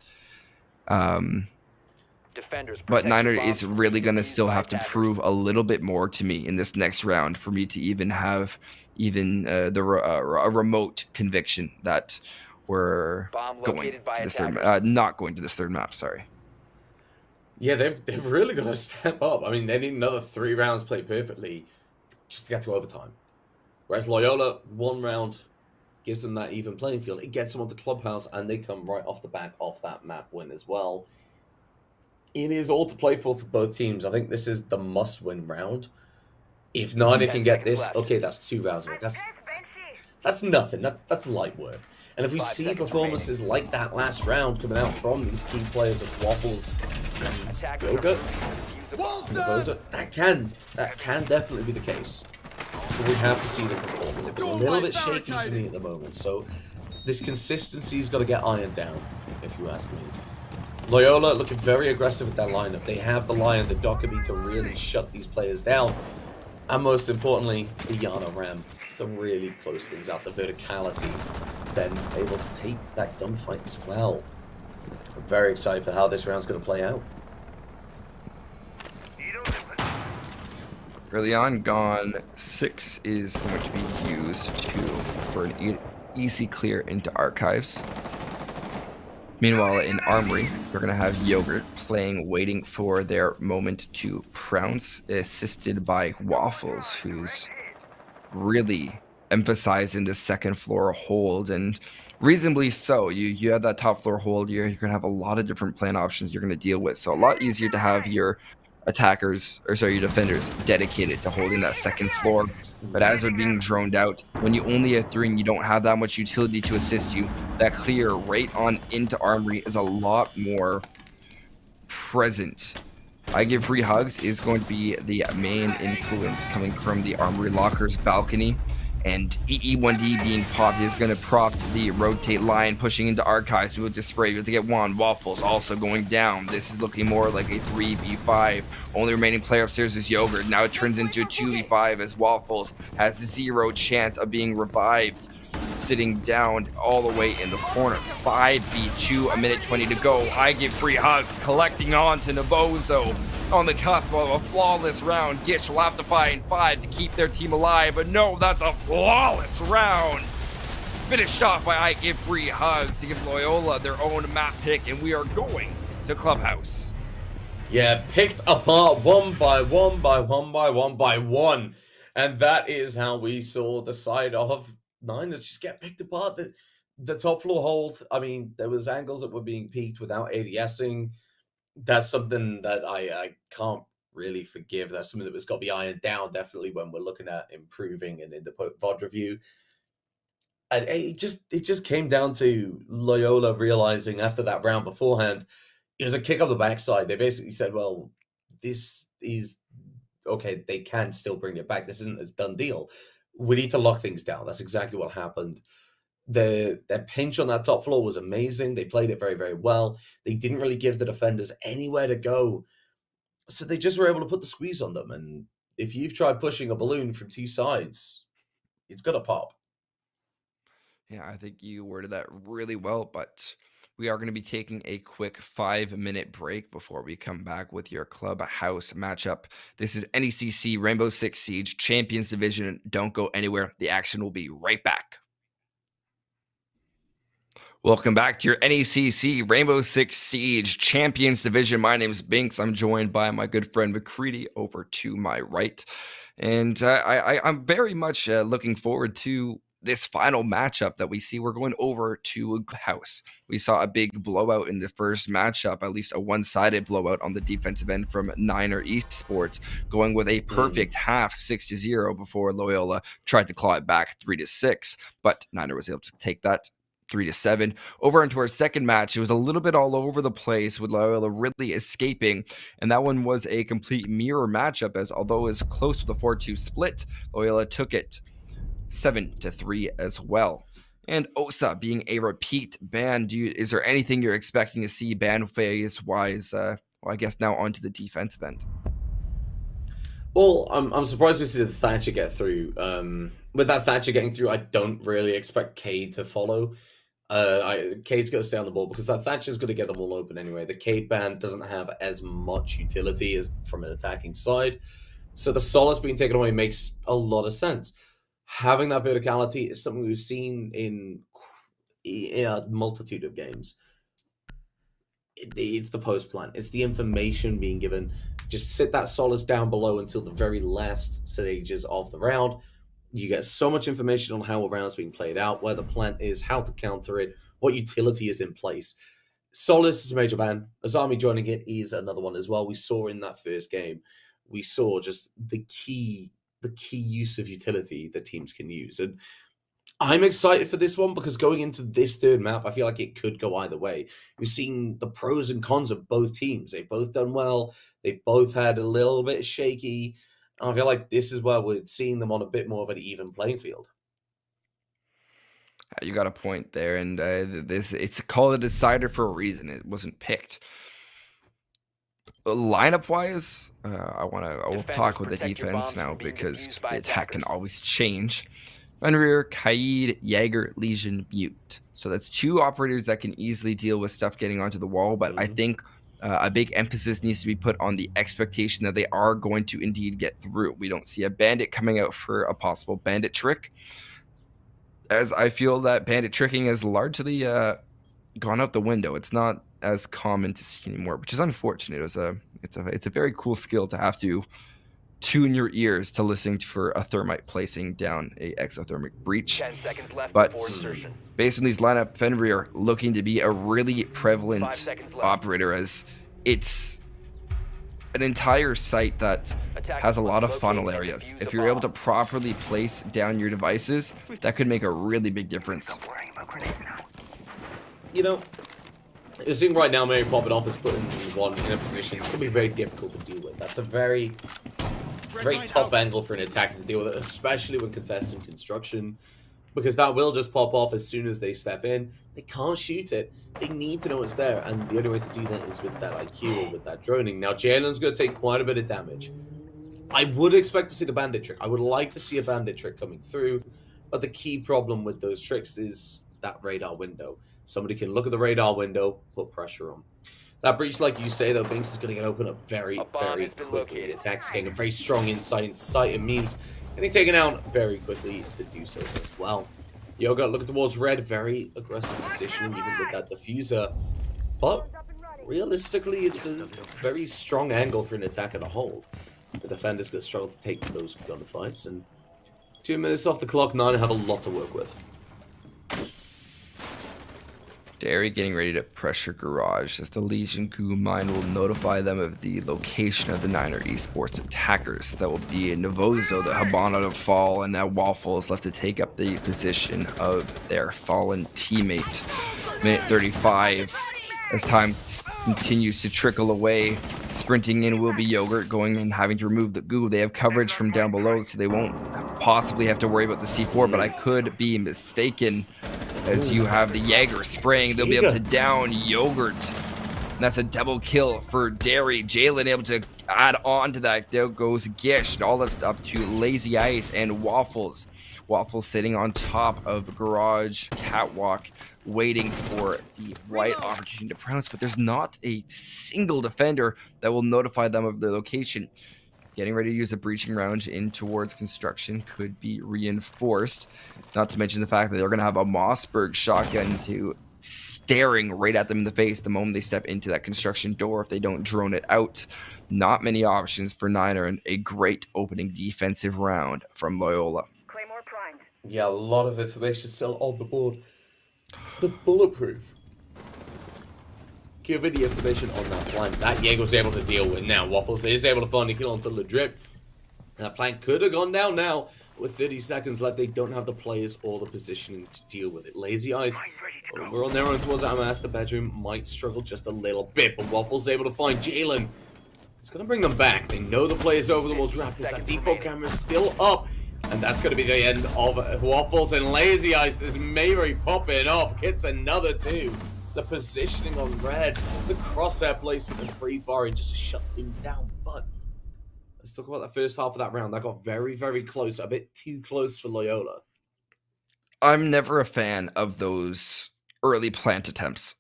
Defenders,
But
protect
Niner
your
is
bombs
really
from
going to
being
still
used by
have to
attackers.
prove a little bit more to me in this next round for me to even have a remote conviction that we're
Bomb
going
located by
to this third,
attackers.
not going to this third map. Sorry.
Yeah, they've really got to step up. I mean, they need another 3 rounds played perfectly just to get to overtime. Whereas Loyola, 1 round gives them that even playing field. It gets them onto Clubhouse, and they come right off the back of that map win as well. It is all to play for both teams. I think this is the must-win round. If Niner
10
can get
seconds
this,
left.
okay, that's 2 rounds. That's nothing. That's light work. And if we
5
see
seconds
performances like that last round coming out from these key players of Waffles and
Attackers are
Yoga,
defuse the bomb.
Boza, that can definitely be the case. So we have to see them perform. They've been a little bit shaky for me at the moment. So this consistency's got to get ironed down, if you ask me. Loyola looking very aggressive with that lineup. They have the Lion, the Dokkaebi to really shut these players down. And most importantly, the Yana Ram to really close things out. The verticality, then able to take that gunfight as well. I'm very excited for how this round's going to play out.
Early on, Gone 6 is going to be used for an easy clear into archives. Meanwhile, in Armory, we're going to have Yogurt playing, waiting for their moment to prounce, assisted by Waffles, who's really emphasizing the second floor hold, and reasonably so. You have that top floor hold, you're going to have a lot of different plan options you're going to deal with, so a lot easier to have your your defenders dedicated to holding that second floor. But as they're being droned out, when you only have 3 and you don't have that much utility to assist you, that clear right on into Armory is a lot more present. I Give Free Hugs is going to be the main influence coming from the Armory Lockers balcony, and EE1D being popped is going to prompt the rotate line pushing into archives with the spray to get 1. Waffles also going down. This is looking more like a 3v5. Only remaining player upstairs is Yogurt. Now it turns into a 2v5 as Waffles has 0 chance of being revived, sitting down all the way in the corner. 5v2, a minute 20 to go. I Give Free Hugs collecting on to Navozo. On the cusp of a flawless round, Gish will have to find 5 to keep their team alive, but no, that's a flawless round. Finished off by I Give Free Hugs to give Loyola their own map pick, and we are going to Clubhouse.
Yeah, picked apart 1 by 1 by 1 by 1 by 1. And that is how we saw the side of Niners just get picked apart. The top floor hold, I mean, there was angles that were being peaked without ADSing. That's something that I can't really forgive. That's something that was got to be ironed down, definitely, when we're looking at improving and in the VOD review. And it just came down to Loyola realizing after that round beforehand, it was a kick on the backside. They basically said, well, this is okay, they can still bring it back. This isn't a done deal. We need to lock things down. That's exactly what happened. Their pinch on that top floor was amazing. They played it very, very well. They didn't really give the defenders anywhere to go. So they just were able to put the squeeze on them. And if you've tried pushing a balloon from 2 sides, it's going to pop.
Yeah, I think you worded that really well, but we are going to be taking a quick 5-minute break before we come back with your Clubhouse matchup. This is NECC Rainbow Six Siege Champions Division. Don't go anywhere. The action will be right back. Welcome back to your NECC Rainbow Six Siege Champions Division. My name is Binkkz. I'm joined by my good friend Muhcreedy over to my right. And I'm very much looking forward to this final matchup that we see. We're going over to House. We saw a big blowout in the first matchup, at least a one-sided blowout on the defensive end from Niner Esports, going with a perfect half 6-0 before Loyola tried to claw it back 3-6. But Niner was able to take that 3-7. Over into our second match, it was a little bit all over the place with Loyola really escaping, and that one was a complete mirror matchup, as although it was close with a 4-2 split, Loyola took it 7-3 as well. And Osa being a repeat ban, is there anything you're expecting to see ban phase wise? Well, I guess now onto the defensive end.
Well, I'm surprised we see the Thatcher get through. With that Thatcher getting through, I don't really expect Cade to follow. Cade's going to stay on the ball because that Thatcher's going to get them all open anyway. The Cade ban doesn't have as much utility as from an attacking side, so the Solace being taken away makes a lot of sense. Having that verticality is something we've seen in a multitude of games. It's the post plan. It's the information being given. Just sit that Solace down below until the very last stages of the round. You get so much information on how a round's being played out, where the plan is, how to counter it, what utility is in place. Solace is a major ban. Azami joining it is another one as well. We saw in that first game, we saw just the key use of utility that teams can use. And I'm excited for this one because going into this third map, I feel like it could go either way. We've seen the pros and cons of both teams. They've both done well. They've both had a little bit shaky. And I feel like this is where we're seeing them on a bit more of an even playing field.
You got a point there, and it's called a decider for a reason. It wasn't picked. Lineup wise, we'll talk with the defense now because the attack can always change. Fenrir, Kaid, Jaeger, Legion, Mute. So that's 2 operators that can easily deal with stuff getting onto the wall, but I think a big emphasis needs to be put on the expectation that they are going to indeed get through. We don't see a bandit coming out for a possible bandit trick, as I feel that bandit tricking has largely gone out the window. It's not as common to see anymore, which is unfortunate. It's a very cool skill to have to tune your ears to listening for a thermite placing down a exothermic breach.
10 seconds left
But
before insertion.
based on these lineup, Fenrir looking to be a really
5
prevalent
seconds left.
operator, as it's an entire site that has a lot of funnel areas. If you're able to properly place down your devices, that could make a really big difference.
You know, you're seeing right now Mary popping off is putting one in a position it's going to be very difficult to deal with. That's a very tough angle for an attacker to deal with, especially when contesting construction, because that will just pop off as soon as they step in. They can't shoot it. They need to know it's there, and the only way to do that is with that IQ or with that droning. Now, Jalen's going to take quite a bit of damage. I would expect to see the bandit trick. I would like to see a bandit trick coming through, but the key problem with those tricks is that radar window. Somebody can look at the radar window, put pressure on. That breach, like you say, though, Binkkz is going to get open up very, very quickly. The attack's getting a very strong insight into sight and memes, getting taken out very quickly to do so as well. Yoga looking towards red, very aggressive positioning, even with that diffuser. But realistically, it's a very strong angle for an attacker to hold. The defender's going to struggle to take those gunfights, and 2 minutes off the clock, Nine have a lot to work with.
Derry getting ready to pressure garage as the Legion goo mine will notify them of the location of the Niner Esports attackers. That will be Novozo, the Habana to fall, and now Waffle is left to take up the position of their fallen teammate. Minute 35 as time continues to trickle away. Sprinting in will be Yogurt, going and having to remove the goo. They have coverage from down below, so they won't possibly have to worry about the C4, but I could be mistaken, as you have the Jaeger spraying. They'll be able to down Yogurt. And that's a double kill for Derry. Jalen able to add on to that. There goes Gish. All that's up to Lazy Ice and Waffles. Waffles sitting on top of Garage Catwalk, waiting for the right opportunity to pounce, but there's not a single defender that will notify them of their location. Getting ready to use a breaching round in towards construction could be reinforced. Not to mention the fact that they're going to have a Mossberg shotgun staring right at them in the face the moment they step into that construction door if they don't drone it out. Not many options for Niner, and a great opening defensive round from Loyola.
Claymore primed.
Yeah, a lot of information still on the board. The bulletproof. Given the information on that plank, that Jaeger was able to deal with. Now Waffles is able to find a kill onto the drip. That plank could have gone down now. With 30 seconds left, they don't have the players or the positioning to deal with it. Lazy Eyes We're on their own towards our master bedroom. Might struggle just a little bit, but Waffle's able to find Jalen. It's going to bring them back. They know the player's over the walls. Raptors, that default camera's still up. And that's going to be the end of Waffles and Lazy Ice as Mayberry popping off. Gets another 2. The positioning on red, the crosshair placement and free firing just to shut things down. But let's talk about the first half of that round. That got very, very close. A bit too close for Loyola.
I'm never a fan of those early plant attempts.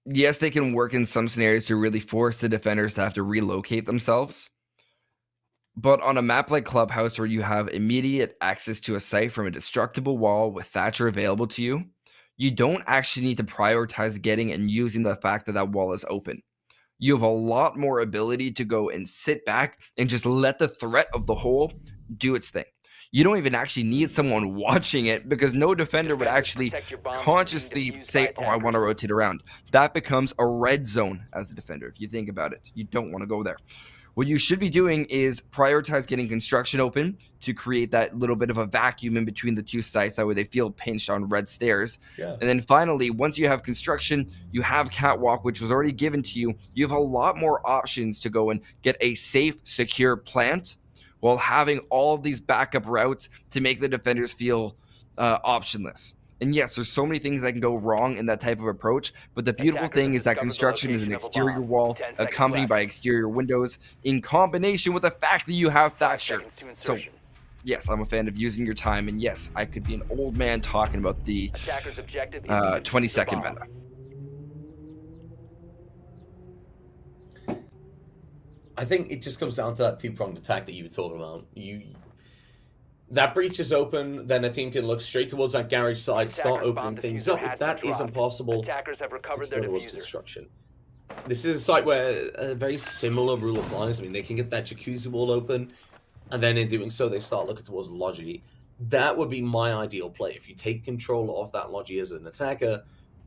Yes, they can work in some scenarios to really force the defenders to have to relocate themselves. But on a map like Clubhouse, where you have immediate access to a site from a destructible wall with Thatcher available to you, you don't actually need to prioritize getting and using the fact that that wall is open. You have a lot more ability to go and sit back and just let the threat of the hole do its thing. You don't even actually need someone watching it, because no defender would actually consciously say, oh, I want to rotate around. That becomes a red zone as a defender. If you think about it, you don't want to go there. What you should be doing is prioritize getting construction open to create that little bit of a vacuum in between the two sites. That way they feel pinched on red stairs. Yeah. And then finally, once you have construction, you have catwalk, which was already given to you. You have a lot more options to go and get a safe, secure plant while having all of these backup routes to make the defenders feel optionless. And yes, there's so many things that can go wrong in that type of approach, but the beautiful thing is that construction is an exterior wall accompanied by exterior windows in combination with the fact that you have Thatcher. So yes, I'm a fan of using your time, and yes, I could be an old man talking about the 20-second meta.
I think it just comes down to that two-pronged attack that you were talking about. That breach is open, then a team can look straight towards that garage side, start opening things up. If that isn't possible, there was construction. This is a site where a very similar rule applies. I mean, they can get that jacuzzi wall open, and then in doing so, they start looking towards Logi. That would be my ideal play. If you take control of that Logi as an attacker,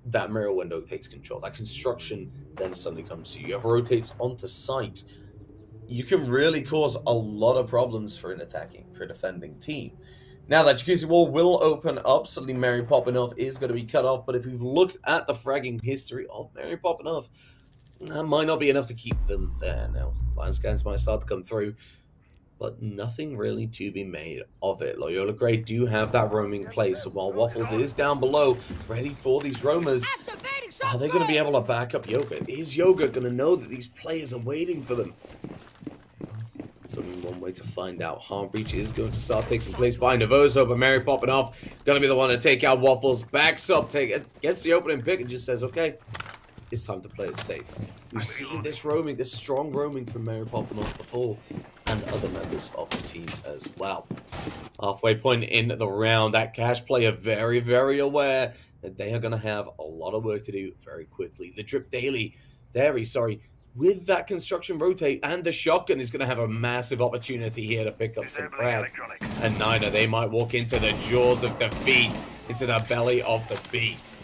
that mirror window takes control. That construction then suddenly comes to you. You have rotates onto site. You can really cause a lot of problems for a defending team. Now, that jacuzzi wall will open up. Suddenly, Mary Poppinoff is going to be cut off. But if we've looked at the fragging history of Mary Poppinoff, that might not be enough to keep them there. Now, line scans might start to come through, but nothing really to be made of it. Loyola Grey do have that roaming play. So while Waffles is down below, ready for these roamers, are they going to be able to back up Yoga? Is Yoga going to know that these players are waiting for them? It's only one way to find out. Harm breach is going to start taking place by Nervoso, but Mary Poppinoff going to be the one to take out Waffles. Backs up, gets the opening pick and just says, okay, it's time to play it safe. We've seen this roaming, this strong roaming from Mary Poppinoff before, and other members of the team as well. Halfway point in the round, that Cash player very, very aware that they are going to have a lot of work to do very quickly. The Drip Daily, with that construction rotate and the shotgun is going to have a massive opportunity here to pick up some frags. And Nina, they might walk into the jaws of defeat, into the belly of the beast.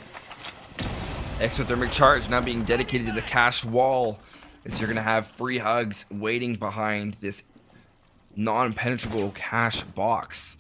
Exothermic charge now being dedicated to the Cash wall, as you're going to have free hugs waiting behind this non-penetrable Cash box,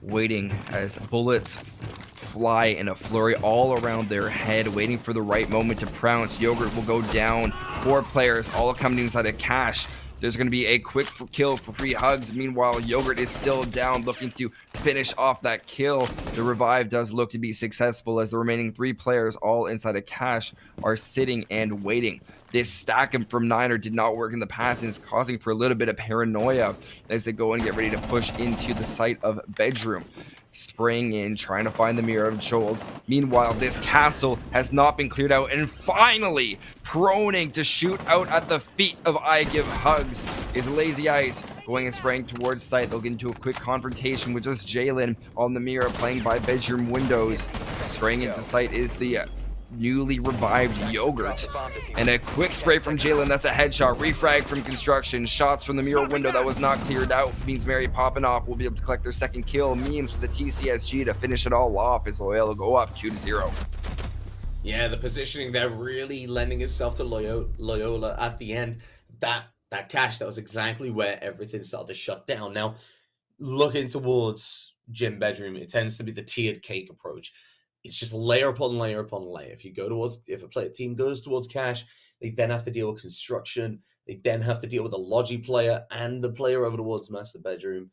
waiting as bullets fly in a flurry all around their head, waiting for the right moment to pounce. Yogurt will go down. 4 players all coming inside of Cash. There's going to be a quick kill for free hugs. Meanwhile, Yogurt is still down, looking to finish off that kill. The revive does look to be successful, as the remaining 3 players all inside of Cash are sitting and waiting. This stack from Niner did not work in the past and is causing for a little bit of paranoia as they go and get ready to push into the site of bedroom. Spraying in, trying to find the Mirror of Jolt. Meanwhile, this castle has not been cleared out, and finally, proning to shoot out at the feet of I Give Hugs is Lazy Ice, going and spraying towards site. They'll get into a quick confrontation with just Jalen on the Mirror, playing by bedroom windows. Spraying into site is the newly revived Yogurt, and a quick spray from Jalen. That's a headshot. Refrag from construction. Shots from the mirror window that was not cleared out means Mary Poppinoff will be able to collect their second kill. Memes with the TCSG to finish it all off as Loyola go up 2-0.
Yeah, the positioning there really lending itself to Loyola at the end. That Cash, that was exactly where everything started to shut down. Now, looking towards gym bedroom, it tends to be the tiered cake approach. it's just layer upon layer upon layer. If a team goes towards cash, they then have to deal with construction. They then have to deal with the Logi player and the player over towards master bedroom.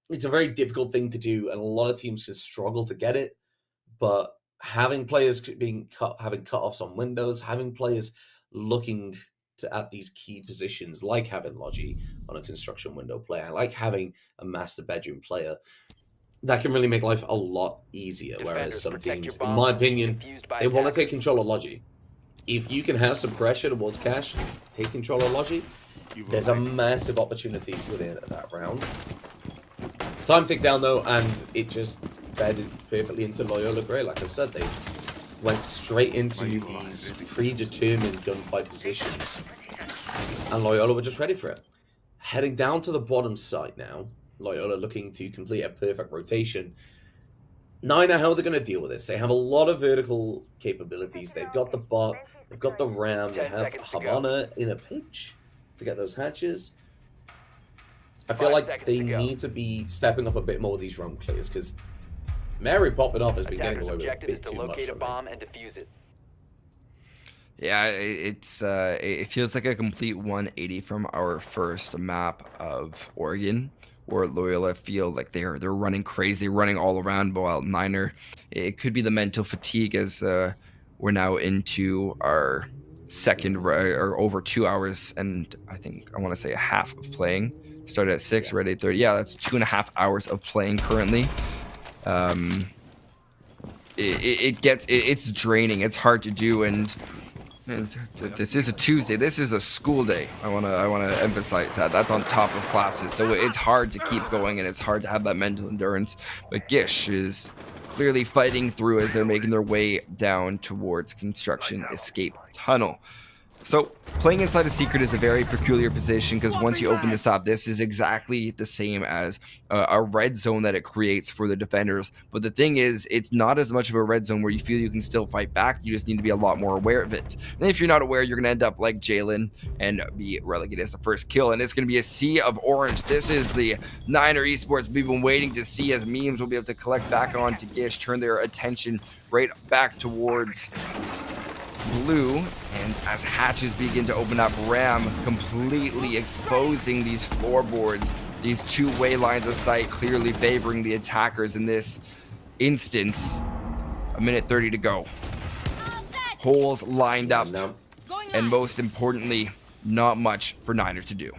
It's a very difficult thing to do, and a lot of teams can struggle to get it. But having players having cut-offs on windows, having players looking at these key positions, like having Logi on a construction window player, like having a master bedroom player, that can really make life a lot easier. Whereas some teams, in my opinion, they want to take control of Logi. If you can have some pressure towards cash, take control of Logi, there's a massive opportunity within that round. Time ticked down though, and it just fed perfectly into Loyola Grey. Like I said, they went straight into these predetermined gunfight positions, and Loyola were just ready for it. Heading down to the bottom side now, Loyola looking to complete a perfect rotation. Niner, how are they going to deal with this? They have a lot of vertical capabilities. They've got the bot, they've got the ram, they have Havana in a pinch to get those hatches. I feel like they need to be stepping up a bit more with these roam clears, because Mary popping off has been getting away with a bit too much for me.
Yeah, it feels like a complete 180 from our first map of Oregon, where Loyola feel like they're running crazy, running all around, while Niner, it could be the mental fatigue as we're now into our second or over 2 hours, and I want to say a half of playing. Started at 6, we're at 8:30. Yeah, that's 2.5 hours of playing currently. It's draining. It's hard to do, and this is a Tuesday. This is a school day. I wanna emphasize that. That's on top of classes, so it's hard to keep going, and it's hard to have that mental endurance. But Gish is clearly fighting through as they're making their way down towards construction escape tunnel. So playing inside a secret is a very peculiar position, because once you open this up, this is exactly the same as a red zone that it creates for the defenders. But the thing is, it's not as much of a red zone where you feel you can still fight back. You just need to be a lot more aware of it. And if you're not aware, you're going to end up like Jalen and be relegated as the first kill. And it's going to be a sea of orange. This is the Niner Esports we've been waiting to see, as memes will be able to collect back on to Gish, turn their attention right back towards blue, and as hatches begin to open up, Ram completely exposing these floorboards, these two-way lines of sight, clearly favoring the attackers in this instance. 1:30 to go. Holes lined up, and most importantly, not much for Niner to do.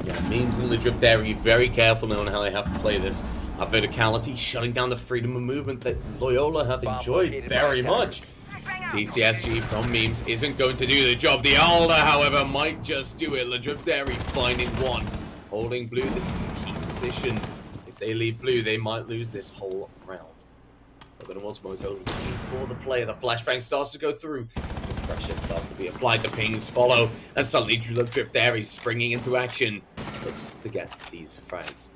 Yeah, memes in the drip there. Be very careful knowing how they have to play this. Verticality, shutting down the freedom of movement that Loyola have enjoyed very much. TCSG from memes isn't going to do the job. The Alder, however, might just do it. Legendary finding one. Holding blue, this is a key position. If they leave blue, they might lose this whole round. They're going to want Moto looking for the player. The flashbang starts to go through. The pressure starts to be applied. The pings follow. And suddenly Legendary springing into action. Looks to get these frags.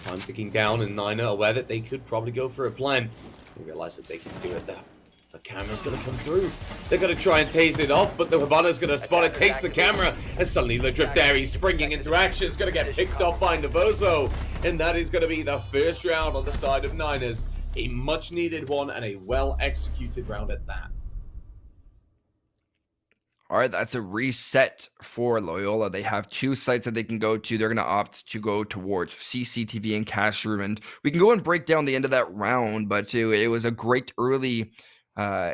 Time ticking down, and Niner aware that they could probably go for a plan. They realize that they can do it. The camera's going to come through. They're going to try and tase it off, but the Havana's going to spot it, takes the camera, and suddenly the Drip Dairy springing into action. It's going to get picked off by Navoso, and that is going to be the first round on the side of Niners. A much-needed one, and a well-executed round at that.
All right, that's a reset for Loyola. They have 2 sites that they can go to. They're going to opt to go towards CCTV and Cash Room, and we can go and break down the end of that round, but it was a great early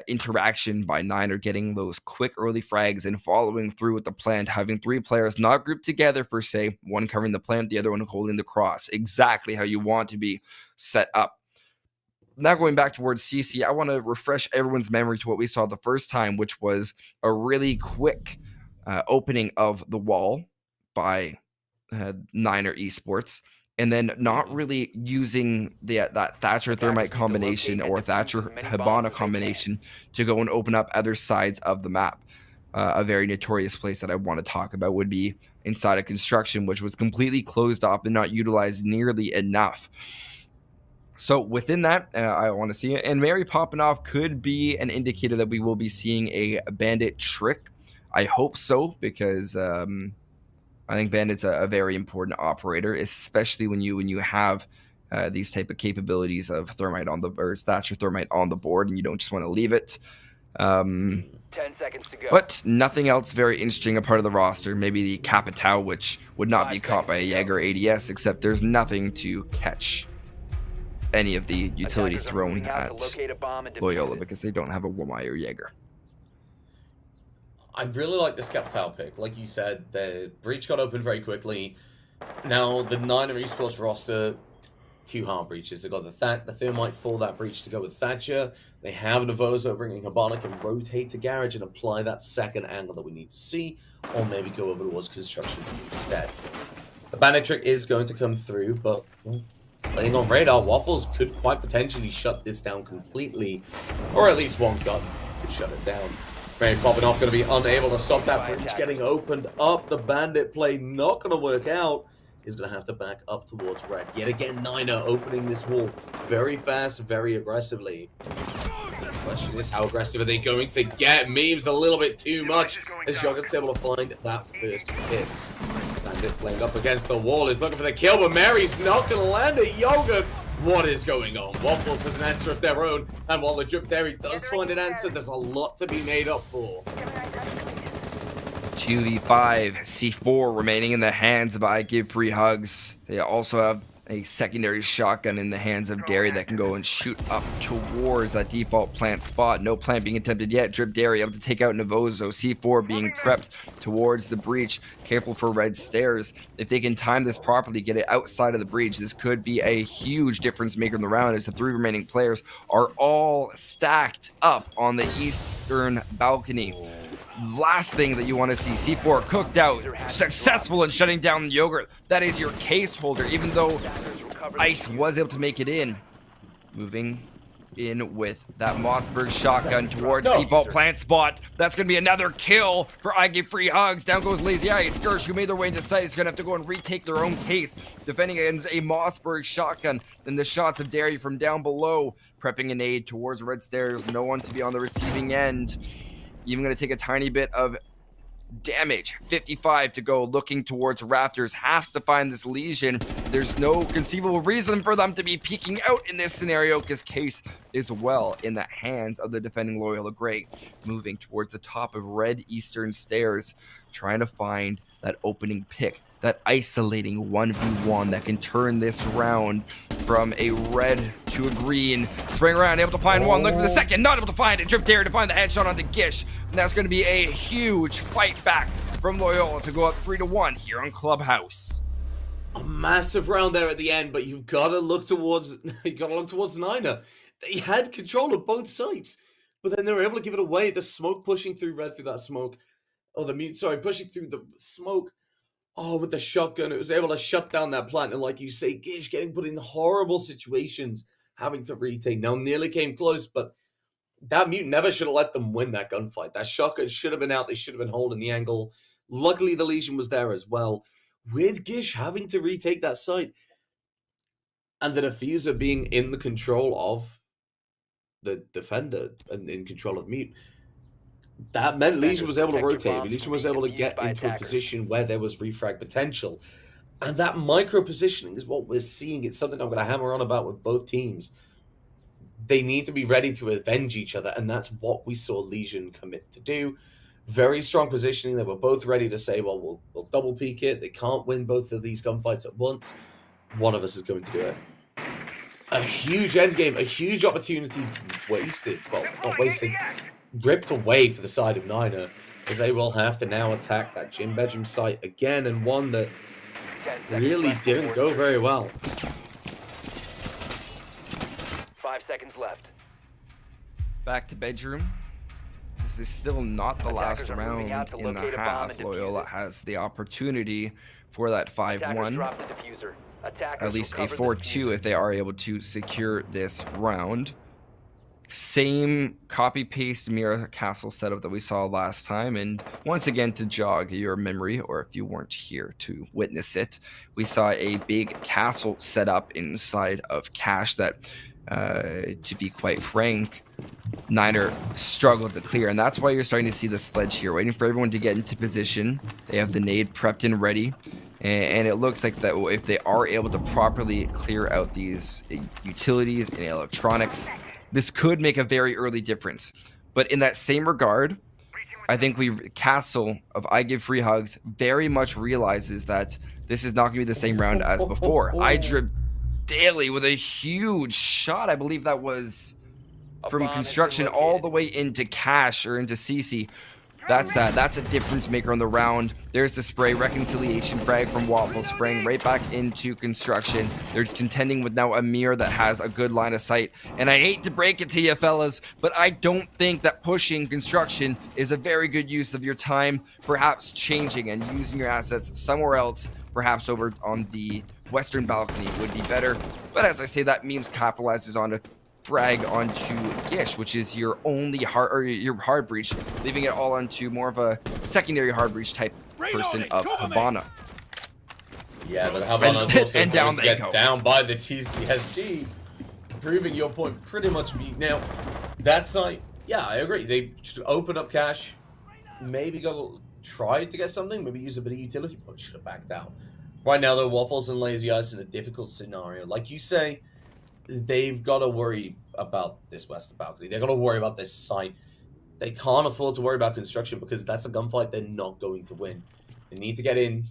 interaction by Niner, getting those quick early frags and following through with the plant, having 3 players not grouped together per se, one covering the plant, the other one holding the cross, exactly how you want to be set up. Now going back towards CC, I want to refresh everyone's memory to what we saw the first time, which was a really quick opening of the wall by Niner Esports, and then not really using that Thatcher Thermite combination or Thatcher Hibana combination to go and open up other sides of the map. A very notorious place that I want to talk about would be inside of construction, which was completely closed off and not utilized nearly enough. So within that, I want to see it. And Mary popping off could be an indicator that we will be seeing a Bandit trick. I hope so, because I think Bandit's a very important operator, especially when you have these type of capabilities of thermite on the or Thatcher thermite on the board, and you don't just want to leave it.
10 seconds to go.
But nothing else very interesting a part of the roster. Maybe the Capitao, which would not be caught by a Jaeger ADS, except there's nothing to catch any of the utility
Attackers are
thrown
moving out to
at
locate a bomb and defuse
Loyola
it.
because they don't have a Wamai or Jaeger.
I really like this Capital pick. Like you said, the breach got open very quickly. Now, the Niner Esports roster, 2 hard breaches. They've got the Thermite for that breach to go with Thatcher. They have Navozo bringing Hibana, can rotate to Garage and apply that second angle that we need to see, or maybe go over towards construction instead. The Bandit trick is going to come through, but playing on radar, Waffles could quite potentially shut this down completely, or at least one gun could shut it down. Ray popping off, going to be unable to stop that breach getting opened up. The Bandit play not going to work out. He's going to have to back up towards red. Yet again, Niner opening this wall very fast, very aggressively. The question is, how aggressive are they going to get? Memes a little bit too much as Yogurt's able to find that first hit. Bandit playing up against the wall is looking for the kill, but Mary's not going to land it. Yogurt, what is going on? Waffles has an answer of their own, and while the Drip Dairy does find an answer, there's a lot to be made up for.
2v5, C4 remaining in the hands of I Give Free Hugs. They also have a secondary shotgun in the hands of Dairy that can go and shoot up towards that default plant spot. No plant being attempted yet. Drip Dairy able to take out Navozo. C4 being prepped towards the breach. Careful for red stairs. If they can time this properly, get it outside of the breach, this could be a huge difference maker in the round as the 3 remaining players are all stacked up on the eastern balcony. Last thing that you want to see, C4 cooked out, successful in shutting down the Yogurt. That is your case holder, even though Ice was able to make it in. Moving in with that Mossberg shotgun towards default plant spot. That's going to be another kill for I Give Free Hugs. Down goes Lazy Ice. Gersh, who made their way into sight, is going to have to go and retake their own case, defending against a Mossberg shotgun. Then the shots of Dairy from down below, prepping an aid towards red stairs. No one to be on the receiving end. Even going to take a tiny bit of damage. 55 to go, looking towards Raptors. Has to find this Legion. There's no conceivable reason for them to be peeking out in this scenario because Case is well in the hands of the defending Loyola Grey. Moving towards the top of red eastern stairs, trying to find that opening pick, that isolating 1v1 that can turn this round from a red to a green. Spring around, able to find one, looking for the second, not able to find it. Drip Dairy to find the headshot onto Gish. And that's going to be a huge fight back from Loyola to go up 3-1 here on Clubhouse.
A massive round there at the end, but you've got to look towards Niner. They had control of both sides, but then they were able to give it away. The smoke pushing through red through that smoke. Oh, pushing through the smoke. Oh, with the shotgun, it was able to shut down that plant. And like you say, Gish getting put in horrible situations, having to retake. Now, nearly came close, but that mute never should have let them win that gunfight. That shotgun should have been out. They should have been holding the angle. Luckily, the Legion was there as well. With Gish having to retake that site, and the diffuser being in the control of the defender and in control of mute, that meant Legion was able to rotate. Legion was able to get into a position where there was refrag potential. And that micro positioning is what we're seeing. It's something I'm going to hammer on about with both teams. They need to be ready to avenge each other, and that's what we saw Legion commit to do. Very strong positioning. They were both ready to say, well, we'll double peek it. They can't win both of these gunfights at once. One of us is going to do it. A huge endgame, a huge opportunity wasted. Well, not wasted. Ripped away for the side of Niner, as they will have to now attack that gym bedroom site again, and one that really didn't go very well.
5 seconds left.
Back to bedroom. This is still not the last round in the half. Loyola has the opportunity for that 5-1. At least a 4-2 if they are able to secure this round. Same copy-paste mirror castle setup that we saw last time, and once again, to jog your memory, or if you weren't here to witness it, we saw a big castle set up inside of Cache that, to be quite frank, Niner struggled to clear, and that's why you're starting to see the sledge here, waiting for everyone to get into position. They have the nade prepped and ready. And it looks like that if they are able to properly clear out these utilities and electronics, this could make a very early difference. But in that same regard, I think Castle of I Give Free Hugs very much realizes that this is not going to be the same round as before. I drip daily with a huge shot. I believe that was from construction all the way into cash or into CC. That's a difference maker on the round. There's the spray reconciliation frag from Waffle spraying right back into construction. They're contending with now a mirror that has a good line of sight. And I hate to break it to you fellas, but I don't think that pushing construction is a very good use of your time. Perhaps changing and using your assets somewhere else, perhaps over on the western balcony would be better. But as I say, that Memes capitalizes on a frag onto Gish, which is your only hard breach, leaving it all onto more of a secondary hard breach type person of Habana.
Yeah, but Habana's also
and
going to get down by the TCSG, proving your point pretty much. Now, that site, yeah, I agree. They just open up cash, maybe go try to get something, maybe use a bit of utility, but should have backed out. Right now, though, Waffles and Lazy Ice in a difficult scenario. Like you say, they've got to worry about this western balcony. They've got to worry about this site. They can't afford to worry about construction because that's a gunfight they're not going to win. They need to get into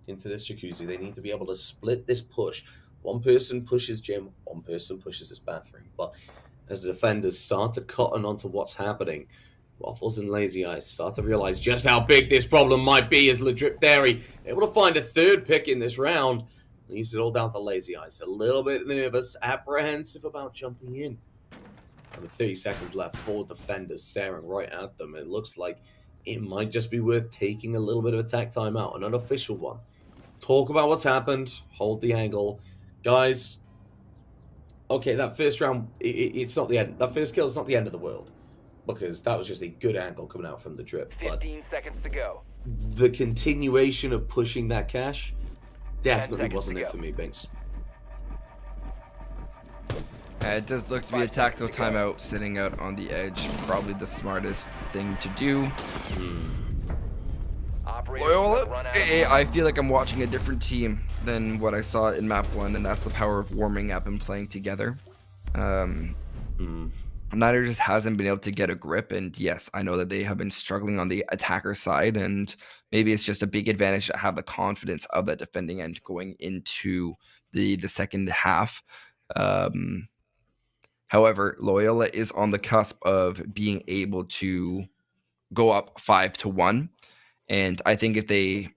this jacuzzi. They need to be able to split this push. One person pushes gym, one person pushes this bathroom. But as the defenders start to cotton onto what's happening, Waffles and Lazy Eyes start to realize just how big this problem might be as Ledrip Dairy able to find a third pick in this round. Leaves it all down to Lazy Eyes. A little bit nervous, apprehensive about jumping in. And with 30 seconds left, 4 defenders staring right at them. It looks like it might just be worth taking a little bit of attack time out, an unofficial one. Talk about what's happened, hold the angle. Guys, okay, that first round, it's not the end. That first kill is not the end of the world. Because that was just a good angle coming out from the drip.
15 seconds to go.
The continuation of pushing that cash definitely wasn't it for me, Binkkz.
It does look to be a tactical timeout sitting out on the edge. Probably the smartest thing to do. Loyola, I feel like I'm watching a different team than what I saw in map 1, and that's the power of warming up and playing together. Niner just hasn't been able to get a grip, and yes, I know that they have been struggling on the attacker side, and maybe it's just a big advantage to have the confidence of that defending end going into the second half. However, Loyola is on the cusp of being able to go up 5-1, and I think if they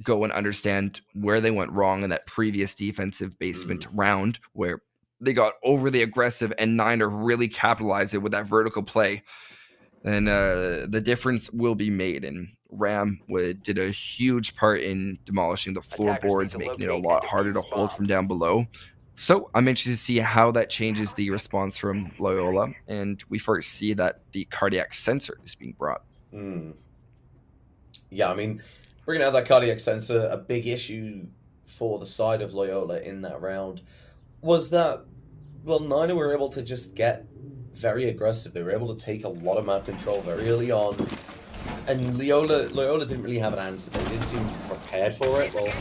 go and understand where they went wrong in that previous defensive basement round where they got overly aggressive and Niner really capitalized it with that vertical play, then the difference will be made. And Ram did a huge part in demolishing the floorboards, making it a lot harder to hold from down below. So I'm interested to see how that changes the response from Loyola. And we first see that the cardiac sensor is being brought.
Yeah, I mean, bringing out that cardiac sensor, a big issue for the side of Loyola in that round was that, well, Niner were able to just get very aggressive. They were able to take a lot of map control very early on. And Loyola didn't really have an answer. They didn't seem prepared for it. Well,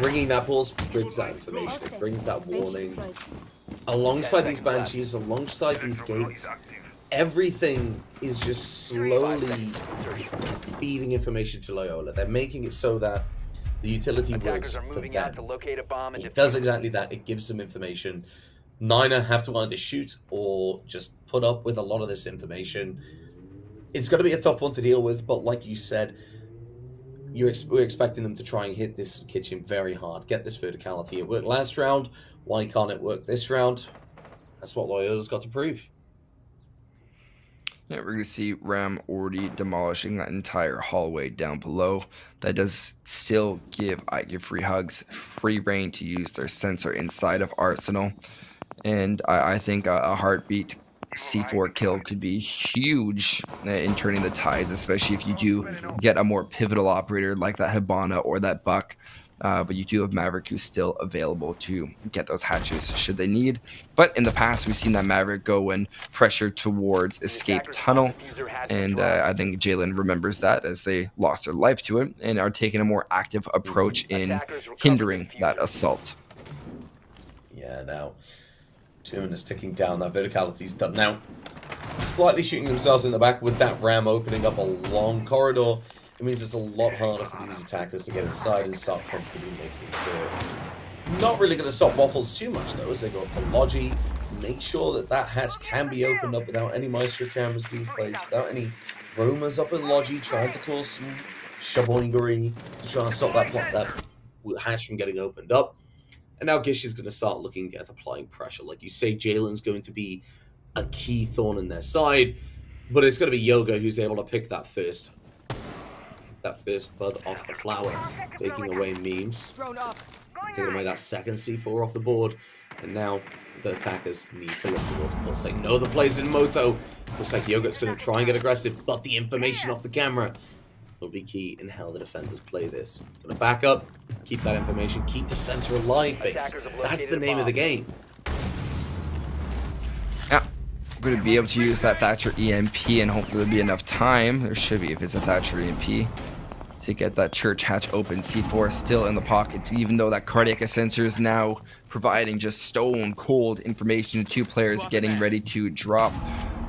bringing that pulse brings that information. It brings that warning. Alongside these Banshees, alongside these gates, everything is just slowly feeding information to Loyola. They're making it so that the utility works for them. It does exactly that. It gives them information. Niner have to either shoot or just put up with a lot of this information. It's going to be a tough one to deal with, but like you said, we're expecting them to try and hit this kitchen very hard, get this verticality. It worked last round. Why can't it work this round? That's what Loyola's got to prove.
Yeah, we're going to see Ram already demolishing that entire hallway down below. That does still give I Give Free Hugs free reign to use their sensor inside of Arsenal. And I think a heartbeat C4 kill could be huge in turning the tides, especially if you do get a more pivotal operator like that Habana or that Buck But you do have Maverick, who's still available to get those hatches should they need. But in the past, we've seen that Maverick go and pressure towards escape tunnel. And I think Jalen remembers that as they lost their life to it and are taking a more active approach in hindering that assault.
Yeah, now 2 minutes ticking down. That verticality's done now. Slightly shooting themselves in the back with that ram opening up a long corridor. It means it's a lot harder for these attackers to get inside and start comfortably making clear. Not really going to stop Waffles too much, though, as they go up for Logi. Make sure that that hatch can be opened up without any Maestro cameras being placed, without any roamers up in Logi trying to cause some shaboingery to try and stop that hatch from getting opened up. And now Gish is going to start looking at applying pressure. Like you say, Jalen's going to be a key thorn in their side, but it's going to be Yoga who's able to pick that first bud off the flower, taking away memes, taking away that second C4 off the board, and now the attackers need to look towards Pulse. They know the play's in Moto. Looks like Yoga's going to try and get aggressive, but the information off the camera will be key in how the defenders play this. Going to back up, keep that information, keep the center alive, Binkkz. That's the name of the game.
Yeah, we're going to be able to use that Thatcher EMP, and hopefully there'll be enough time. There should be if it's a Thatcher EMP. To get that church hatch open. C4 still in the pocket, even though that cardiac sensor is now providing just stone cold information to two players getting ready to drop.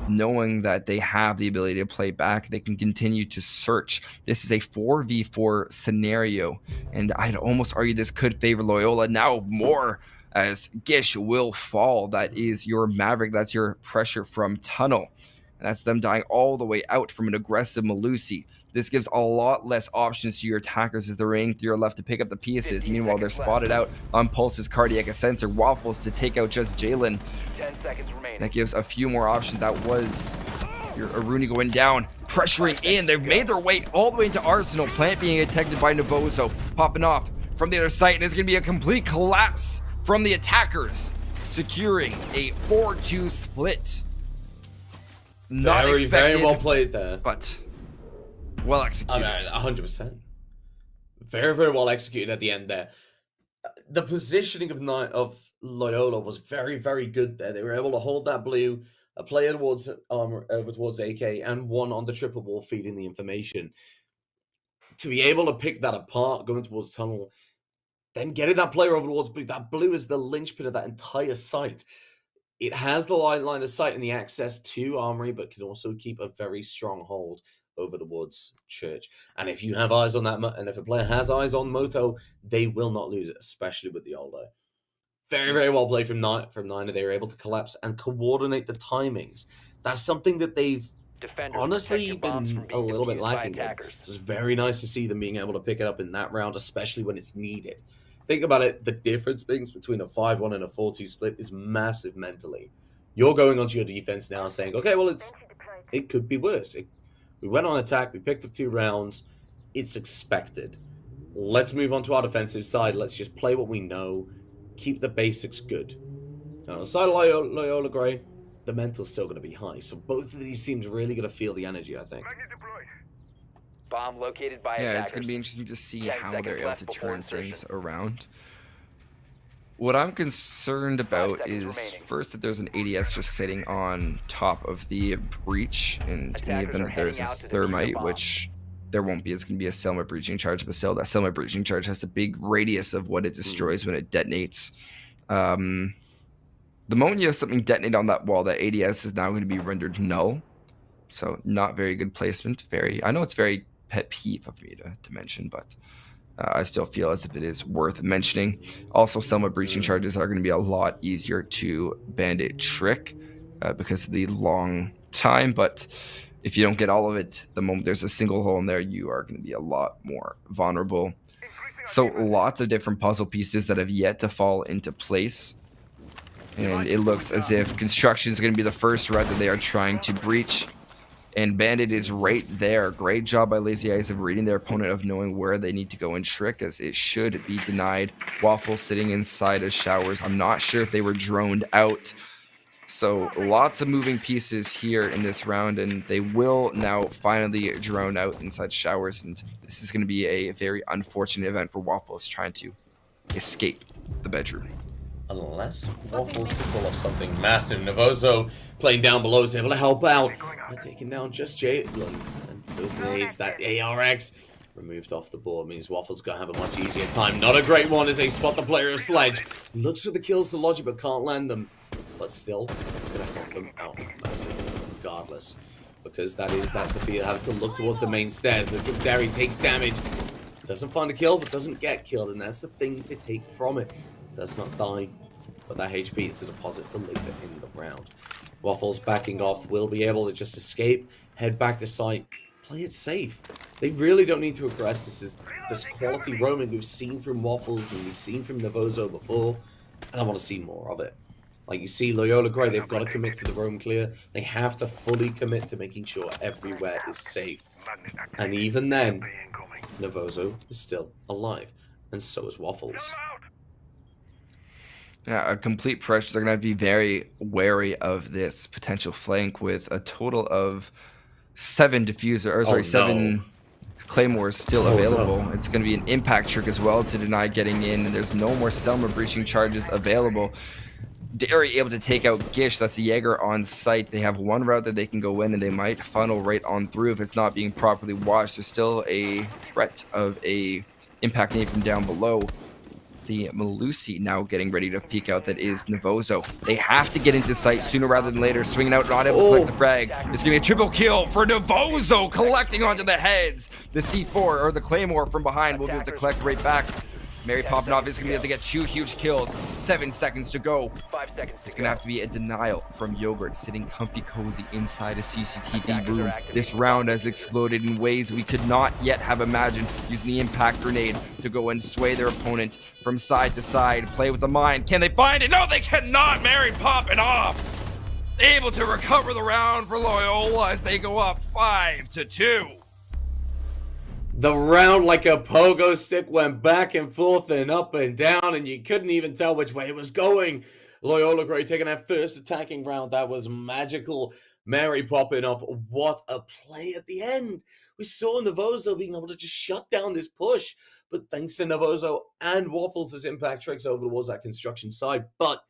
Knowing that they have the ability to play back, they can continue to search. This is a 4v4 scenario, and I'd almost argue this could favor Loyola now more, as Gish will fall. That is your Maverick, that's your pressure from tunnel, and that's them dying all the way out from an aggressive Malusi. This gives a lot less options to your attackers as they're running through your left to pick up the pieces. Meanwhile, they're spotted out on Pulse's cardiac sensor. Waffles to take out just Jalen.
10 seconds remaining.
That gives a few more options. That was your Aruni going down, pressuring in. They've made their way all the way into Arsenal. Plant being detected by Novozo, popping off from the other side. And it's going to be a complete collapse from the attackers, securing a 4-2 split. Not expected,
very well played there,
but well executed.
100%. Very, very well executed at the end there. The positioning of Loyola was very, very good there. They were able to hold that blue, play it towards over towards AK, and one on the triple wall feeding the information. To be able to pick that apart, going towards tunnel, then getting that player over towards blue. That blue is the linchpin of that entire site. It has the line of sight and the access to Armory, but can also keep a very strong hold over towards Church. And if you have eyes on that, and if a player has eyes on Moto, they will not lose it, especially with the older. Very, very well played from Niner. They were able to collapse and coordinate the timings. That's something that they've honestly been a little bit lacking in. So it's very nice to see them being able to pick it up in that round, especially when it's needed. Think about it, the difference between a 5-1 and a 4-2 split is massive mentally. You're going onto your defense now saying, okay, well, it could be worse. We went on attack, we picked up 2 rounds, it's expected. Let's move on to our defensive side. Let's just play what we know, keep the basics good. And on the side of Loyola Grey, the mental's still going to be high. So both of these teams really going to feel the energy, I think.
Bomb located by
yeah,
attackers.
it's going to be interesting to see how they're able to turn things around. What I'm concerned about is first that there's an ADS just sitting on top of the breach, and in the event that there's a thermite, which there won't be, it's going to be a Selma breaching charge, but still that Selma breaching charge has a big radius of what it destroys when it detonates. The moment you have something detonate on that wall, that ADS is now going to be rendered null. So not very good placement. I know it's very pet peeve of me to mention, but I still feel as if it is worth mentioning. Also, Selma breaching charges are going to be a lot easier to bandit trick because of the long time. But if you don't get all of it, the moment there's a single hole in there, you are going to be a lot more vulnerable. So lots of different puzzle pieces that have yet to fall into place. And it looks as if construction is going to be the first route that they are trying to breach. And Bandit is right there. Great job by Lazy Eyes of reading their opponent, of knowing where they need to go and trick, as it should be denied. Waffle sitting inside of showers. I'm not sure if they were droned out. So lots of moving pieces here in this round, and they will now finally drone out inside showers, and this is going to be a very unfortunate event for Waffles trying to escape the bedroom.
Unless Waffles can pull off something massive. Navozo playing down below is able to help out. They're taking down just Jalen. And those nades, that ARX removed off the board means Waffles gonna have a much easier time. Not a great one as they spot the player of Sledge. Looks for the kills to Logic but can't land them. But still, it's gonna help them out massively regardless. Because that's the fear. Have to look towards the main stairs. The Derry takes damage. Doesn't find a kill, but doesn't get killed, and that's the thing to take from it. Does not die, but that HP is a deposit for later in the round. Waffles backing off, will be able to just escape, head back to site, play it safe. They really don't need to aggress. This quality roaming we've seen from Waffles and we've seen from Navozo before, and I want to see more of it. Like you see Loyola Grey, they've got to commit to the roam clear. They have to fully commit to making sure everywhere is safe. And even then, Navozo is still alive, and so is Waffles.
Yeah, a complete pressure. They're going to be very wary of this potential flank with a total of 7 diffuser, or sorry, 7 claymores still available. No. It's going to be an impact trick as well to deny getting in, and there's no more Selma breaching charges available. Derry able to take out Gish. That's the Jaeger on site. They have one route that they can go in, and they might funnel right on through if it's not being properly watched. There's still a threat of a impact nade from down below. The Malusi now getting ready to peek out. That is Navozo. They have to get into sight sooner rather than later. Swinging out, not able to collect the frag. It's going to be a triple kill for Navozo, collecting onto the heads. The C4, or the Claymore from behind, will be able to collect right back. Mary Poppanoff is going to be able to get 2 huge kills. 7 seconds to go.
5 seconds.
It's going to have to be a denial from Yogurt, sitting comfy cozy inside a CCTV room. This round has exploded in ways we could not yet have imagined, using the impact grenade to go and sway their opponent from side to side. Play with the mind. Can they find it? No, they cannot. Mary Poppanoff able to recover the round for Loyola as they go up 5-2.
The round, like a pogo stick, went back and forth and up and down, and you couldn't even tell which way it was going. Loyola Grey taking that first attacking round. That was magical. Mary Poppanoff, what a play at the end. We saw Navozo being able to just shut down this push, but thanks to Navozo and Waffles' impact tricks over towards that construction side. But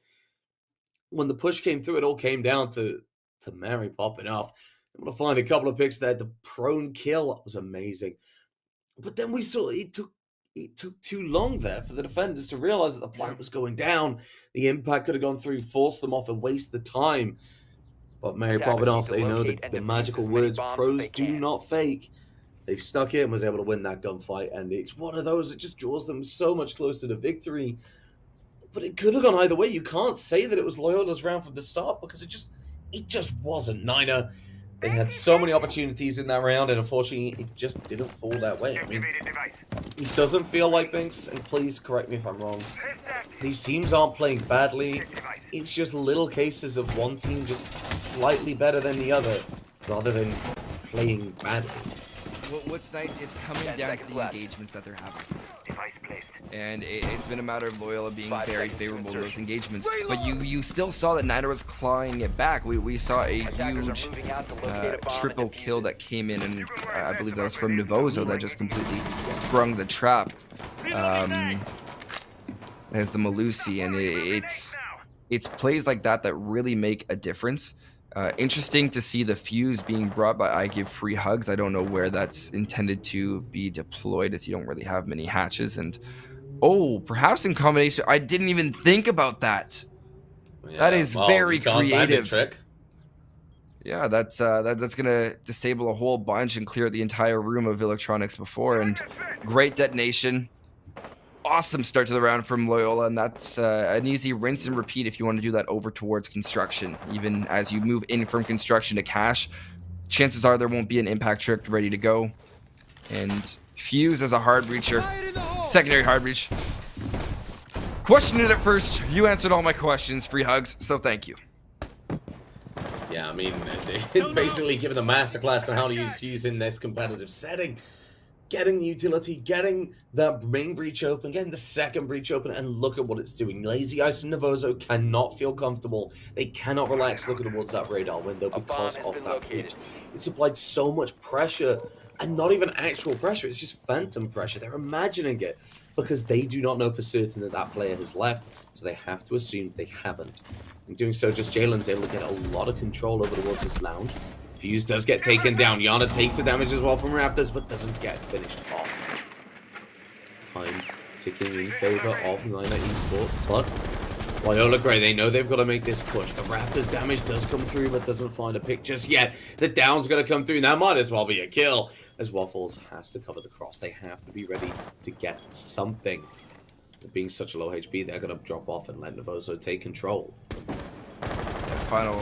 when the push came through, it all came down to Mary Poppanoff. I'm going to find a couple of picks there. The prone kill was amazing. But then we saw it took too long there for the defenders to realize that the plant was going down. The impact could have gone through, forced them off, and waste the time. But Mary Poppanoff, they know the magical words, pros do not fake. They stuck it and was able to win that gunfight. And it's one of those that just draws them so much closer to victory. But it could have gone either way. You can't say that it was Loyola's round from the start because it just wasn't. Niner. They had so many opportunities in that round, and unfortunately, it just didn't fall that way. I mean, it doesn't feel like Binkkz, and please correct me if I'm wrong. These teams aren't playing badly. It's just little cases of one team just slightly better than the other, rather than playing badly.
Well, what's nice, it's coming down to the engagements that they're having. And it's been a matter of Loyola being very favorable in those engagements. But you still saw that Niner was clawing it back. We saw a huge triple kill that came in, and I believe that was from Navozo that just completely sprung the trap. As the Malusi, and it's plays like that that really make a difference. Interesting to see the fuse being brought by I Give Free Hugs. I don't know where that's intended to be deployed, as you don't really have many hatches. And perhaps in combination. I didn't even think about that. Yeah, that is very creative. Trick. Yeah, that's gonna disable a whole bunch and clear the entire room of electronics before. And great detonation. Awesome start to the round from Loyola, and that's an easy rinse and repeat if you want to do that over towards construction. Even as you move in from construction to cash, chances are there won't be an impact trick ready to go. And Fuse as a hard breacher, secondary hard breach. Questioned it at first. You answered all my questions. Free hugs, so thank you.
Yeah, I mean, it's basically given a masterclass on how to use Fuse in this competitive setting. getting the utility, getting that main breach open, getting the second breach open, and look at what it's doing. Lazy Ice and Navoso cannot feel comfortable. They cannot relax looking towards that radar window because of that breach. It's applied so much pressure, and not even actual pressure, it's just phantom pressure. They're imagining it because they do not know for certain that that player has left, so they have to assume they haven't. In doing so, just Jalen's able to get a lot of control over towards this lounge. Fuse does get taken down. Yana takes the damage as well from Raptors, but doesn't get finished off. Time ticking in favor of Nina Esports, but Loyola Grey, they know they've got to make this push. The Raptors damage does come through, but doesn't find a pick just yet. The down's going to come through, and that might as well be a kill, as Waffles has to cover the cross. They have to be ready to get something. Being such a low HP, they're going to drop off and let Navoso take control.
That final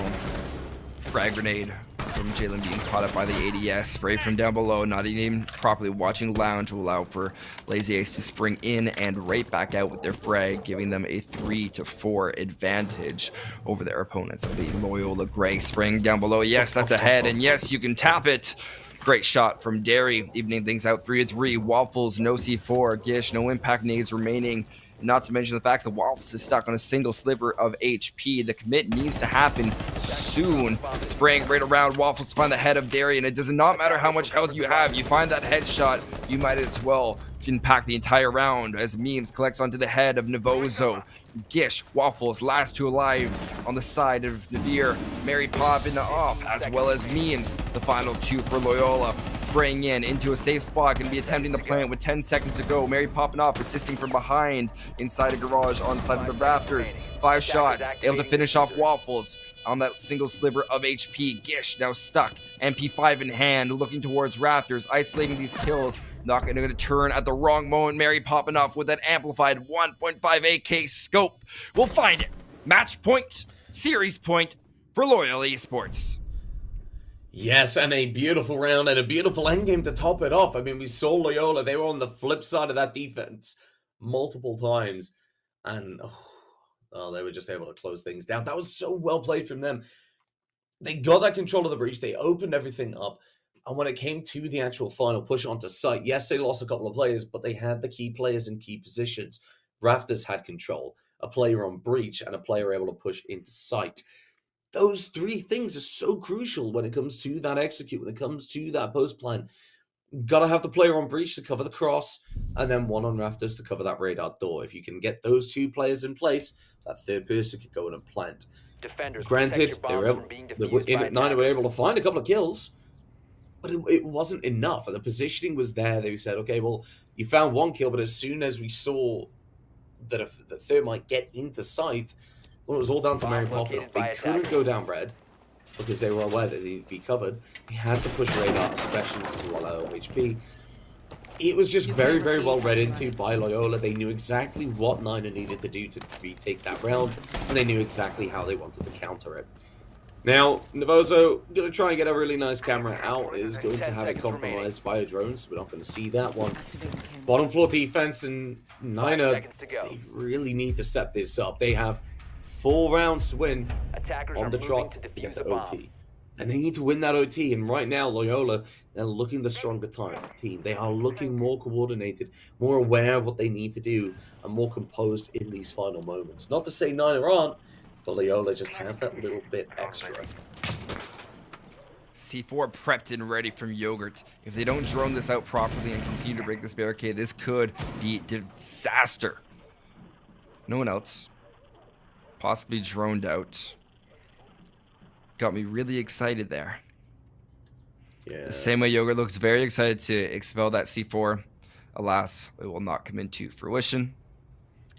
frag grenade from Jalen being caught up by the ADS. Spray from down below, not even properly watching Lounge will allow for Lazy Ace to spring in and right back out with their frag, giving them a 3-4 advantage over their opponents of the Loyola Grey. Spraying down below, yes, that's a head, and yes, you can tap it. Great shot from Derry, evening things out 3-3. Waffles, no C4. Gish, no impact nades remaining. Not to mention the fact that Waffles is stuck on a single sliver of HP. The commit needs to happen soon. Spraying right around Waffles to find the head of Derry, and it does not matter how much health you have. You find that headshot, you might as well impact the entire round as Memes collects onto the head of Navoso. Gish, Waffles, last two alive on the side of Nadir. Mary Pop in the off, as well as Memes, the final two for Loyola. Spraying in into a safe spot, going to be attempting the plant with 10 seconds to go. Mary popping off, assisting from behind inside a garage on side of the rafters. 5 shots, able to finish off Waffles on that single sliver of HP. Gish now stuck, MP5 in hand, looking towards rafters, isolating these kills. Not going to turn at the wrong moment. Mary popping off with that amplified 1.5 AK scope. We'll find it. Match point, series point for Loyola Esports.
Yes, and a beautiful round and a beautiful endgame to top it off. I mean, we saw Loyola. They were on the flip side of that defense multiple times. And they were just able to close things down. That was so well played from them. They got that control of the breach. They opened everything up. And when it came to the actual final push onto site, yes, they lost a couple of players, but they had the key players in key positions. Rafters had control, a player on breach, and a player able to push into site. Those three things are so crucial when it comes to that execute, when it comes to that post plan. Got to have the player on breach to cover the cross, and then one on rafters to cover that radar door. If you can get those two players in place, that third person could go in and plant.
Defenders,
granted, they were in at 9, they were able to find a couple of kills, but it wasn't enough. The positioning was there. They said, okay, well, you found one kill, but as soon as we saw that the third might get into sight, well, it was all down to Mary popping off. They couldn't go down red because they were aware that they needed to be covered. They had to push radar, especially because of a lot of HP. It was just very, very well read into by Loyola. They knew exactly what Niner needed to do to retake that round, and they knew exactly how they wanted to counter it. Now, Navoso, going to try and get a really nice camera out, is going to have it compromised by a drone, so we're not going to see that one. Bottom floor defense, and Niner, they really need to step this up. They have 4 rounds to win on the trot to get to OT. And they need to win that OT, and right now, Loyola, they're looking the stronger team. They are looking more coordinated, more aware of what they need to do, and more composed in these final moments. Not to say Niner aren't, but Loyola just have that little bit extra.
C4 prepped and ready from Yogurt. If they don't drone this out properly and continue to break this barricade, this could be disaster. No one else. Possibly droned out. Got me really excited there.
Yeah.
The same way Yogurt looks very excited to expel that C4. Alas, it will not come into fruition.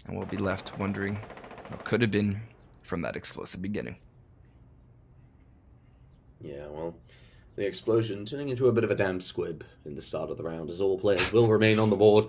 And we'll be left wondering what could have been from that explosive beginning.
Yeah, well, the explosion turning into a bit of a damn squib in the start of the round, as all players will remain on the board,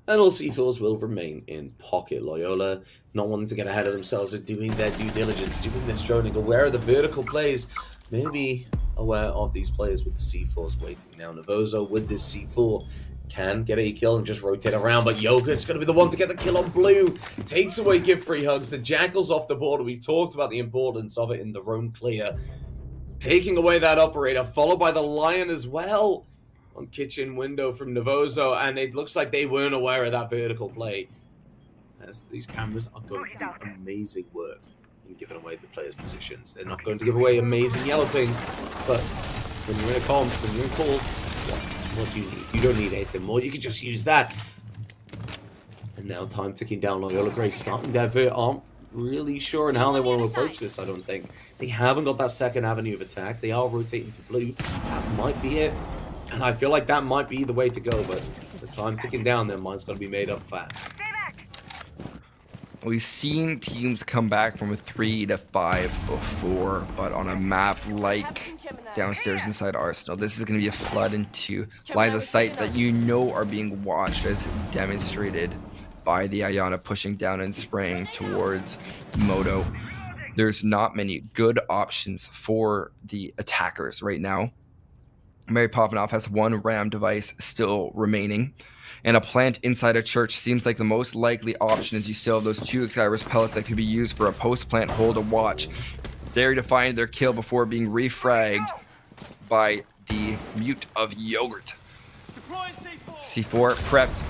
and all C4s will remain in pocket. Loyola not wanting to get ahead of themselves and doing their due diligence, doing this droning, aware of the vertical plays, maybe aware of these players with the C4s waiting. Now, Navoso with this C4 can get a kill and just rotate around, but Yogurt's going to be the one to get the kill on blue. Takes away Give Free Hugs. The Jackal's off the board. We've talked about the importance of it in the roam clear. Taking away that operator, followed by the Lion as well. on kitchen window from Navozo, and it looks like they weren't aware of that vertical play. As these cameras are going to do amazing work in giving away the players' positions. They're not going to give away amazing yellow pings, but when you're in a comp, when you're in call, what do you need? You don't need anything more. You can just use that. And now time ticking down. Loyola Grey starting their vert aren't really sure on how they want to approach this, I don't think. They haven't got that second avenue of attack. They are rotating to blue. That might be it. And I feel like that might be the way to go, but the time ticking down, their mind's got to be made up fast.
We've seen teams come back from a 3 to 5 before, but on a map like downstairs inside Arsenal, this is going to be a flood into lines of sight that you know are being watched, as demonstrated by the Ayana pushing down and spraying towards Moto. There's not many good options for the attackers right now. Mary Popenoff has one RAM device still remaining, and a plant inside a church seems like the most likely option, as you still have those 2 Xyrus pellets that could be used for a post-plant hold a watch. There to find their kill before being refragged by the mute of Yogurt. C4 prepped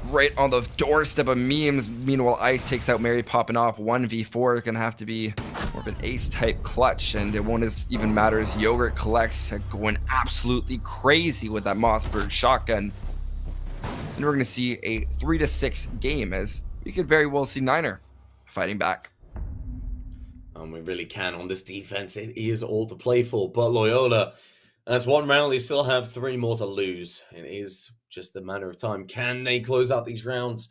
right on the doorstep of memes. Meanwhile, Ice takes out Mary Popenoff. 1v4 is going to have to be more of an ace-type clutch, and it won't even matter as Yogurt collects, going absolutely crazy with that Mossberg shotgun. And we're going to see a 3 to 6 game, as we could very well see Niner fighting back.
We really can on this defense. It is all to play for, but Loyola, that's one round. They still have 3 more to lose. It is just a matter of time. Can they close out these rounds,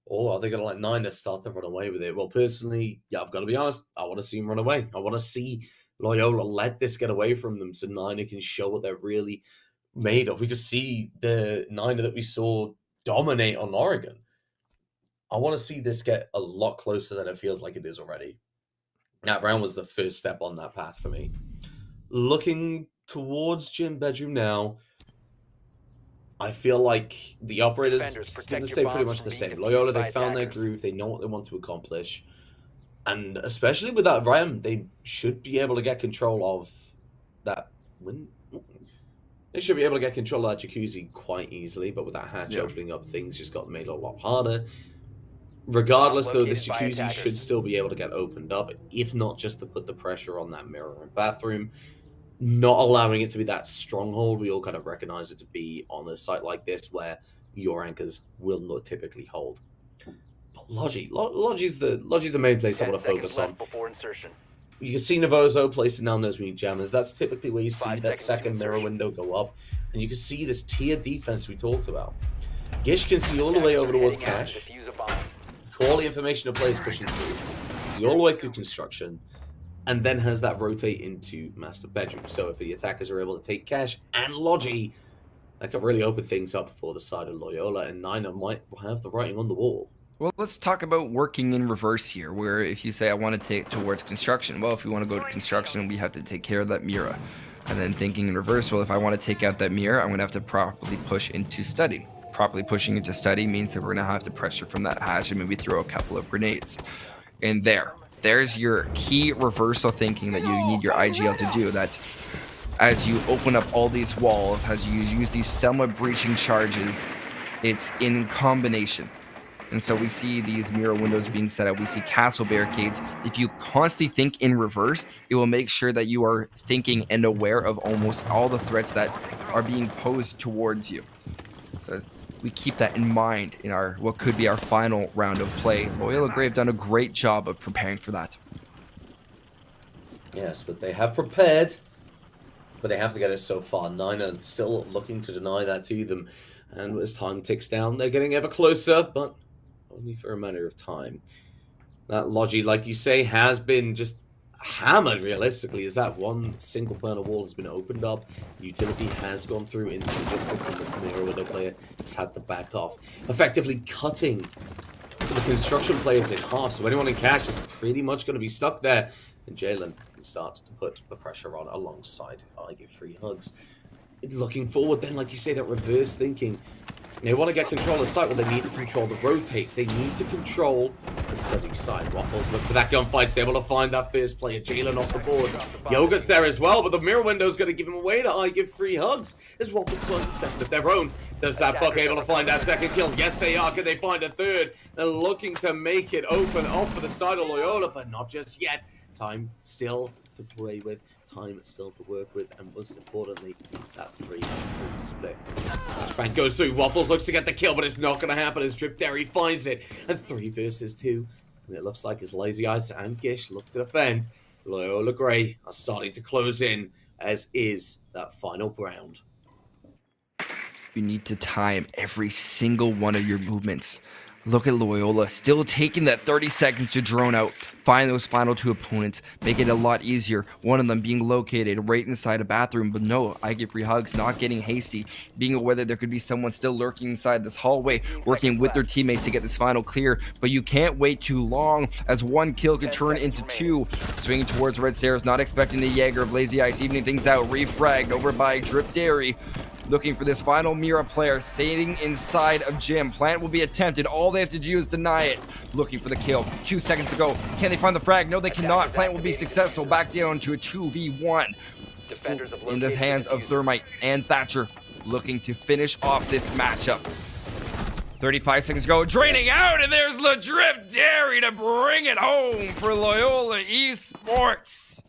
or are they going to let Niner start to run away with it? Well, personally, yeah, I've got to be honest. I want to see them run away. I want to see Loyola let this get away from them so Niner can show what they're really made of. We could see the Niner that we saw dominate on Oregon. I want to see this get a lot closer than it feels like it is already. That round was the first step on that path for me. Looking towards gym bedroom now, I feel like the operators are going to stay pretty much the same. Loyola, they found their groove. They know what they want to accomplish. And especially with that RAM, they should be able to get control of that win. They should be able to get control of that jacuzzi quite easily, but with that hatch opening up, things just got made a lot harder. Regardless, though, this jacuzzi should still be able to get opened up, if not just to put the pressure on that mirror and bathroom, not allowing it to be that stronghold we all kind of recognize it to be on a site like this, where your anchors will not typically hold. But Logi's the main place I want to focus on. You can see Navozo placing down those meat jammers. That's typically where you see that second mirror window go up, and you can see this tier defense we talked about. Gish can see all the way over towards Cash. All the information of players pushing through. See all the way through construction, and then has that rotate into master bedroom. So if the attackers are able to take Cash and Logi, that could really open things up for the side of Loyola, and Niner might have the writing on the wall.
Well, let's talk about working in reverse here, where if you say I want to take towards construction, well, if we want to go to construction, we have to take care of that mirror. And then thinking in reverse, well, if I want to take out that mirror, I'm going to have to properly push into study. Properly pushing into study means that we're going to have to pressure from that hatch and maybe throw a couple of grenades. And there's your key reversal thinking that you need your IGL to do. That as you open up all these walls, as you use these Selma breaching charges, it's in combination. And so we see these mirror windows being set up. We see castle barricades. If you constantly think in reverse, it will make sure that you are thinking and aware of almost all the threats that are being posed towards you. So we keep that in mind in our what could be our final round of play. Loyola Grey have done a great job of preparing for that.
Yes, but they have prepared, but they have to get it so far. Niner still looking to deny that to them. And as time ticks down, they're getting ever closer, but only for a matter of time. That Logi, like you say, has been just hammered realistically, as that one single burner wall has been opened up. Utility has gone through into logistics, and the mirror window player has had to back off, effectively cutting the construction players in half. So anyone in cash is pretty much going to be stuck there, and Jalen can start to put the pressure on alongside I give free hugs. Looking forward then, like you say, that reverse thinking. They want to get control of the site. Well, they need to control the rotates. They need to control the study side. Waffles look for that gunfight. He's able to find that first player. Jalen off the board. Yogurt's there as well, but the mirror window's going to give him away to I give 3 hugs. As Waffles finds a second of their own. Does that Buck able to find that second kill? Yes, they are. Can they find a third? They're looking to make it open up for the side of Loyola, but not just yet. Time still to play with. Time still to work with, and most importantly, that 3-3 split. Flashbang goes through. Waffles looks to get the kill, but it's not going to happen as Drip Dairy finds it. And 3 versus 2. And it looks like as Lazy Eyes and Gish look to defend, Loyola Grey are starting to close in, as is that final round.
You need to time every single one of your movements. Look at Loyola still taking that 30 seconds to drone out, find those final 2 opponents, make it a lot easier. One of them being located right inside a bathroom, but no, I give free hugs, not getting hasty, being aware that there could be someone still lurking inside this hallway, working with their teammates to get this final clear, but you can't wait too long, as 1 kill could turn into 2. Swinging towards red stairs, not expecting the Jaeger of Lazy Ice, evening things out, refragged over by Drip Dairy. Looking for this final Mira player, sitting inside of Jim. Plant will be attempted. All they have to do is deny it. Looking for the kill. 2 seconds to go. Can they find the frag? No, they cannot. Plant will be successful. Back down to a 2v1. In the hands of Thermite and Thatcher. Looking to finish off this matchup. 35 seconds to go. Draining out, and there's Drip Dairy to bring it home for Loyola Esports,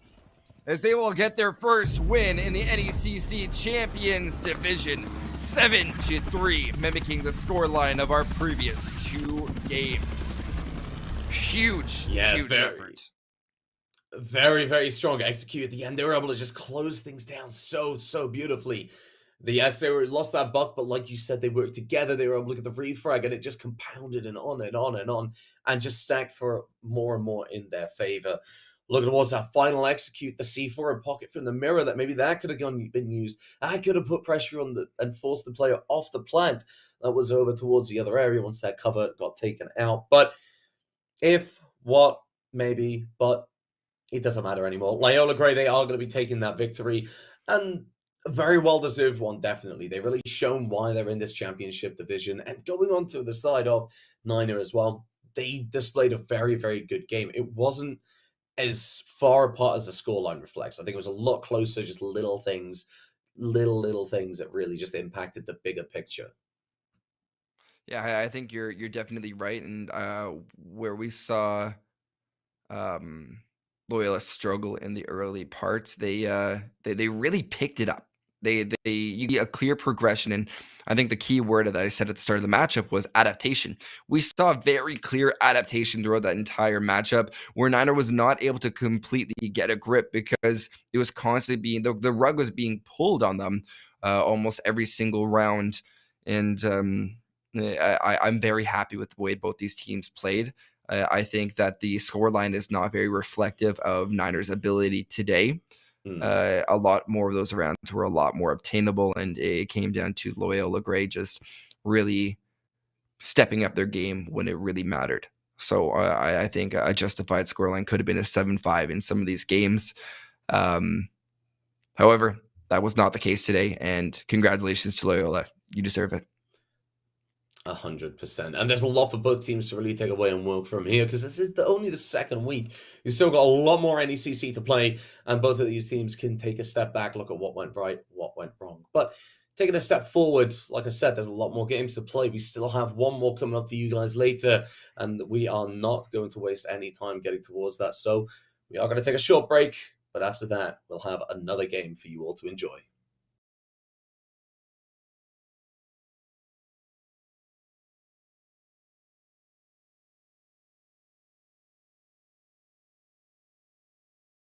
as they will get their first win in the NECC Champions Division, 7-3, mimicking the scoreline of our previous 2 games. Huge effort.
Very, very strong execute at the end. They were able to just close things down so beautifully. Yes, they lost that buck, but like you said, they worked together. They were able to get the refrag, and it just compounded and on and on and on, and just stacked for more and more in their favor. Looking towards that final execute, the C4 and pocket from the mirror, that maybe that could have been used. I could have put pressure on and forced the player off the plant. That was over towards the other area once that cover got taken out. But maybe, but it doesn't matter anymore. Loyola Grey, they are going to be taking that victory, and a very well-deserved one, definitely. They've really shown why they're in this championship division, and going on to the side of Niner as well, they displayed a very, very good game. It wasn't as far apart as the scoreline reflects. I think it was a lot closer, just little things that really just impacted the bigger picture.
Yeah, I think you're definitely right, and where we saw Loyola struggle in the early parts, they really picked it up. You get a clear progression, and I think the key word that I said at the start of the matchup was adaptation. We saw very clear adaptation throughout that entire matchup, where Niner was not able to completely get a grip because it was constantly being the rug was being pulled on them almost every single round, and I'm very happy with the way both these teams played. I think that the scoreline is not very reflective of Niners' ability today. A lot more of those rounds were a lot more obtainable, and it came down to Loyola Grey just really stepping up their game when it really mattered. So I think a justified scoreline could have been a 7-5 in some of these games. However, that was not the case today, and congratulations to Loyola. You deserve it.
100%. And there's a lot for both teams to really take away and work from here, because this is only the second week. You've still got a lot more NECC to play, and both of these teams can take a step back, look at what went right, what went wrong. But taking a step forward, like I said, there's a lot more games to play. We still have one more coming up for you guys later, and we are not going to waste any time getting towards that. So we are going to take a short break, but after that, we'll have another game for you all to enjoy.